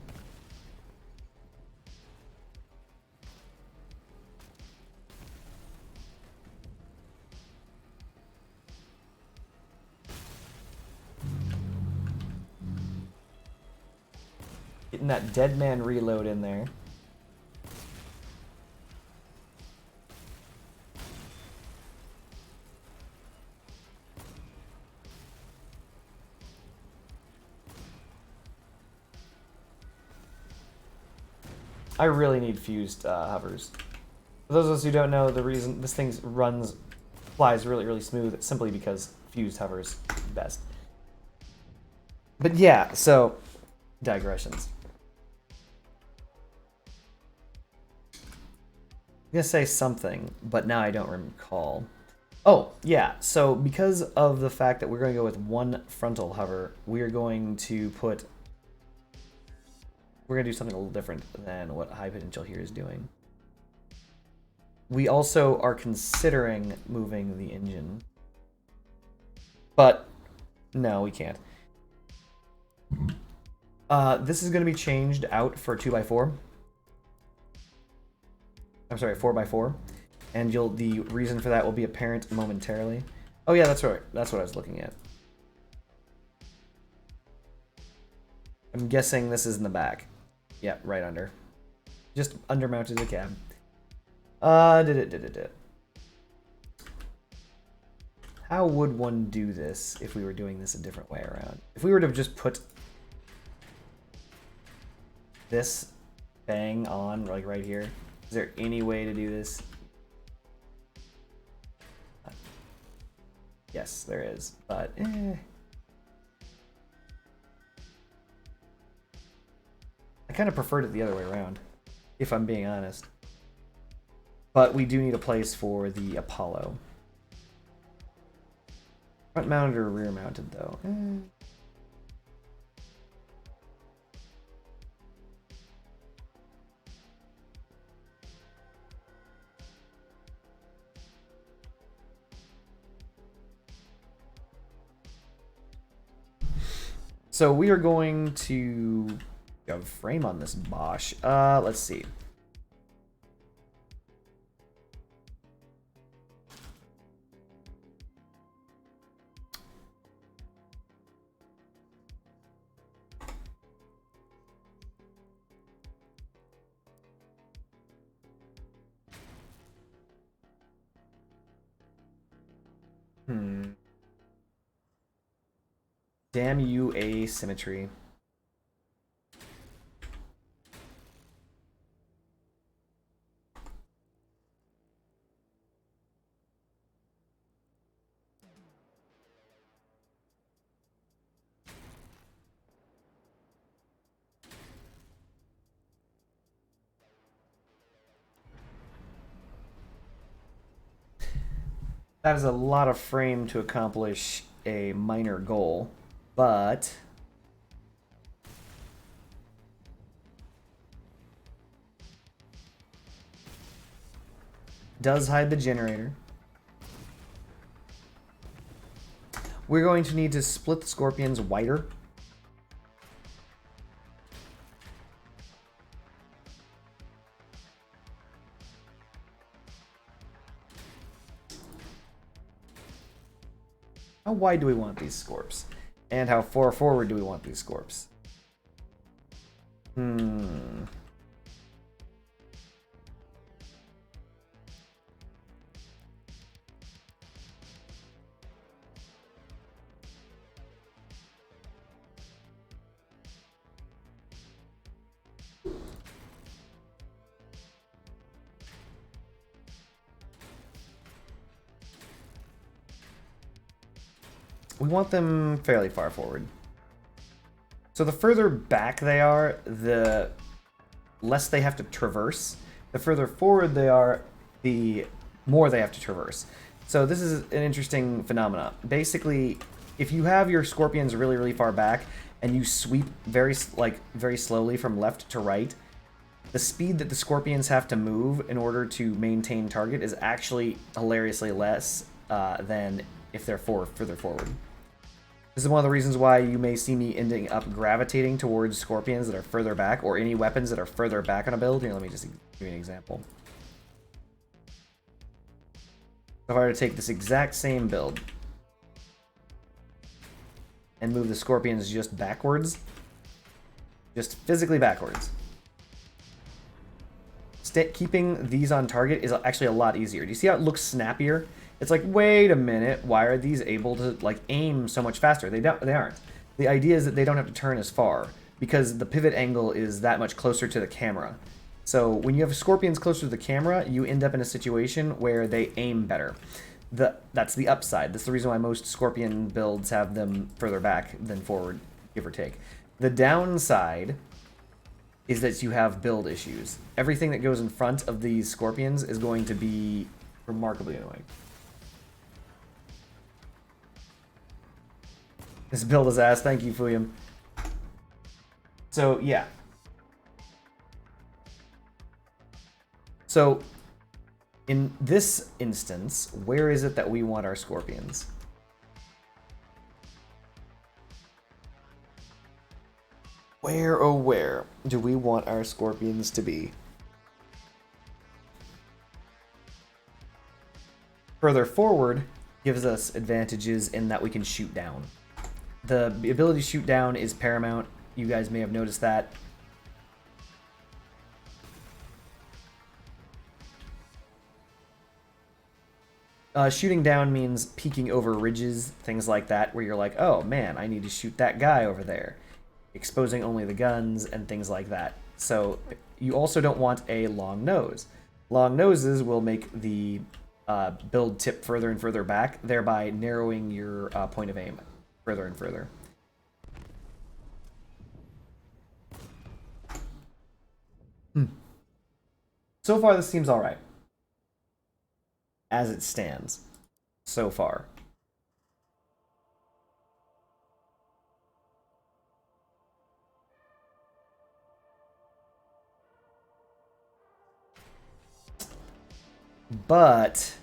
Getting that dead man reload in there. I really need fused hovers. For those of us who don't know, the reason this thing flies really, really smooth, it's simply because fused hovers best. But yeah, so digressions. I'm gonna say something, but now I don't recall. Oh, yeah, so because of the fact that we're going to go with one frontal hover, we're going to do something a little different than what High Potential here is doing. We also are considering moving the engine. But, no, we can't. This is going to be changed out for 2x4. I'm sorry, 4x4. And the reason for that will be apparent momentarily. Oh yeah, that's right. That's what I was looking at. I'm guessing this is in the back. Yeah, right under. Just undermounted the cab. How would one do this if we were doing this a different way around? If we were to just put this bang on, like right here, is there any way to do this? Yes, there is, but I kind of preferred it the other way around, if I'm being honest. But we do need a place for the Apollo. Front mounted or rear mounted, though? So we are going to have a frame on this Bosch. Let's see. Damn you, asymmetry. That is a lot of frame to accomplish a minor goal, but does hide the generator. We're going to need to split the Scorpions wider. How wide do we want these Scorps? And how far forward do we want these Scorps? We want them fairly far forward. So the further back they are, the less they have to traverse. The further forward they are, the more they have to traverse. So this is an interesting phenomenon. Basically, if you have your Scorpions really, really far back and you sweep very slowly from left to right, the speed that the Scorpions have to move in order to maintain target is actually hilariously less than if they're further forward. This is one of the reasons why you may see me ending up gravitating towards Scorpions that are further back, or any weapons that are further back on a build. Here, let me just give you an example. If I were to take this exact same build and move the Scorpions just backwards, just physically backwards, keeping these on target is actually a lot easier. Do you see how it looks snappier? It's like, wait a minute, why are these able to like aim so much faster? They aren't. The idea is that they don't have to turn as far because the pivot angle is that much closer to the camera. So when you have scorpions closer to the camera, you end up in a situation where they aim better. That's the upside. That's the reason why most scorpion builds have them further back than forward, give or take. The downside is that you have build issues. Everything that goes in front of these scorpions is going to be remarkably annoying. This build is ass. Thank you, Fuyum. So, yeah. So, in this instance, where is it that we want our scorpions? Where, oh where, do we want our scorpions to be? Further forward gives us advantages in that we can shoot down. The ability to shoot down is paramount. You guys may have noticed that. Shooting down means peeking over ridges, things like that, where you're like, oh man, I need to shoot that guy over there. Exposing only the guns and things like that. So you also don't want a long nose. Long noses will make the build tip further and further back, thereby narrowing your point of aim further and further. So far, this seems alright. As it stands. So far. But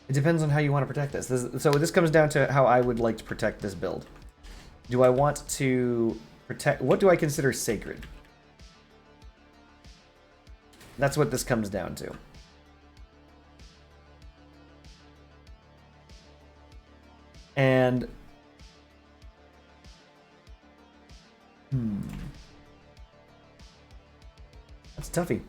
it depends on how you want to protect this. So this comes down to how I would like to protect this build. Do I want to protect... What do I consider sacred? That's what this comes down to. And... That's toughy.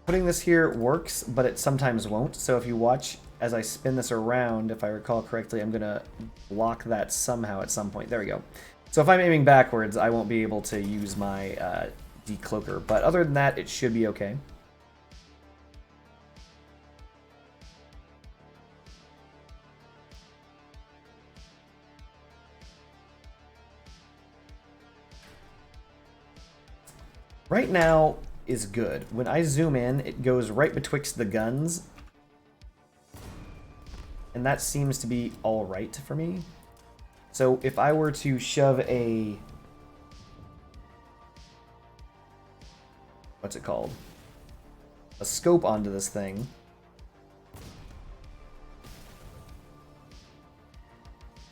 Putting this here works, but it sometimes won't. So if you watch as I spin this around, if I recall correctly, I'm going to block that somehow at some point. There we go. So if I'm aiming backwards, I won't be able to use my decloaker. But other than that, it should be okay. Right now is good. When I zoom in, it goes right betwixt the guns. And that seems to be all right for me. So if I were to shove a... What's it called? A scope onto this thing.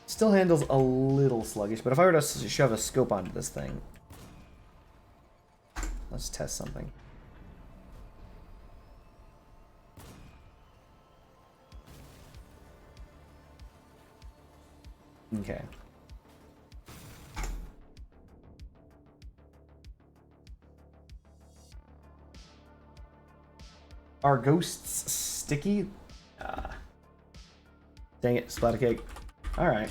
Still handles a little sluggish, but if I were to shove a scope onto this thing... Let's test something. Okay. Are ghosts sticky? Dang it, splatter cake. Alright.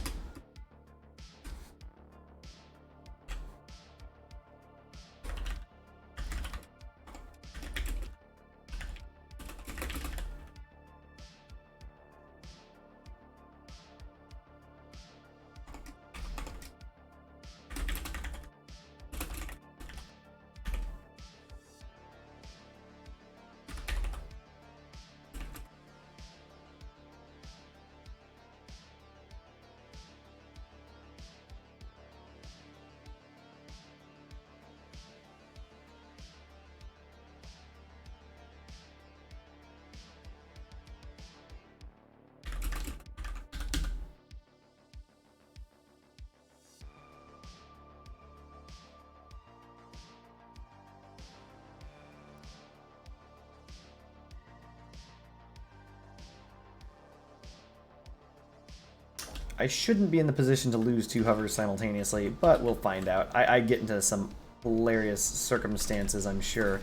I shouldn't be in the position to lose two hovers simultaneously, but we'll find out. I get into some hilarious circumstances, I'm sure.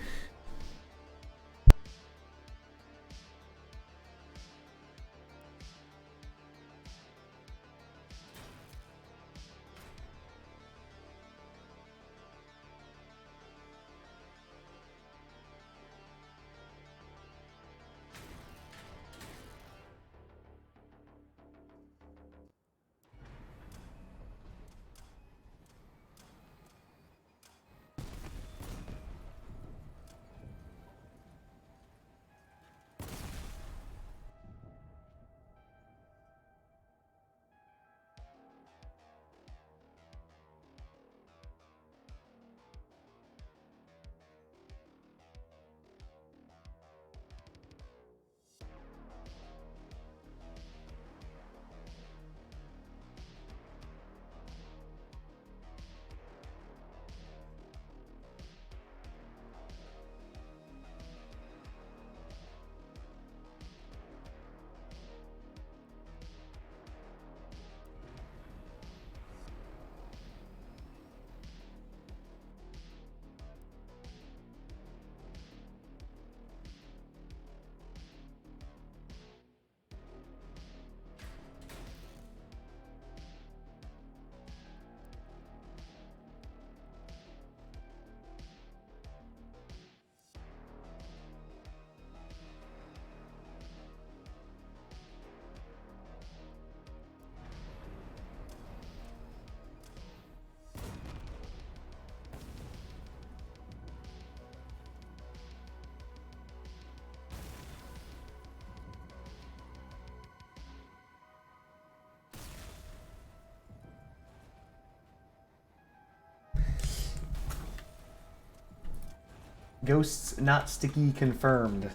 Ghosts not sticky confirmed.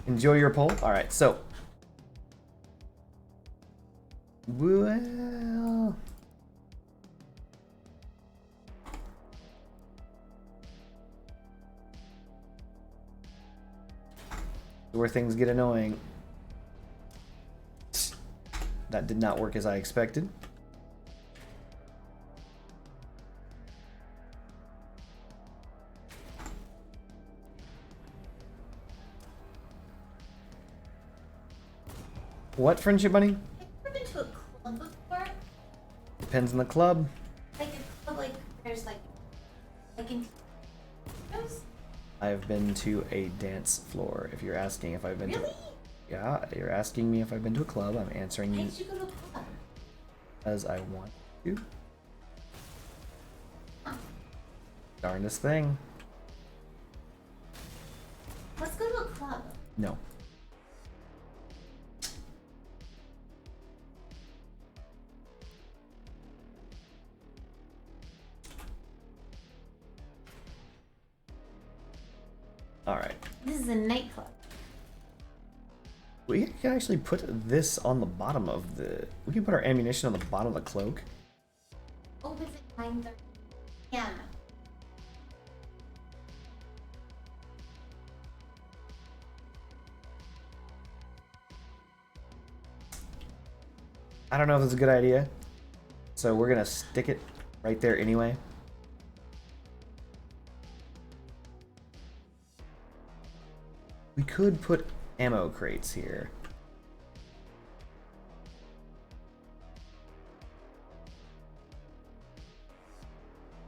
Enjoy your poll. All right, so. Well. Where things get annoying. That did not work as I expected. What, Friendship Bunny? I've never been to a club before. Depends on the club. Like a club, like there's like in. I've been to a dance floor. If you're asking if I've been Really? to... Yeah, you're asking me if I've been to a club. I'm answering Why you did you go to a club? as I want to. Huh. Darndest thing. Let's go to a club. No. Alright. This is a nightclub. We can actually put this on the bottom of the... We can put our ammunition on the bottom of the cloak. Opens at 9:30 p.m. I don't know if it's a good idea. So we're gonna stick it right there anyway. We could put ammo crates here.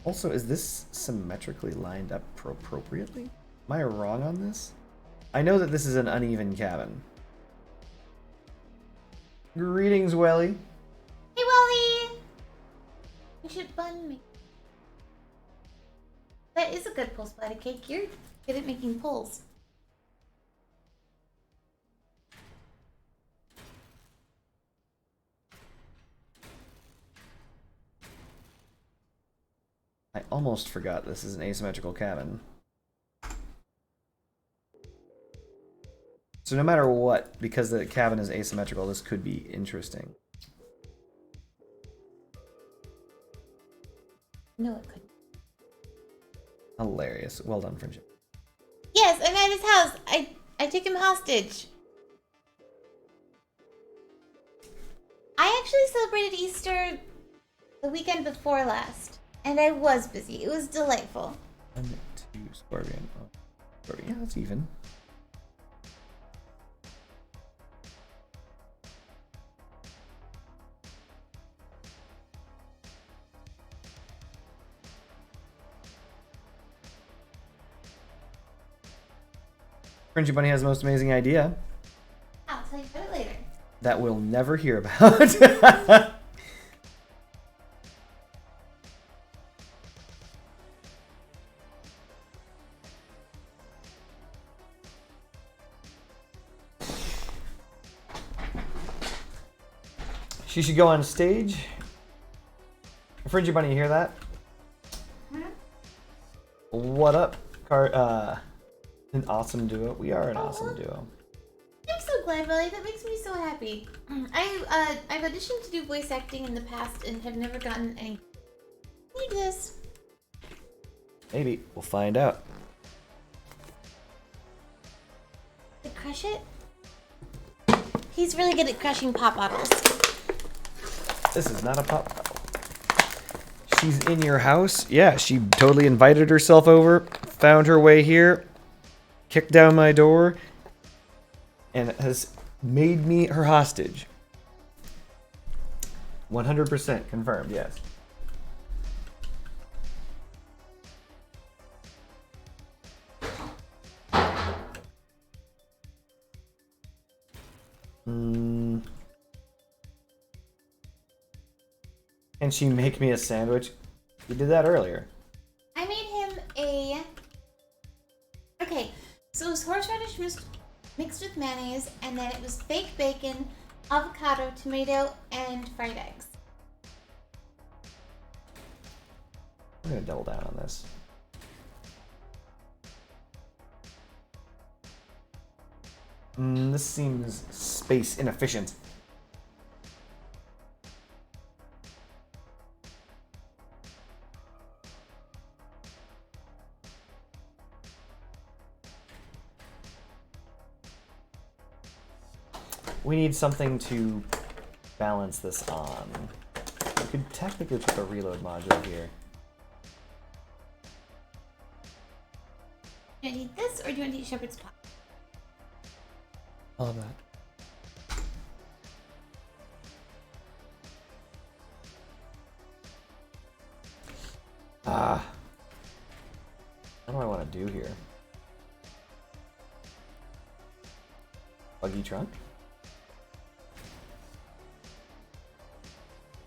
Also, is this symmetrically lined up appropriately? Am I wrong on this? I know that this is an uneven cabin. Greetings, Welly. Hey, Wally! You should bun me. That is a good pull spider cake. You're good at making pulls. I almost forgot this is an asymmetrical cabin. So no matter what, because the cabin is asymmetrical, this could be interesting. No, it couldn't. Hilarious. Well done, Friendship. Yes, I'm at his house. I took him hostage. I actually celebrated Easter the weekend before last. And I was busy. It was delightful. 1, 2, Scorpion. Oh, Scorpion. Yeah, that's even. FriendshipBunny has the most amazing idea I'll tell you about it later. that we'll never hear about. She should go on stage. FriendshipBunny, you hear that? Hmm? What up, an awesome duo. We are an awesome duo. I'm so glad, Belly. That makes me so happy. I've auditioned to do voice acting in the past and have never gotten any. Need this. Maybe. We'll find out. To crush it? He's really good at crushing pop bottles. This is not a pop bottle. She's in your house? Yeah, she totally invited herself over, found her way here, kicked down my door, and has made me her hostage. 100% confirmed, yes. Can she make me a sandwich? You did that earlier. I made him a... Okay, so it was horseradish mixed with mayonnaise, and then it was fake bacon, avocado, tomato, and fried eggs. I'm gonna double down on this. This seems space inefficient. We need something to balance this on. We could technically put a reload module here. Do you want to eat this, or do you want to eat shepherd's pie? All of that. What do I want to do here? Buggy trunk?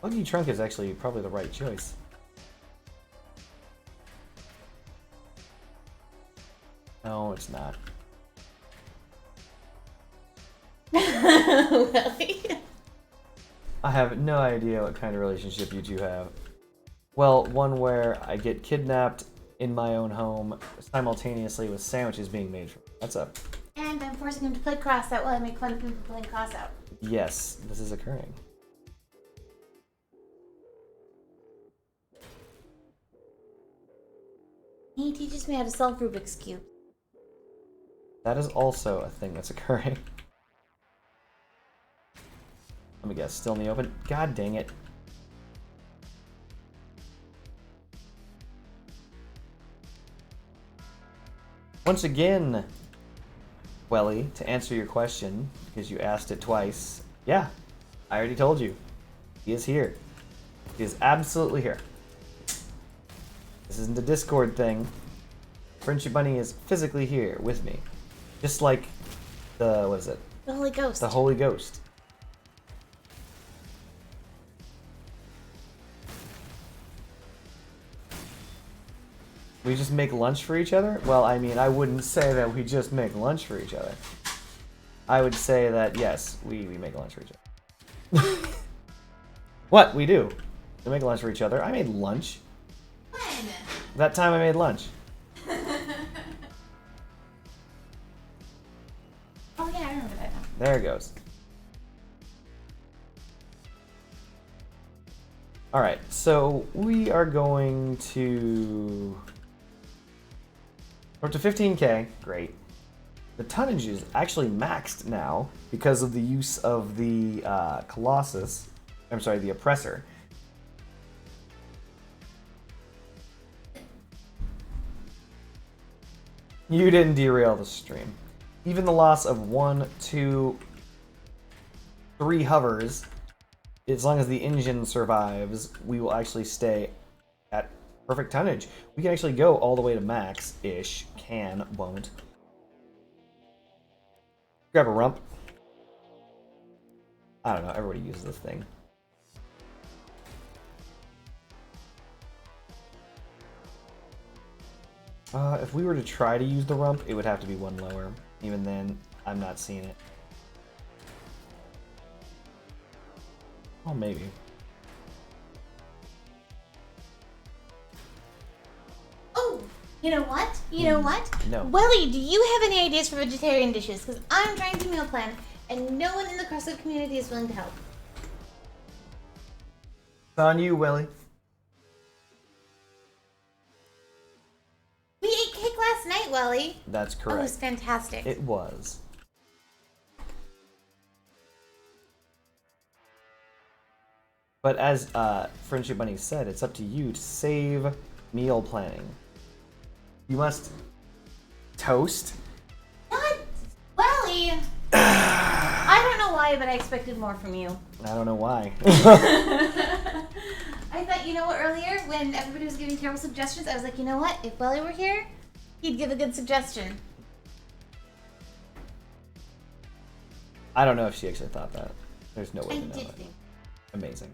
Buggy trunk is actually probably the right choice. No, it's not. Willie. I have no idea what kind of relationship you two have. Well, one where I get kidnapped in my own home simultaneously with sandwiches being made for me. That's up. And I'm forcing him to play cross out while I make fun of him for playing cross out. Yes, this is occurring. He teaches me how to solve Rubik's Cube. That is also a thing that's occurring. Let me guess, still in the open? God dang it. Once again, Welly, to answer your question, because you asked it twice, yeah, I already told you. He is here. He is absolutely here. This isn't a Discord thing. FriendshipBunny is physically here with me. Just like the, what is it? The Holy Ghost. The Holy Ghost. We just make lunch for each other? Well, I mean, I wouldn't say that we just make lunch for each other. I would say that, yes, we make lunch for each other. What? We do. We make lunch for each other. I made lunch. When? That time I made lunch. Oh yeah, I remember that now. There it goes. Alright, so we are going to... We're up to 15k. Great. The tonnage is actually maxed now because of the use of the Colossus. I'm sorry, the Oppressor. You didn't derail the stream. Even the loss of 1, 2, 3 hovers, as long as the engine survives, we will actually stay at perfect tonnage. We can actually go all the way to max-ish. Can, won't. Grab a rump. I don't know, everybody uses this thing. If we were to try to use the rump, it would have to be 1 lower. Even then, I'm not seeing it. Oh, maybe. Oh, you know what? You know what? No. Welly, do you have any ideas for vegetarian dishes? Because I'm trying to meal plan, and no one in the CrossFit community is willing to help. It's on you, Willie. We ate cake last night, Welly. That's Oh, correct. it was fantastic. It was. But as Friendship Bunny said, it's up to you to save meal planning. You must toast. Not Welly. I don't know why, but I expected more from you. I don't know why. I thought, you know what, earlier when everybody was giving terrible suggestions, I was like, you know what? If Welly were here, he'd give a good suggestion. I don't know if she actually thought that. There's no way I to know did it. think. Amazing.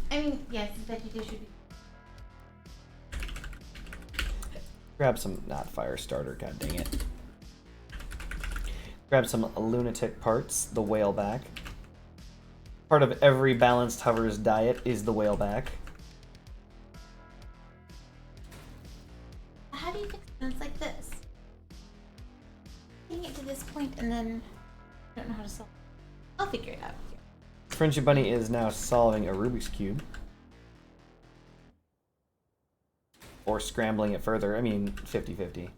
I mean, yes, veggie dish would be. Grab some, not fire starter, god dang it. Grab some lunatic parts, the whaleback. Part of every balanced hover's diet is the whaleback. How do you fix things like this? Getting it to this point and then I don't know how to solve it. I'll figure it out. Friendship Bunny is now solving a Rubik's Cube. Or scrambling it further. I mean, 50-50.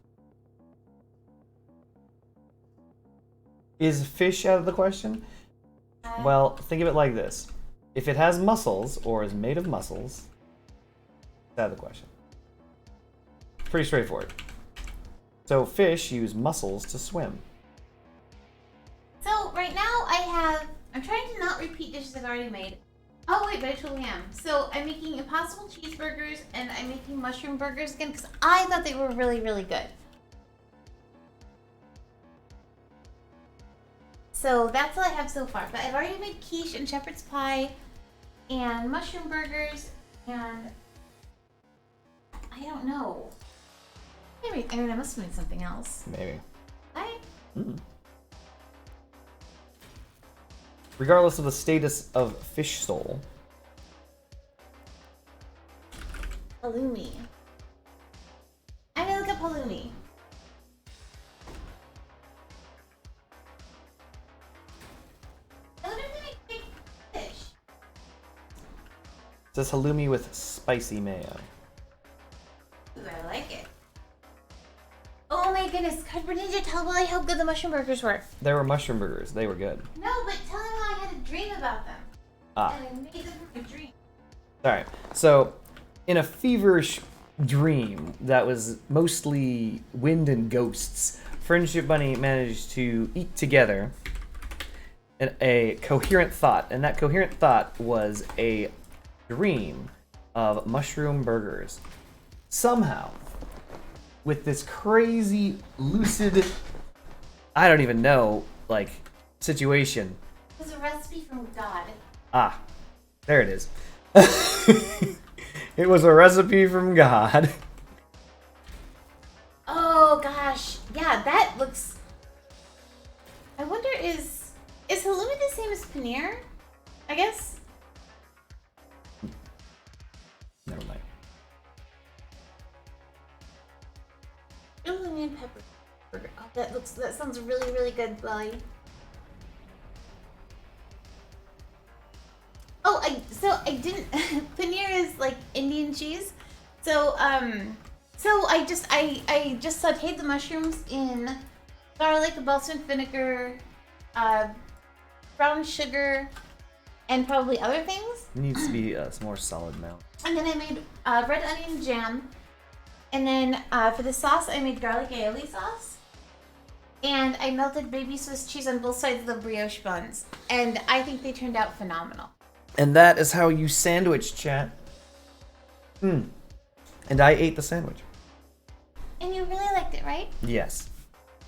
Is fish out of the question? Well, think of it like this. If it has muscles, or is made of muscles, it's out of the question. Pretty straightforward. So fish use muscles to swim. So right now I'm trying to not repeat dishes I've already made. Oh wait, but I totally am. So I'm making impossible cheeseburgers and I'm making mushroom burgers again because I thought they were really, really good. So that's all I have so far. But I've already made quiche and shepherd's pie and mushroom burgers and I don't know. Maybe, I mean, I must have made something else. Maybe. I Regardless of the status of fish soul. halloumi. I'm gonna look up halloumi. I wonder if they make big fish. It says halloumi with spicy mayo. Ooh, I like it. Oh my goodness, Cardboard Ninja, tell Willie how good the mushroom burgers were. There were mushroom burgers. They were good. No, but tell him how I had a dream about them. Ah. And I made them from a dream. Alright, so in a feverish dream that was mostly wind and ghosts, Friendship Bunny managed to eke together a coherent thought, and that coherent thought was a dream of mushroom burgers. Somehow, with this crazy, lucid, I don't even know, like, situation. It was a recipe from God. Ah, there it is. It was a recipe from God. Oh gosh, yeah, that looks. I wonder is halloumi the same as paneer? I guess. Never mind. Halloumi and pepper burger. Oh, that sounds really, really good, Lily. Oh, I didn't. Paneer is like Indian cheese, so I just sautéed the mushrooms in garlic, balsamic vinegar, brown sugar, and probably other things. It needs to be a more solid amount. And then I made red onion jam. And then for the sauce, I made garlic aioli sauce. And I melted baby Swiss cheese on both sides of the brioche buns. And I think they turned out phenomenal. And that is how you sandwich, chat. And I ate the sandwich. And you really liked it, right? Yes.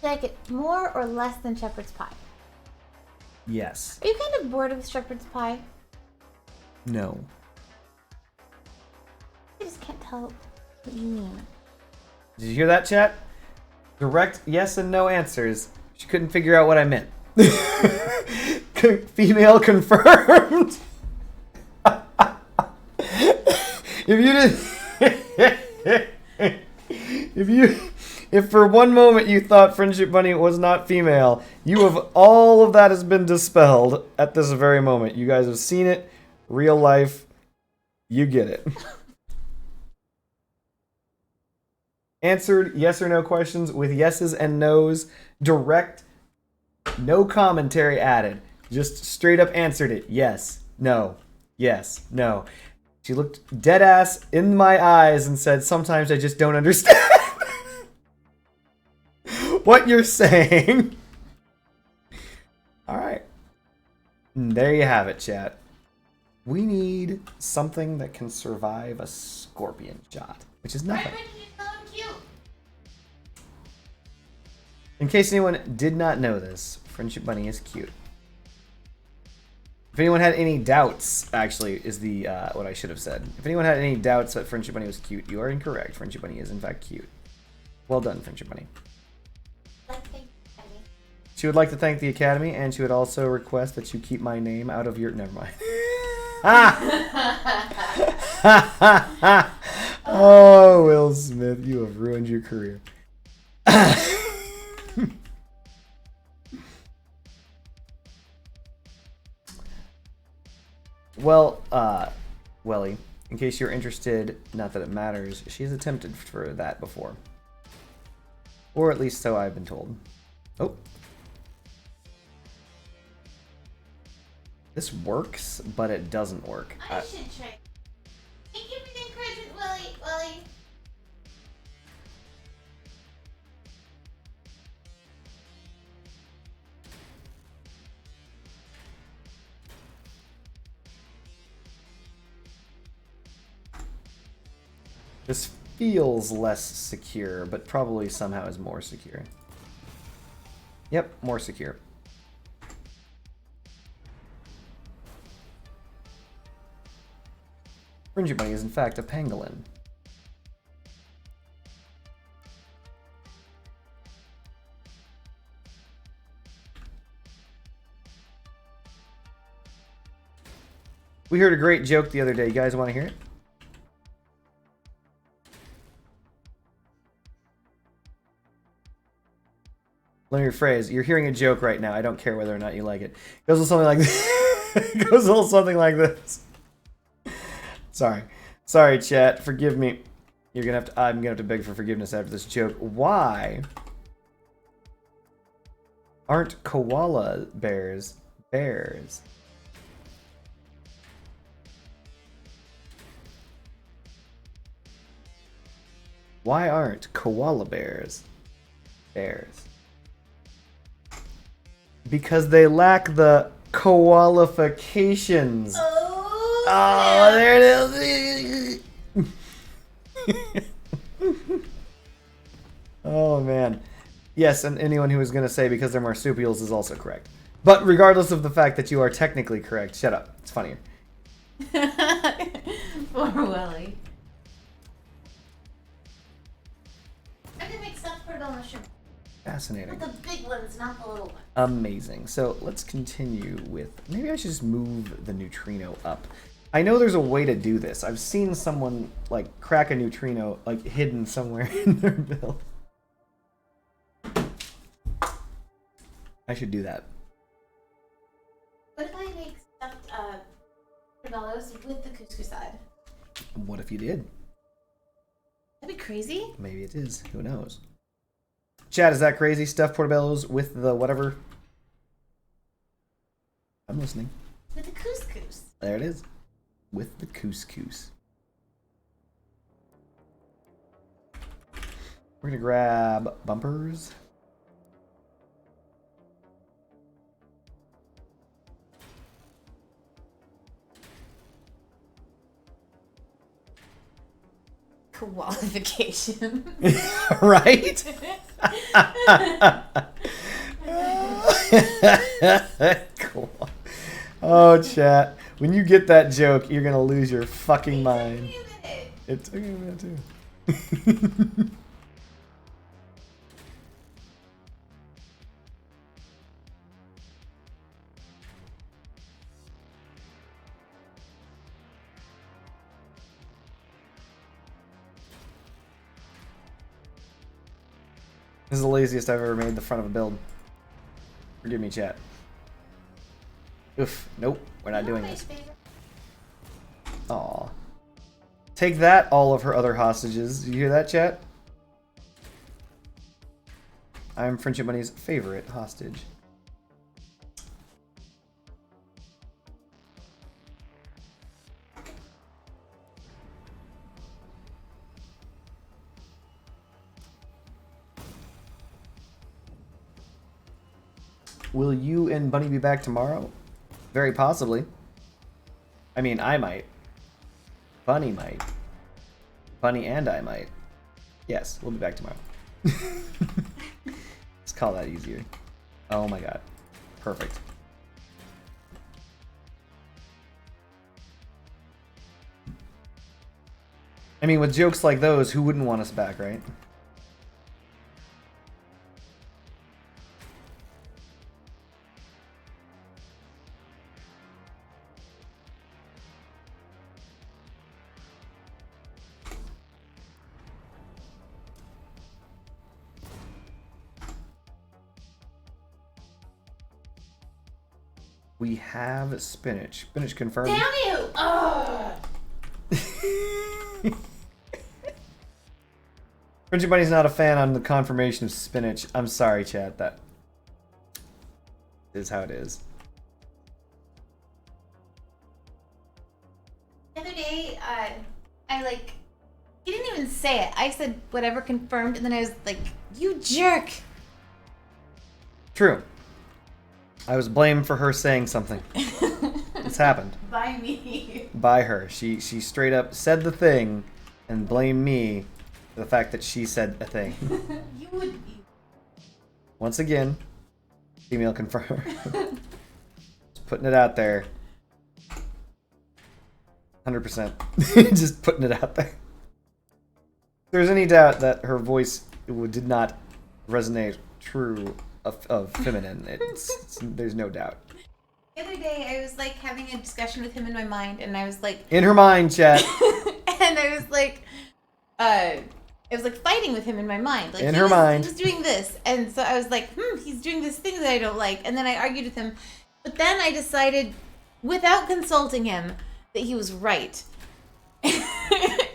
You like it more or less than shepherd's pie? Yes. Are you kind of bored with shepherd's pie? No. I just can't tell what you mean. Did you hear that, chat? Direct yes and no answers. She couldn't figure out what I meant. Female confirmed. If for one moment you thought Friendship Bunny was not female, all of that has been dispelled at this very moment. You guys have seen it, real life. You get it. Answered yes or no questions with yeses and nos, direct, no commentary added. Just straight up answered it. Yes, no, yes, no. She looked dead ass in my eyes and said, sometimes I just don't understand what you're saying. All right. And there you have it, chat. We need something that can survive a scorpion shot, which is nothing. In case anyone did not know this, Friendship Bunny is cute. If anyone had any doubts, actually, is the what I should have said. If anyone had any doubts that Friendship Bunny was cute, you are incorrect. Friendship Bunny is in fact cute. Well done, Friendship Bunny. She would like to thank the Academy, and she would also request that you keep my name out of your... Never mind. Oh, Will Smith, you have ruined your career. Well, Welly, in case you're interested, not that it matters, she's attempted for that before. Or at least so I've been told. Oh. This works, but it doesn't work. I should try. Thank you for the encouragement, Willie. This feels less secure, but probably somehow is more secure. Yep, more secure. Friendship Bunny is in fact a pangolin. We heard a great joke the other day. You guys want to hear it? Let me rephrase. You're hearing a joke right now. I don't care whether or not you like it. It goes a little something like this. It goes a little something like this. Sorry, chat. Forgive me. I'm gonna have to beg for forgiveness after this joke. Why aren't koala bears bears? Why aren't koala bears bears? Because they lack the qualifications. Oh, there it is. Oh, man. Yes, and anyone who was going to say because they're marsupials is also correct. But regardless of the fact that you are technically correct, shut up. It's funnier. Poor Willie. I can make stuffed turtle mushroom. Fascinating. But the big ones, not the little ones. Amazing. So let's continue with... Maybe I should just move the neutrino up. I know there's a way to do this. I've seen someone, like, crack a neutrino, like, hidden somewhere in their build. I should do that. What if I make stuffed portobellos with the couscous side? What if you did? That'd be crazy. Maybe it is. Who knows? Chat, is that crazy? Stuffed portobellos with the whatever? I'm listening. With the couscous. There it is. With the couscous. We're gonna grab bumpers. Qualification. Right? Cool. Oh, chat. When you get that joke, you're gonna lose your fucking mind. It took me a minute too. This is the laziest I've ever made the front of a build. Forgive me, chat. Oof. Nope. We're not doing this. Aw. Take that, all of her other hostages. You hear that, chat? I'm FriendshipBunny's favorite hostage. Will you and Bunny be back tomorrow? Very possibly. I mean, I might. Bunny might. Bunny and I might. Yes, we'll be back tomorrow. Let's call that easier. Oh my god. Perfect. I mean, with jokes like those, who wouldn't want us back, right? We have spinach. Spinach confirmed. Damn you! Ugh. FriendshipBunny's not a fan on the confirmation of spinach. I'm sorry, chat. That is how it is. The other day, I like, he didn't even say it. I said whatever confirmed, and then I was like, you jerk! True. I was blamed for her saying something. It's happened. By me. By her. She straight up said the thing and blamed me for the fact that she said a thing. You would be. Once again, female confirmer. Just putting it out there. 100%. Just putting it out there. If there's any doubt that her voice did not resonate true of feminine, there's no doubt. The other day, I was like having a discussion with him in my mind, and I was like, In her mind, chat. and I was like, fighting with him in my mind. Like, In her mind. He was doing this, and so I was like, he's doing this thing that I don't like, and then I argued with him, but then I decided, without consulting him, that he was right.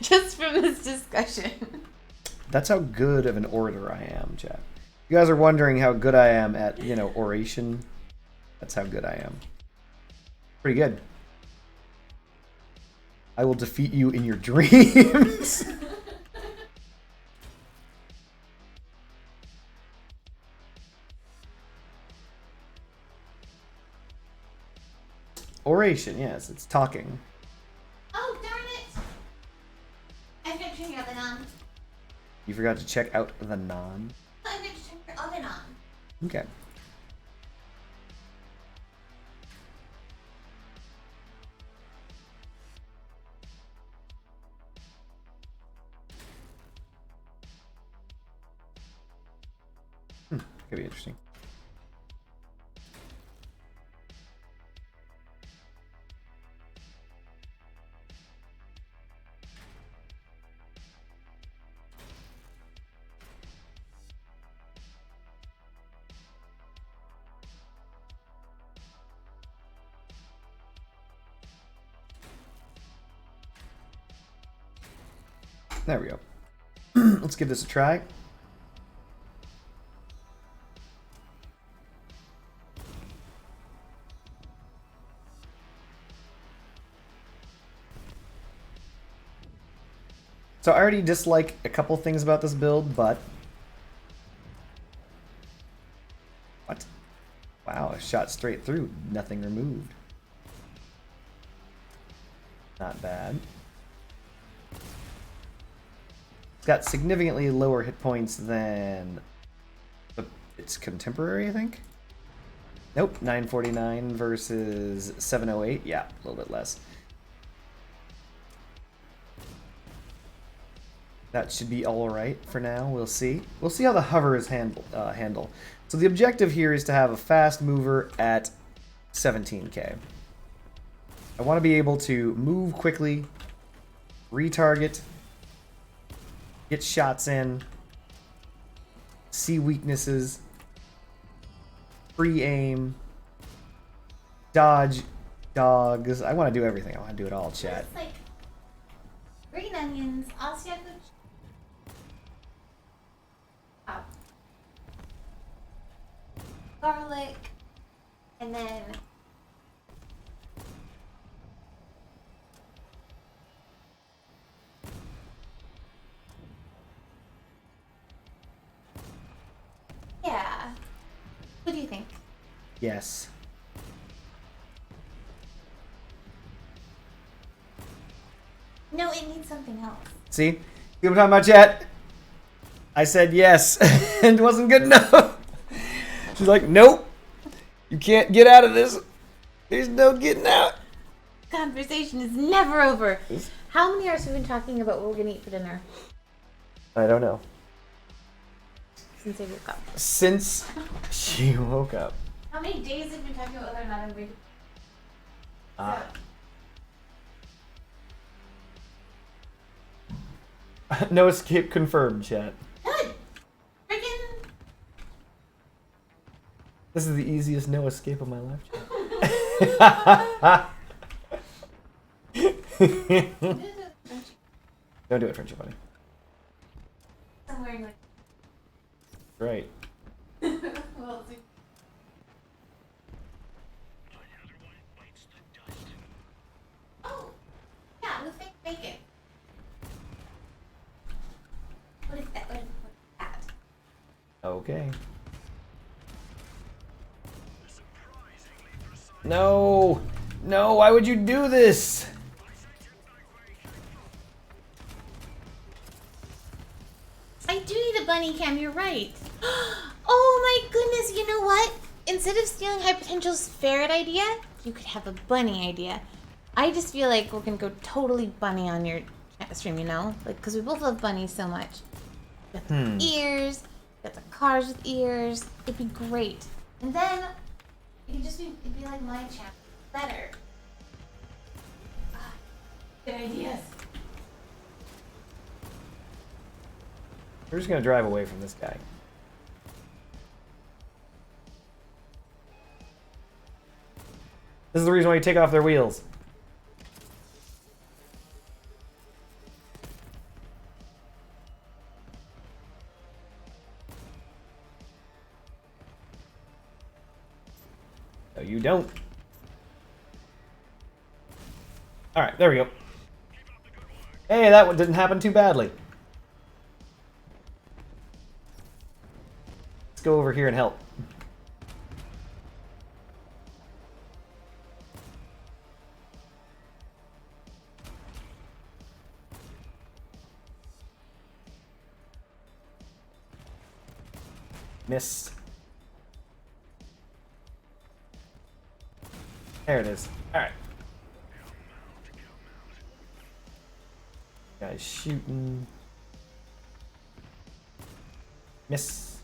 Just from this discussion. That's how good of an orator I am, chat. You guys are wondering how good I am at, oration. That's how good I am. Pretty good. I will defeat you in your dreams. Oration, yes, it's talking. Oh, darn it! I forgot to turn your oven on. You forgot to check out the non. I forgot to turn your oven on. Okay. Could be interesting. There we go. Let's give this a try. So I already dislike a couple things about this build, but... What? Wow, I shot straight through. Nothing removed. Not bad. It's got significantly lower hit points than its contemporary, I think? Nope, 949 versus 708. Yeah, a little bit less. That should be all right for now. We'll see. We'll see how the hover is handle. So the objective here is to have a fast mover at 17k. I want to be able to move quickly, retarget, get shots in, see weaknesses, pre-aim, dodge dogs. I want to do everything. I want to do it all, chat. It's like green onions, Asiago, garlic, and then yeah. What do you think? Yes. No, it needs something else. See? See what I'm talking about, chat? I said yes, and it wasn't good enough. She's like, nope. You can't get out of this. There's no getting out. Conversation is never over. How many hours have we been talking about what we're gonna eat for dinner? I don't know. Since I woke up. Since she woke up. How many days have we been talking about whether or not I'm ready? No escape confirmed, chat. Good. Freaking. This is the easiest no escape of my life, chat. Don't do it, Friendship Bunny. I'm wearing like. Right. Well, oh, yeah, with fake bacon. What is that? What is that? Okay. No! No, why would you do this? I do need a bunny cam, you're right. Oh my goodness, you know what? Instead of stealing High Potential's ferret idea, you could have a bunny idea. I just feel like we're gonna go totally bunny on your stream, you know? Like, because we both love bunnies so much. You got the ears, you got the cars with ears. It'd be great. And then, it'd be like my channel. Better. Good ideas. We're just gonna drive away from this guy. This is the reason why you take off their wheels. No, you don't. Alright, there we go. Hey, that one didn't happen too badly. Let's go over here and help. Missed. There it is. Alright. Guys shooting. Miss.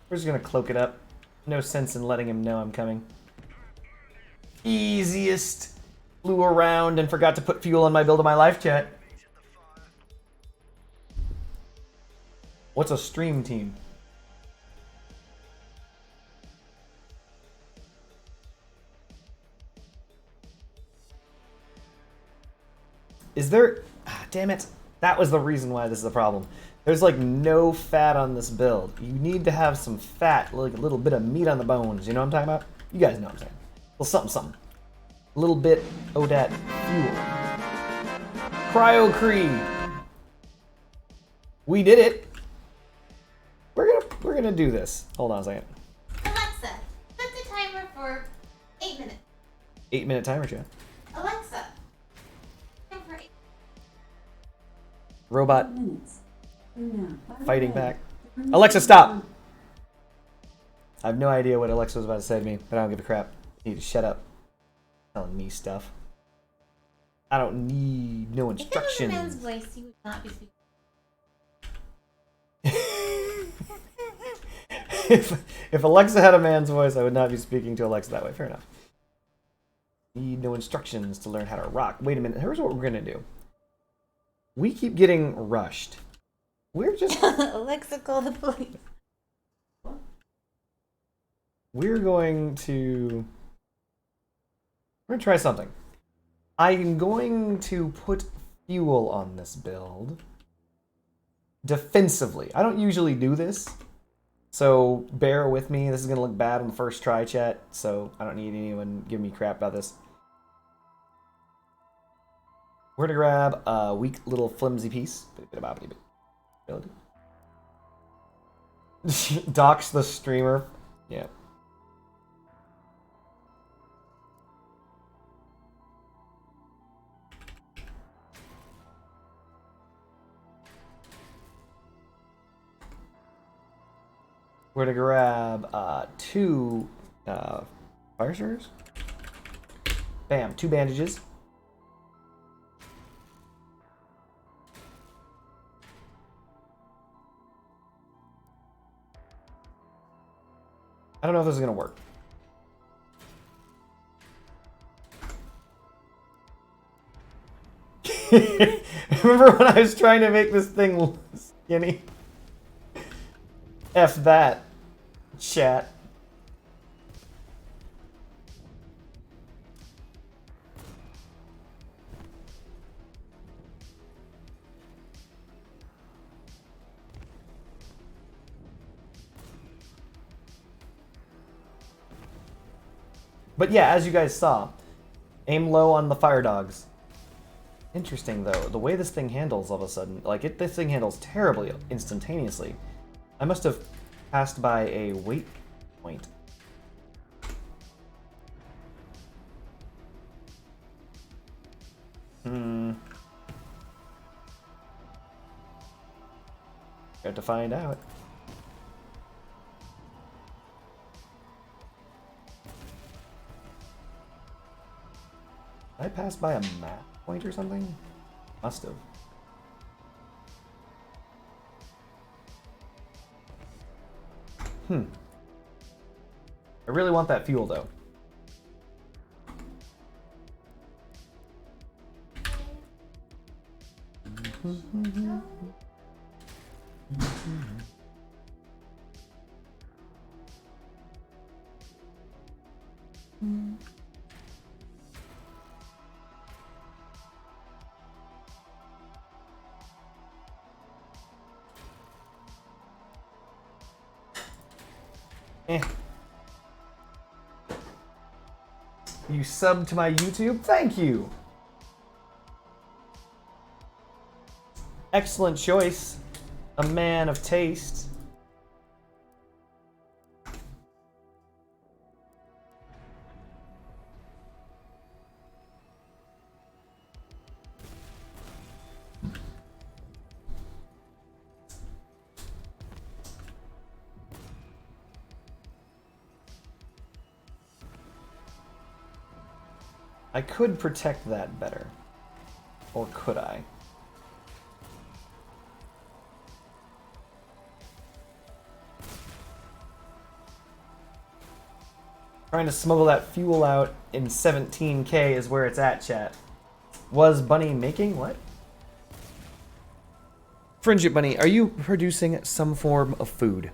We're just gonna cloak it up. No sense in letting him know I'm coming. Easiest. Flew around and forgot to put fuel on my build of my life, chat. What's a stream team? Is there... Ah, damn it. That was the reason why this is a problem. There's like no fat on this build. You need to have some fat, like a little bit of meat on the bones. You know what I'm talking about? You guys know what I'm saying. Well, something, something. A little bit of that fuel. Cryo-Cree. We did it. We're gonna do this. Hold on a second. Alexa, set the timer for 8 minutes. 8-minute timer, chat. Alexa, time for 8 Robot minutes. fighting back. Alexa, stop! I have no idea what Alexa was about to say to me, but I don't give a crap. You need to shut up. Telling me stuff. I don't need no instructions. If it was a man's voice, he would not be speaking. if Alexa had a man's voice, I would not be speaking to Alexa that way. Fair enough. Need no instructions to learn how to rock. Wait a minute. Here's what we're gonna do. We keep getting rushed. We're just... Alexa, call the police. We're going to try something. I'm going to put fuel on this build defensively. I don't usually do this, so bear with me. This is gonna look bad on the first try, chat, so I don't need anyone giving me crap about this. We're gonna grab a weak little flimsy piece. Dox the streamer. Yeah. We're gonna grab 2 fire starters. Bam, 2 bandages. I don't know if this is gonna work. Remember when I was trying to make this thing skinny? F that, chat. But yeah, as you guys saw, aim low on the fire dogs. Interesting though, the way this thing handles all of a sudden, like this thing handles terribly instantaneously. I must have passed by a weight point. Got to find out. Did I pass by a map point or something? Must have. I really want that fuel though. You subbed to my YouTube? Thank you! Excellent choice. A man of taste. I could protect that better. Or could I? Trying to smuggle that fuel out in 17K is where it's at, chat. Was Bunny making what? Friendship Bunny, are you producing some form of food?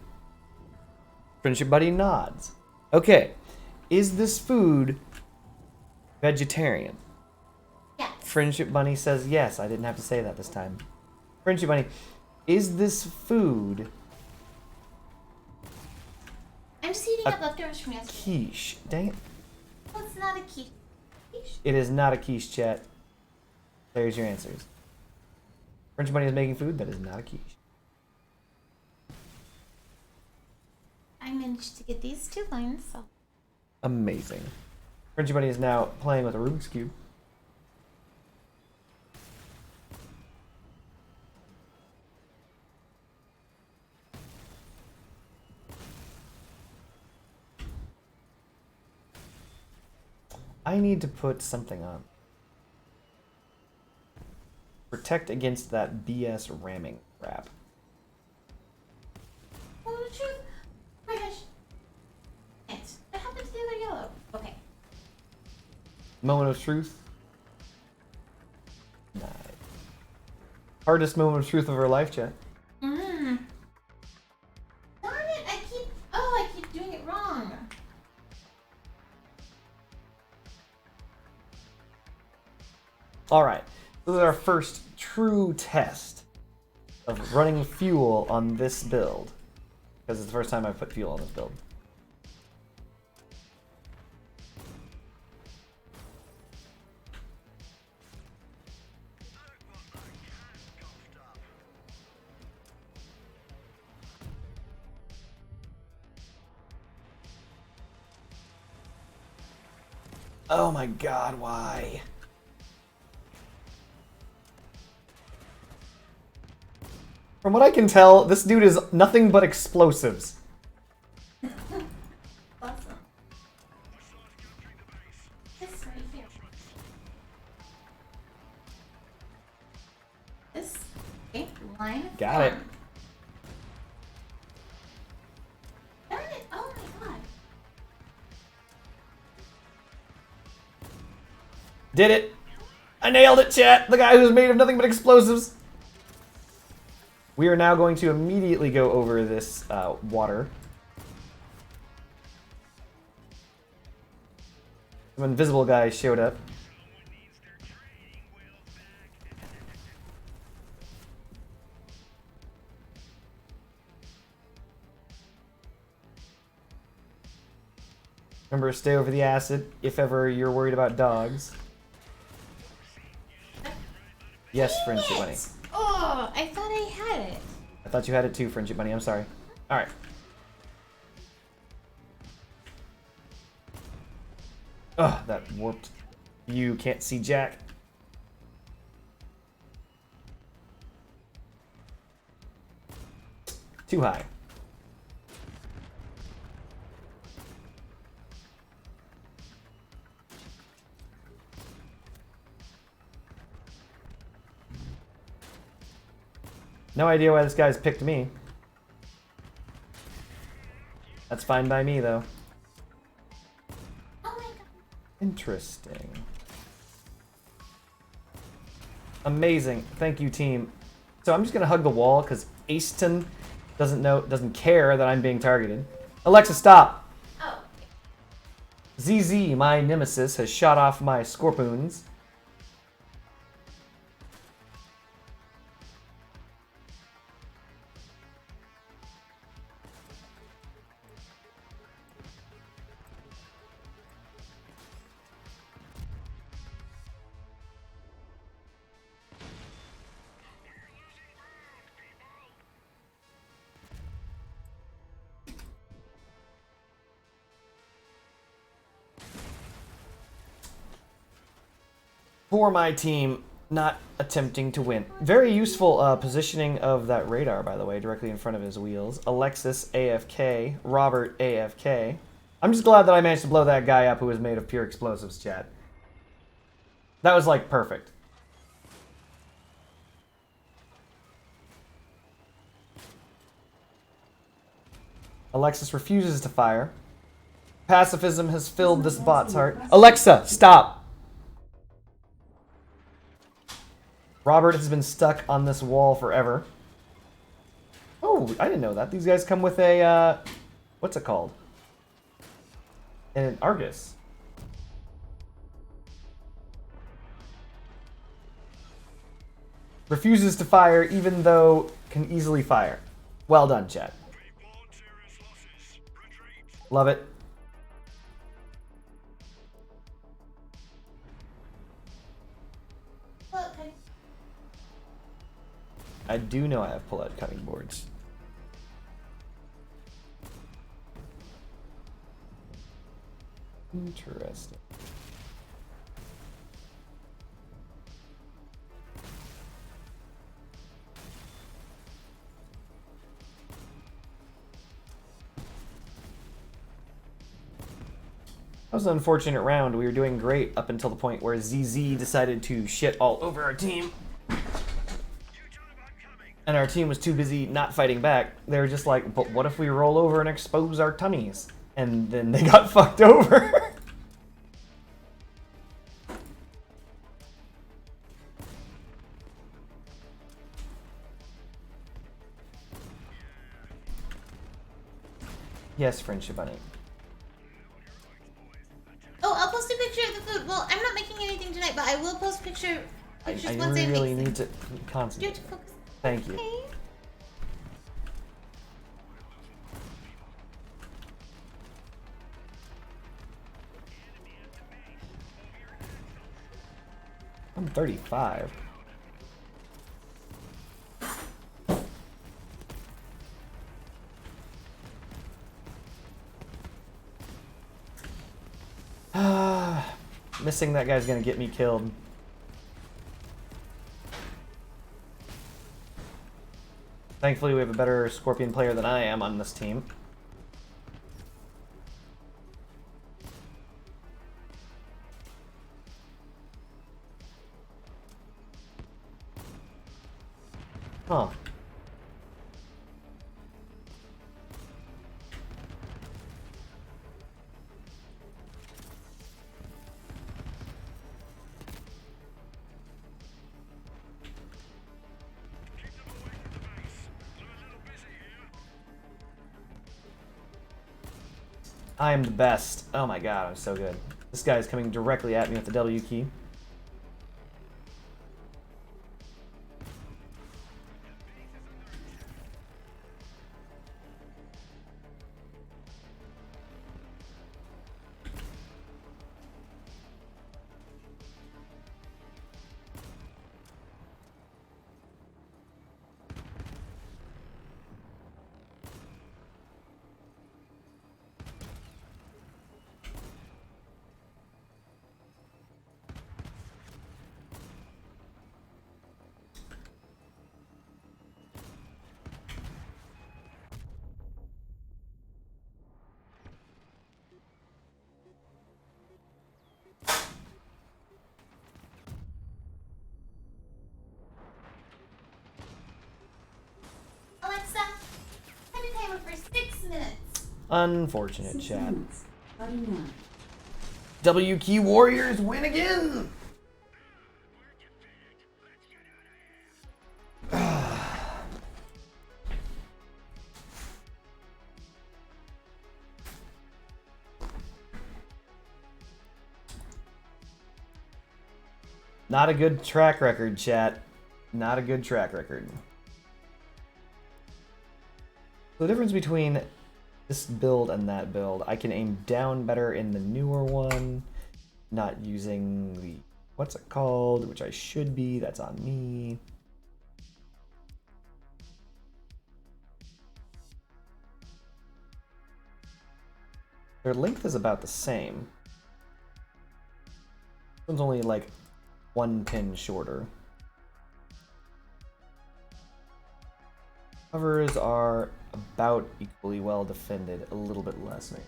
Friendship Bunny nods. Okay. Is this food vegetarian? Yes. Friendship Bunny says yes. I didn't have to say that this time. Friendship Bunny, is this food I'm just heating up leftovers from yesterday. quiche? Dang it. Well, it's not a quiche. It is not a quiche, chat. There's your answers. FriendshipBunny is making food. That is not a quiche. I managed to get these 2 lines. So. Amazing. FriendshipBunny is now playing with a Rubik's Cube. I need to put something on. Protect against that BS ramming crap. Oh, the truth. Oh my gosh. Thanks. What happened to the other yellow? Okay. Moment of truth. Nice. Hardest moment of truth of her life, chat. Darn it. I keep doing it wrong. Alright. This is our first true test of running fuel on this build. Because it's the first time I've put fuel on this build. Oh my god, why? From what I can tell, this dude is nothing but explosives. Awesome. This right here. This line of Got it. form. Darn it. Oh my god. Did it! I nailed it, chat! The guy who's made of nothing but explosives! We are now going to immediately go over this water. Some invisible guys showed up. Remember, stay over the acid if ever you're worried about dogs. Yes, FriendshipBunny. Oh, I thought I had it. I thought you had it too, FriendshipBunny. I'm sorry. Alright. Ugh, that warped. You can't see Jack. Too high. No idea why this guy's picked me. That's fine by me, though. Oh my god. Interesting. Amazing. Thank you, team. So I'm just gonna hug the wall because Aston doesn't care that I'm being targeted. Alexa, stop! Oh. ZZ, my nemesis, has shot off my scorpoons. For my team, not attempting to win. Very useful positioning of that radar, by the way, directly in front of his wheels. Alexis, AFK. Robert, AFK. I'm just glad that I managed to blow that guy up who was made of pure explosives, chat. That was, like, perfect. Alexis refuses to fire. Pacifism has filled this bot's heart. Alexa, stop! Robert has been stuck on this wall forever. Oh, I didn't know that. These guys come with a, what's it called? An Argus. Refuses to fire even though can easily fire. Well done, chat. Love it. Well, okay. I do know I have pull-out cutting boards. Interesting. That was an unfortunate round. We were doing great up until the point where ZZ decided to shit all over our team. And our team was too busy not fighting back. They were just like, but what if we roll over and expose our tummies? And then they got fucked over. Yes, FriendshipBunny. Oh, I'll post a picture of the food. Well, I'm not making anything tonight, but I will post pictures I once I really make need them. to You concentrate. have to focus. Thank you. Okay. I'm 35. Missing that guy's gonna get me killed. Thankfully, we have a better Scorpion player than I am on this team. Huh. I am the best. Oh my god, I'm so good. This guy is coming directly at me with the W key. Alexa, set a timer for 6 minutes. Unfortunate, chat. W key Warriors win again! Not a good track record, chat. Not a good track record. The difference between this build and that build, I can aim down better in the newer one, not using the, what's it called, which I should be, that's on me. Their length is about the same. This one's only like 1 pin shorter. Covers are about equally well defended, a little bit less maybe.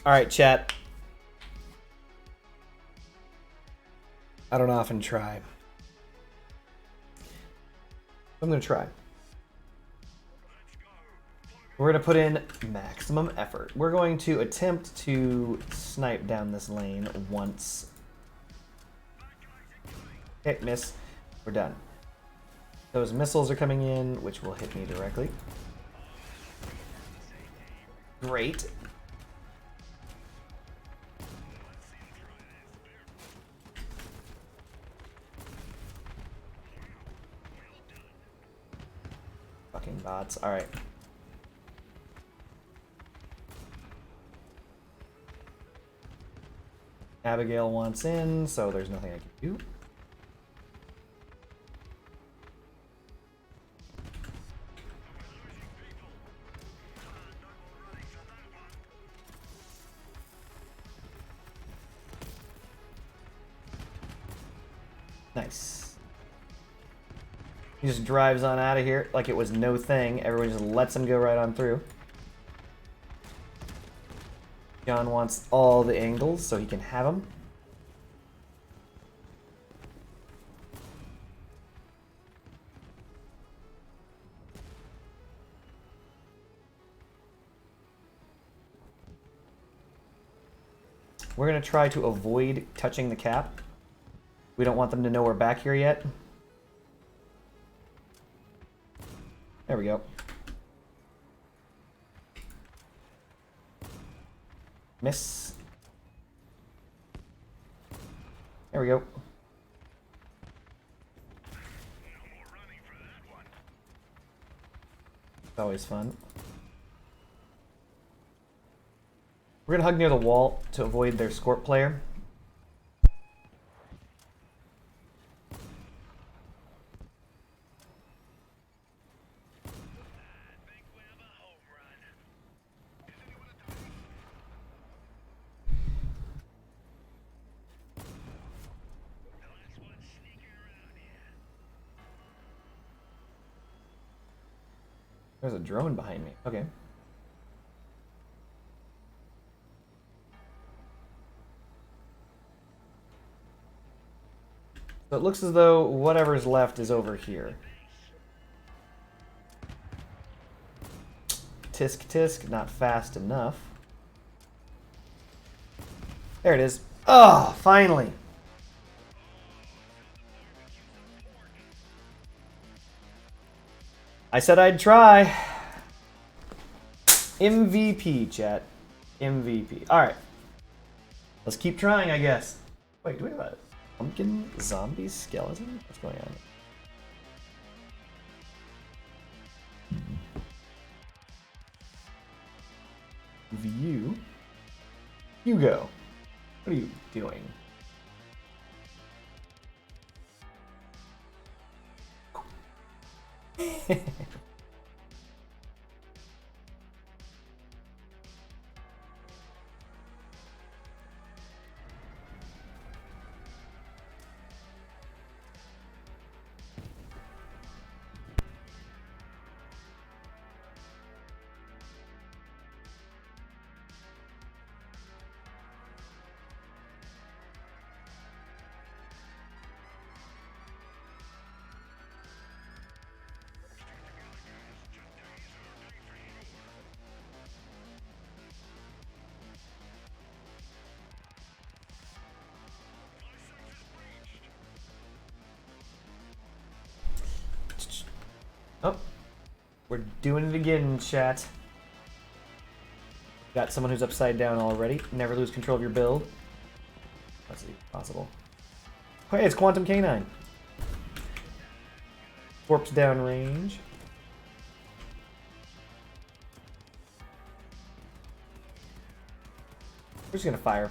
All right, chat. I don't often try. I'm gonna try. We're gonna put in maximum effort. We're going to attempt to snipe down this lane once. Okay, miss. We're done. Those missiles are coming in, which will hit me directly. Great. Fucking bots. Alright. Abigail wants in, so there's nothing I can do. Nice. He just drives on out of here like it was no thing. Everyone just lets him go right on through. John wants all the angles so he can have them. We're going to try to avoid touching the cap. We don't want them to know we're back here yet. There we go. Miss. There we go. It's always fun. We're gonna hug near the wall to avoid their Scorp player. There's a drone behind me. Okay. So it looks as though whatever's left is over here. Tisk tisk, not fast enough. There it is. Oh, finally. I said I'd try. MVP, chat. MVP. Alright. Let's keep trying, I guess. Wait, do we have a pumpkin zombie skeleton? What's going on? View. Hugo. What are you doing? Oh, we're doing it again, chat. Got someone who's upside down already. Never lose control of your build. Let's see, possible. Hey, it's Quantum K9. Warp's down range. We're just gonna fire.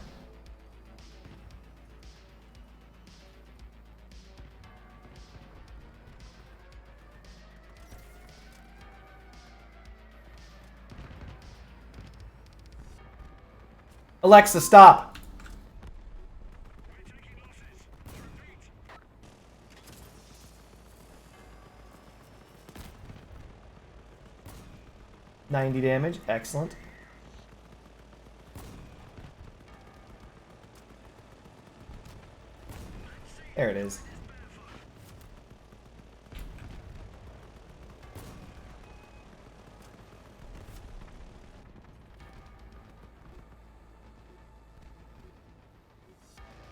Alexa, stop! $90 damage, excellent. There it is.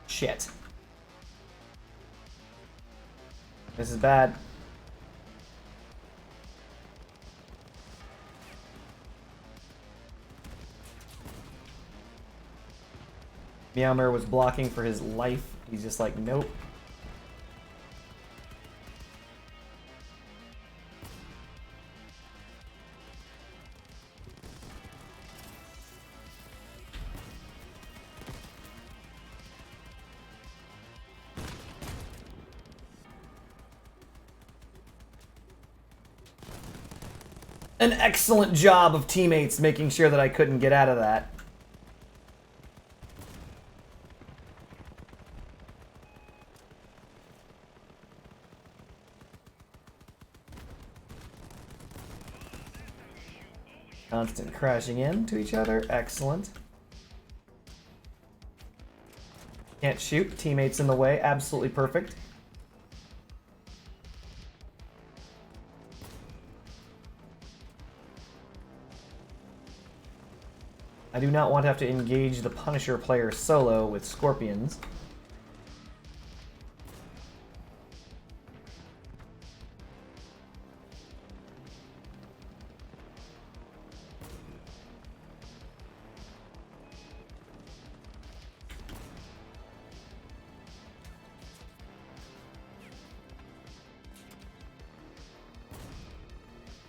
Shit. This is bad. Meowmer was blocking for his life. He's just like, nope. An excellent job of teammates making sure that I couldn't get out of that. Constant crashing into each other. Excellent. Can't shoot. Teammates in the way. Absolutely perfect. I do not want to have to engage the Punisher player solo with scorpions.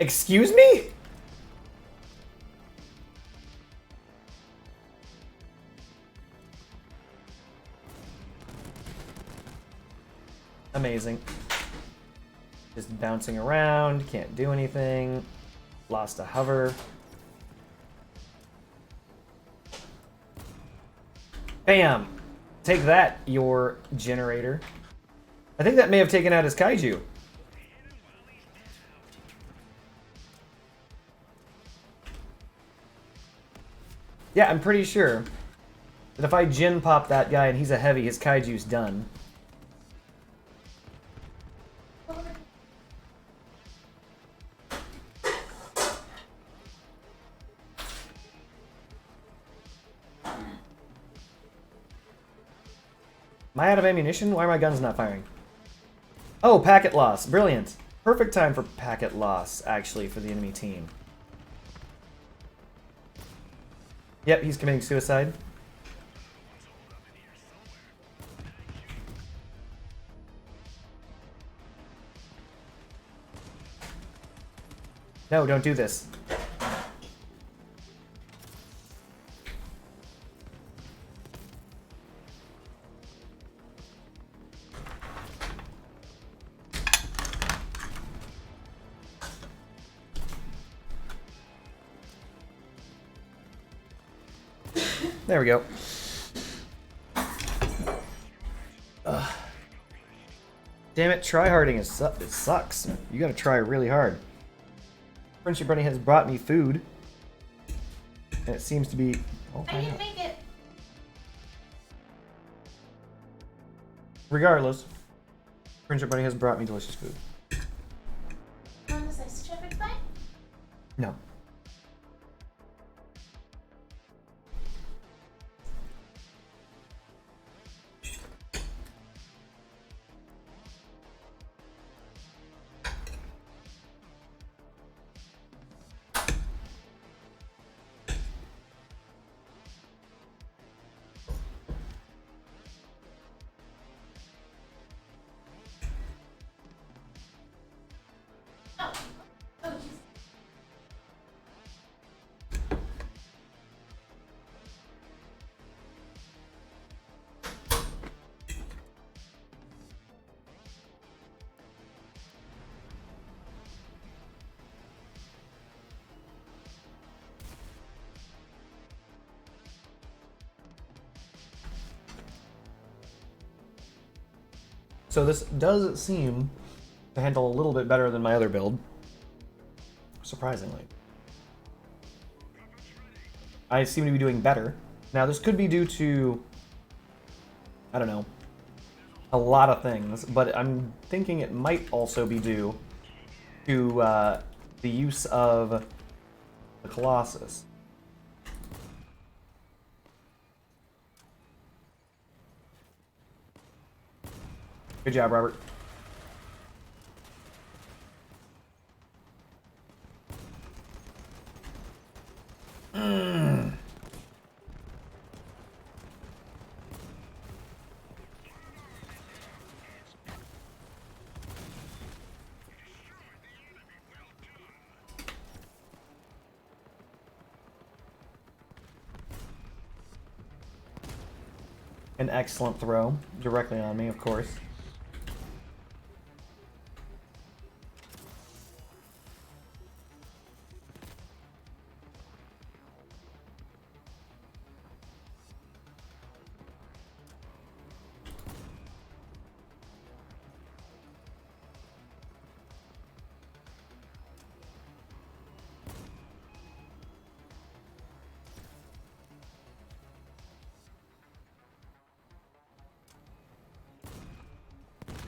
Excuse me? Amazing. Just bouncing around, can't do anything. Lost a hover. Bam! Take that, your generator. I think that may have taken out his kaiju. Yeah, I'm pretty sure that if I Jin pop that guy and he's a heavy, his kaiju's done. Am I out of ammunition? Why are my guns not firing? Oh, packet loss. Brilliant. Perfect time for packet loss, actually, for the enemy team. Yep, he's committing suicide. No, don't do this. There we go. Ugh. Damn it, tryharding is it sucks. You gotta try really hard. FriendshipBunny has brought me food. And it seems to be... Oh, I didn't make it. Regardless, FriendshipBunny has brought me delicious food. Want a slice of shepherd's pie? No. Oh. Oh, jeez. So this does seem to handle a little bit better than my other build. Surprisingly. I seem to be doing better. Now this could be due to, I don't know, a lot of things, but I'm thinking it might also be due to the use of the Colossus. Good job, Robert. An excellent throw, directly on me, of course.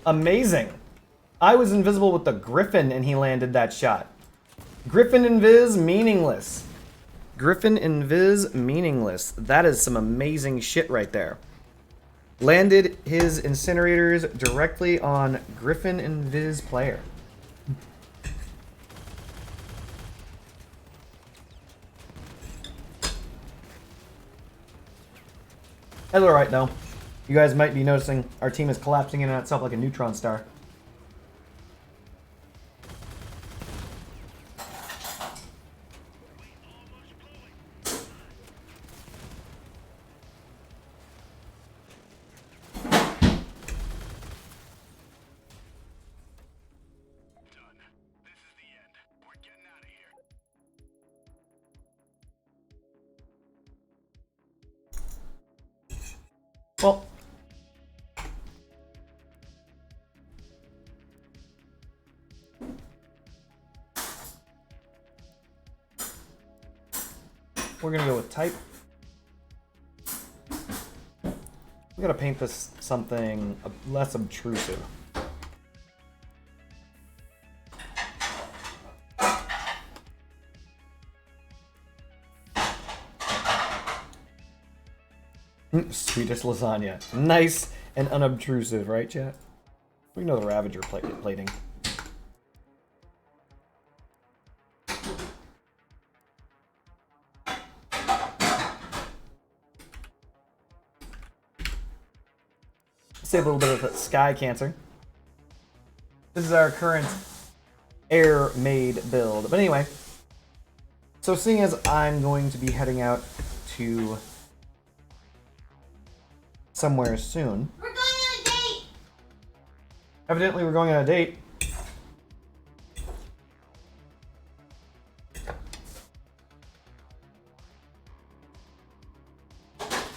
Amazing. I was invisible with the Griffin and he landed that shot. Griffin invis meaningless. Griffin invis meaningless. That is some amazing shit right there. Landed his incinerators directly on Griffin invis player. That's alright though. You guys might be noticing our team is collapsing in on itself like a neutron star. Well, we're gonna go with type. We gotta paint this something less obtrusive. Sweetest lasagna. Nice and unobtrusive, right, chat? We know the Ravager plating. Save a little bit of the sky cancer. This is our current air-made build. But anyway, so seeing as I'm going to be heading out to somewhere soon. We're going on a date! Evidently we're going on a date.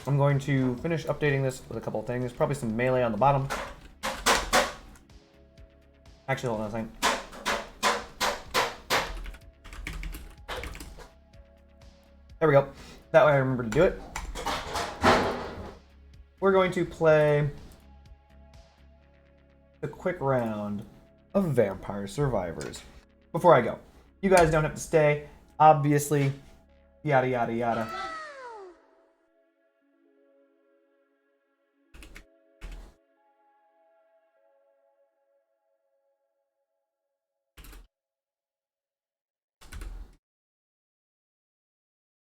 I'm going to finish updating this with a couple of things. Probably some melee on the bottom. Actually, hold on a second. There we go. That way I remember to do it. We're going to play a quick round of Vampire Survivors. Before I go, you guys don't have to stay. Obviously, yada yada yada.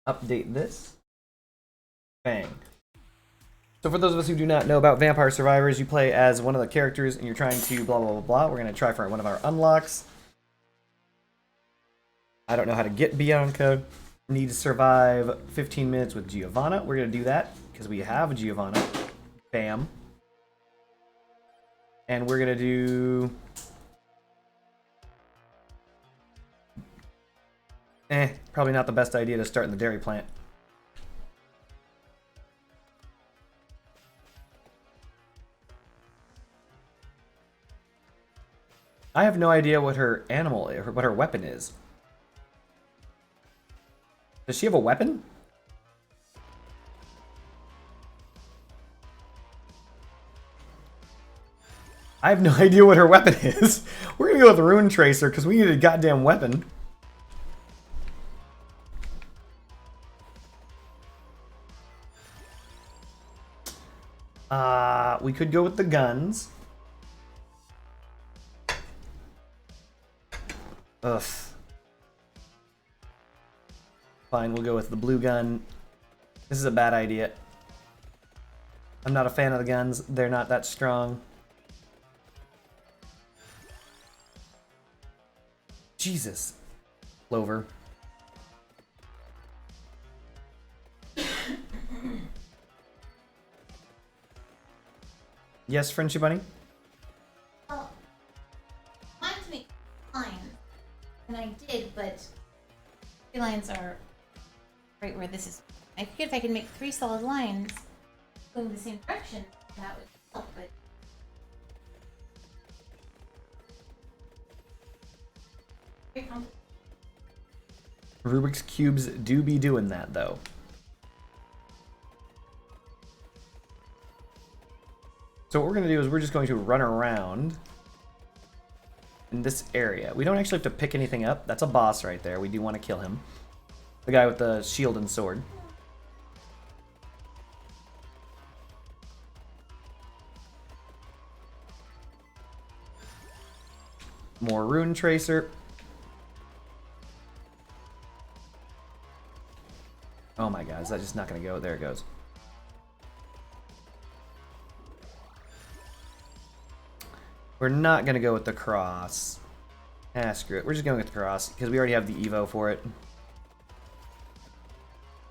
Update this. Bang. So for those of us who do not know about Vampire Survivors, you play as one of the characters and you're trying to blah blah blah blah. We're going to try for one of our unlocks. I don't know how to get Beyond Code. Need to survive 15 minutes with Giovanna. We're going to do that because we have Giovanna. Bam. And we're going to do... probably not the best idea to start in the dairy plant. I have no idea what her animal is, what her weapon is. Does she have a weapon? I have no idea what her weapon is. We're gonna go with Rune Tracer because we need a goddamn weapon. We could go with the guns. Ugh. Fine, we'll go with the blue gun. This is a bad idea. I'm not a fan of the guns. They're not that strong. Jesus. Clover. Yes, FriendshipBunny? Well, I wanted to make lines, and I did, but 3 lines are right where this is. I figured if I could make 3 solid lines going the same direction, that would help, but... Rubik's Cubes do be doing that, though. So what we're going to do is we're just going to run around in this area. We don't actually have to pick anything up. That's a boss right there. We do want to kill him. The guy with the shield and sword. More rune tracer. Oh my god, is that just not going to go? There it goes. We're not going to go with the cross. Ah, screw it. We're just going with the cross because we already have the Evo for it.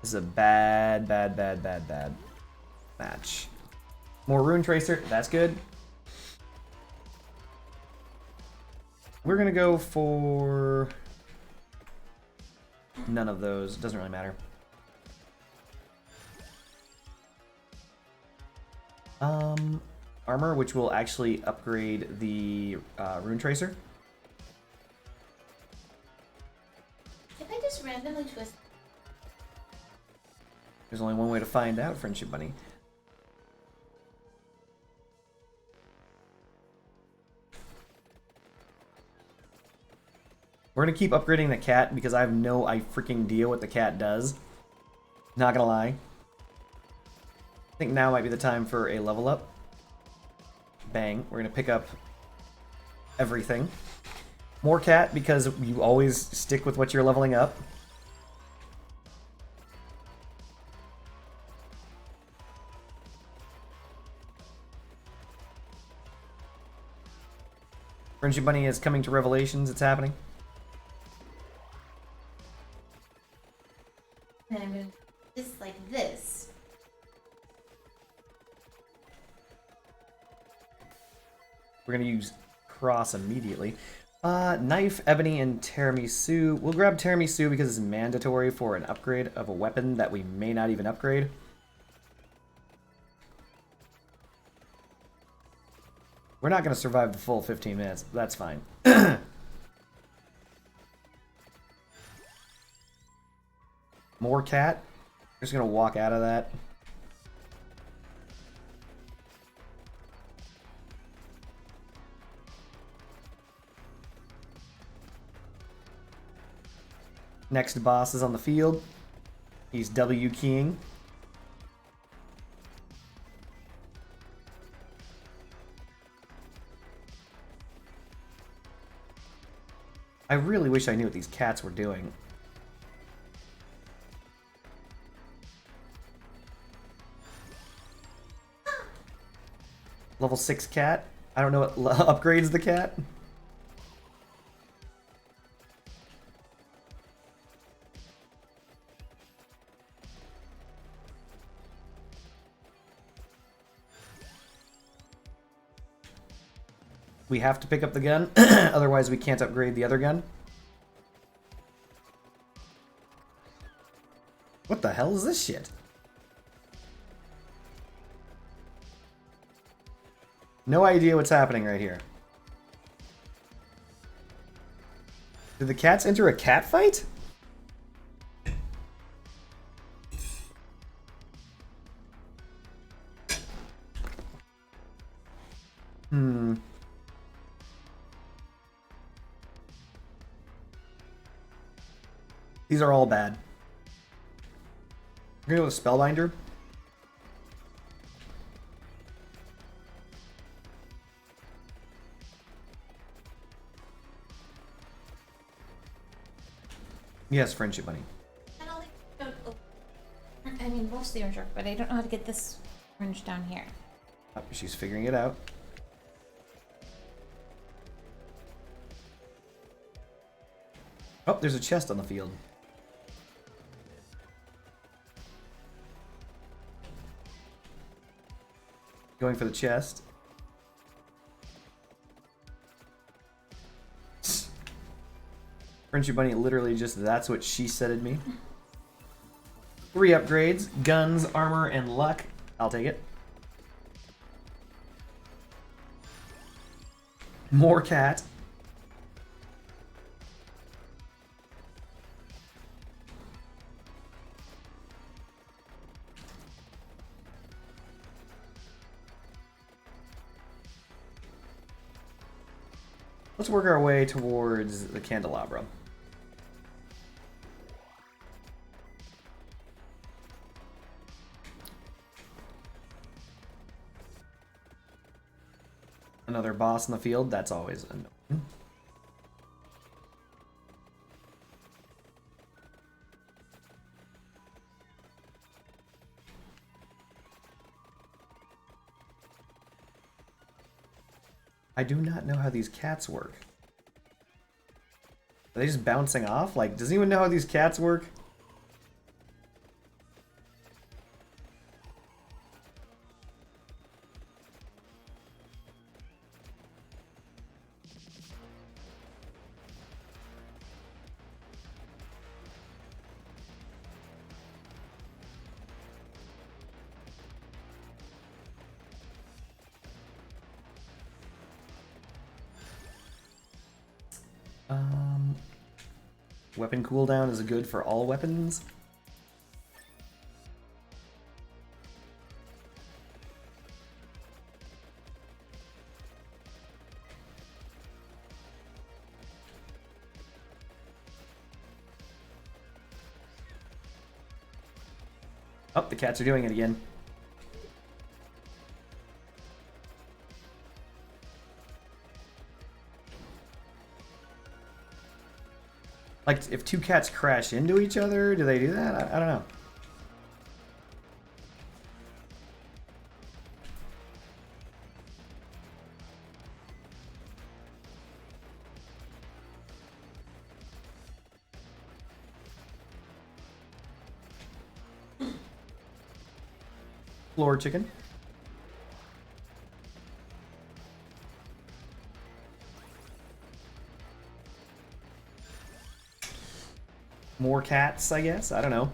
This is a bad match. More rune tracer. That's good. We're going to go for none of those. It doesn't really matter. Armor, which will actually upgrade the rune tracer. If I just randomly twist. There's only one way to find out, Friendship Bunny. We're gonna keep upgrading the cat because I have no freaking idea what the cat does. Not gonna lie. I think now might be the time for a level up. Bang. We're gonna pick up everything. More cat because you always stick with what you're leveling up. Friendship Bunny is coming to Revelations. It's happening. And I'm going to just like this. We're going to use cross immediately. Knife, ebony, and tiramisu. We'll grab tiramisu because it's mandatory for an upgrade of a weapon that we may not even upgrade. We're not going to survive the full 15 minutes, but that's fine. More cat. We're just going to walk out of that. Next boss is on the field. He's W keying. I really wish I knew what these cats were doing. Level 6 cat. I don't know what upgrades the cat. We have to pick up the gun, otherwise we can't upgrade the other gun. What the hell is this shit? No idea what's happening right here. Did the cats enter a cat fight? These are all bad. We're gonna go with Spellbinder. Yes, Friendship Bunny. I mean, most of the orange work, but I don't know how to get this orange down here. Oh, she's figuring it out. Oh, there's a chest on the field. Going for the chest. Friendship Bunny literally just, that's what she said at me. 3 upgrades, guns, armor, and luck. I'll take it. More cat. Let's work our way towards the candelabra. Another boss in the field, that's always annoying. I do not know how these cats work. Are they just bouncing off? Like, does anyone know how these cats work? Weapon cooldown is good for all weapons. Oh, the cats are doing it again. Like, if two cats crash into each other, do they do that? I don't know. Floor chicken. More cats, I guess? I don't know.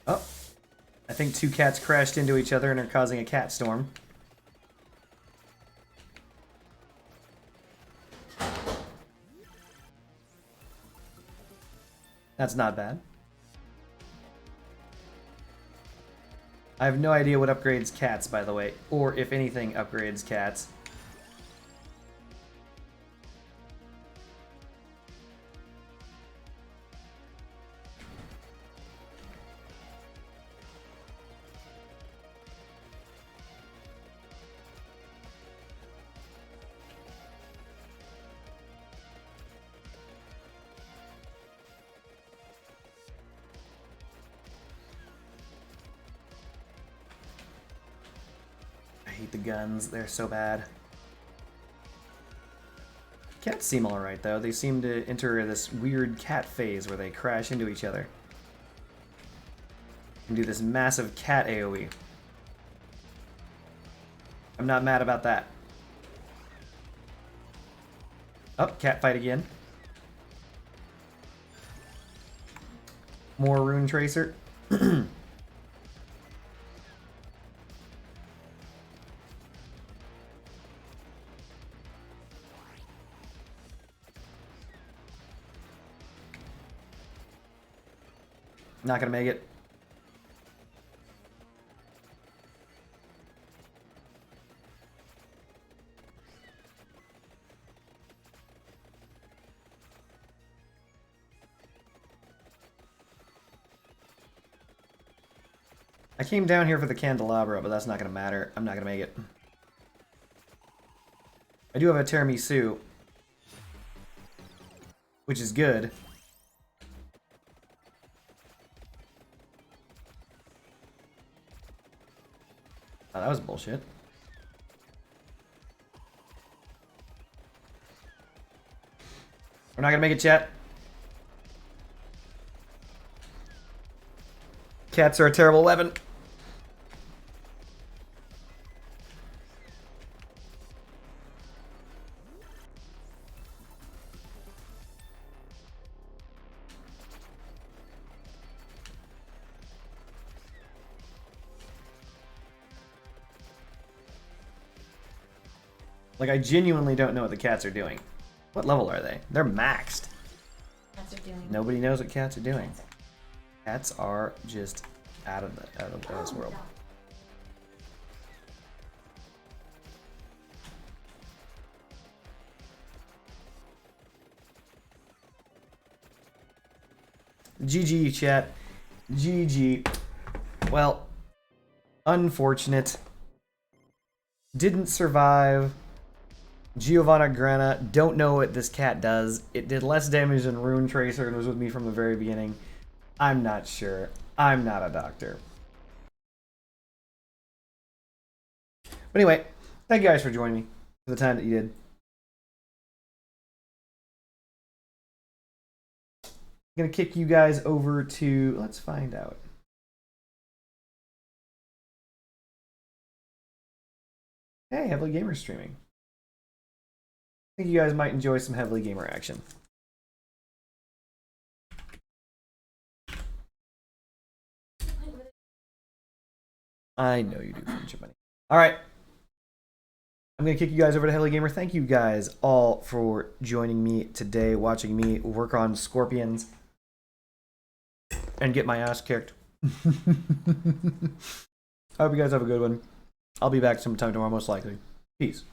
Oh. I think two cats crashed into each other and are causing a cat storm. That's not bad. I have no idea what upgrades cats, by the way, or if anything upgrades cats. I hate the guns, they're so bad. Cats seem alright though, they seem to enter this weird cat phase where they crash into each other. And do this massive cat AoE. I'm not mad about that. Oh, cat fight again. More rune tracer. Not gonna make it. I came down here for the candelabra, but that's not gonna matter. I'm not gonna make it. I do have a tiramisu, which is good. Oh, that was bullshit. We're not gonna make it, chat. Cats are a terrible weapon. Like, I genuinely don't know what the cats are doing. What level are they? They're maxed. Cats are doing. Nobody knows what cats are doing. Cats are just out of this world. GG, chat. GG. Well, unfortunate. Didn't survive. Giovanna Grana, don't know what this cat does. It did less damage than Rune Tracer and was with me from the very beginning. I'm not sure. I'm not a doctor. But anyway, thank you guys for joining me for the time that you did. I'm going to kick you guys over to... Let's find out. Hey, Heavily Gamer streaming. I think you guys might enjoy some Heavily Gamer action. I know you do, FriendshipBunny. All right. I'm going to kick you guys over to Heavily Gamer. Thank you guys all for joining me today, watching me work on scorpions and get my ass kicked. I hope you guys have a good one. I'll be back sometime tomorrow, most likely. Peace.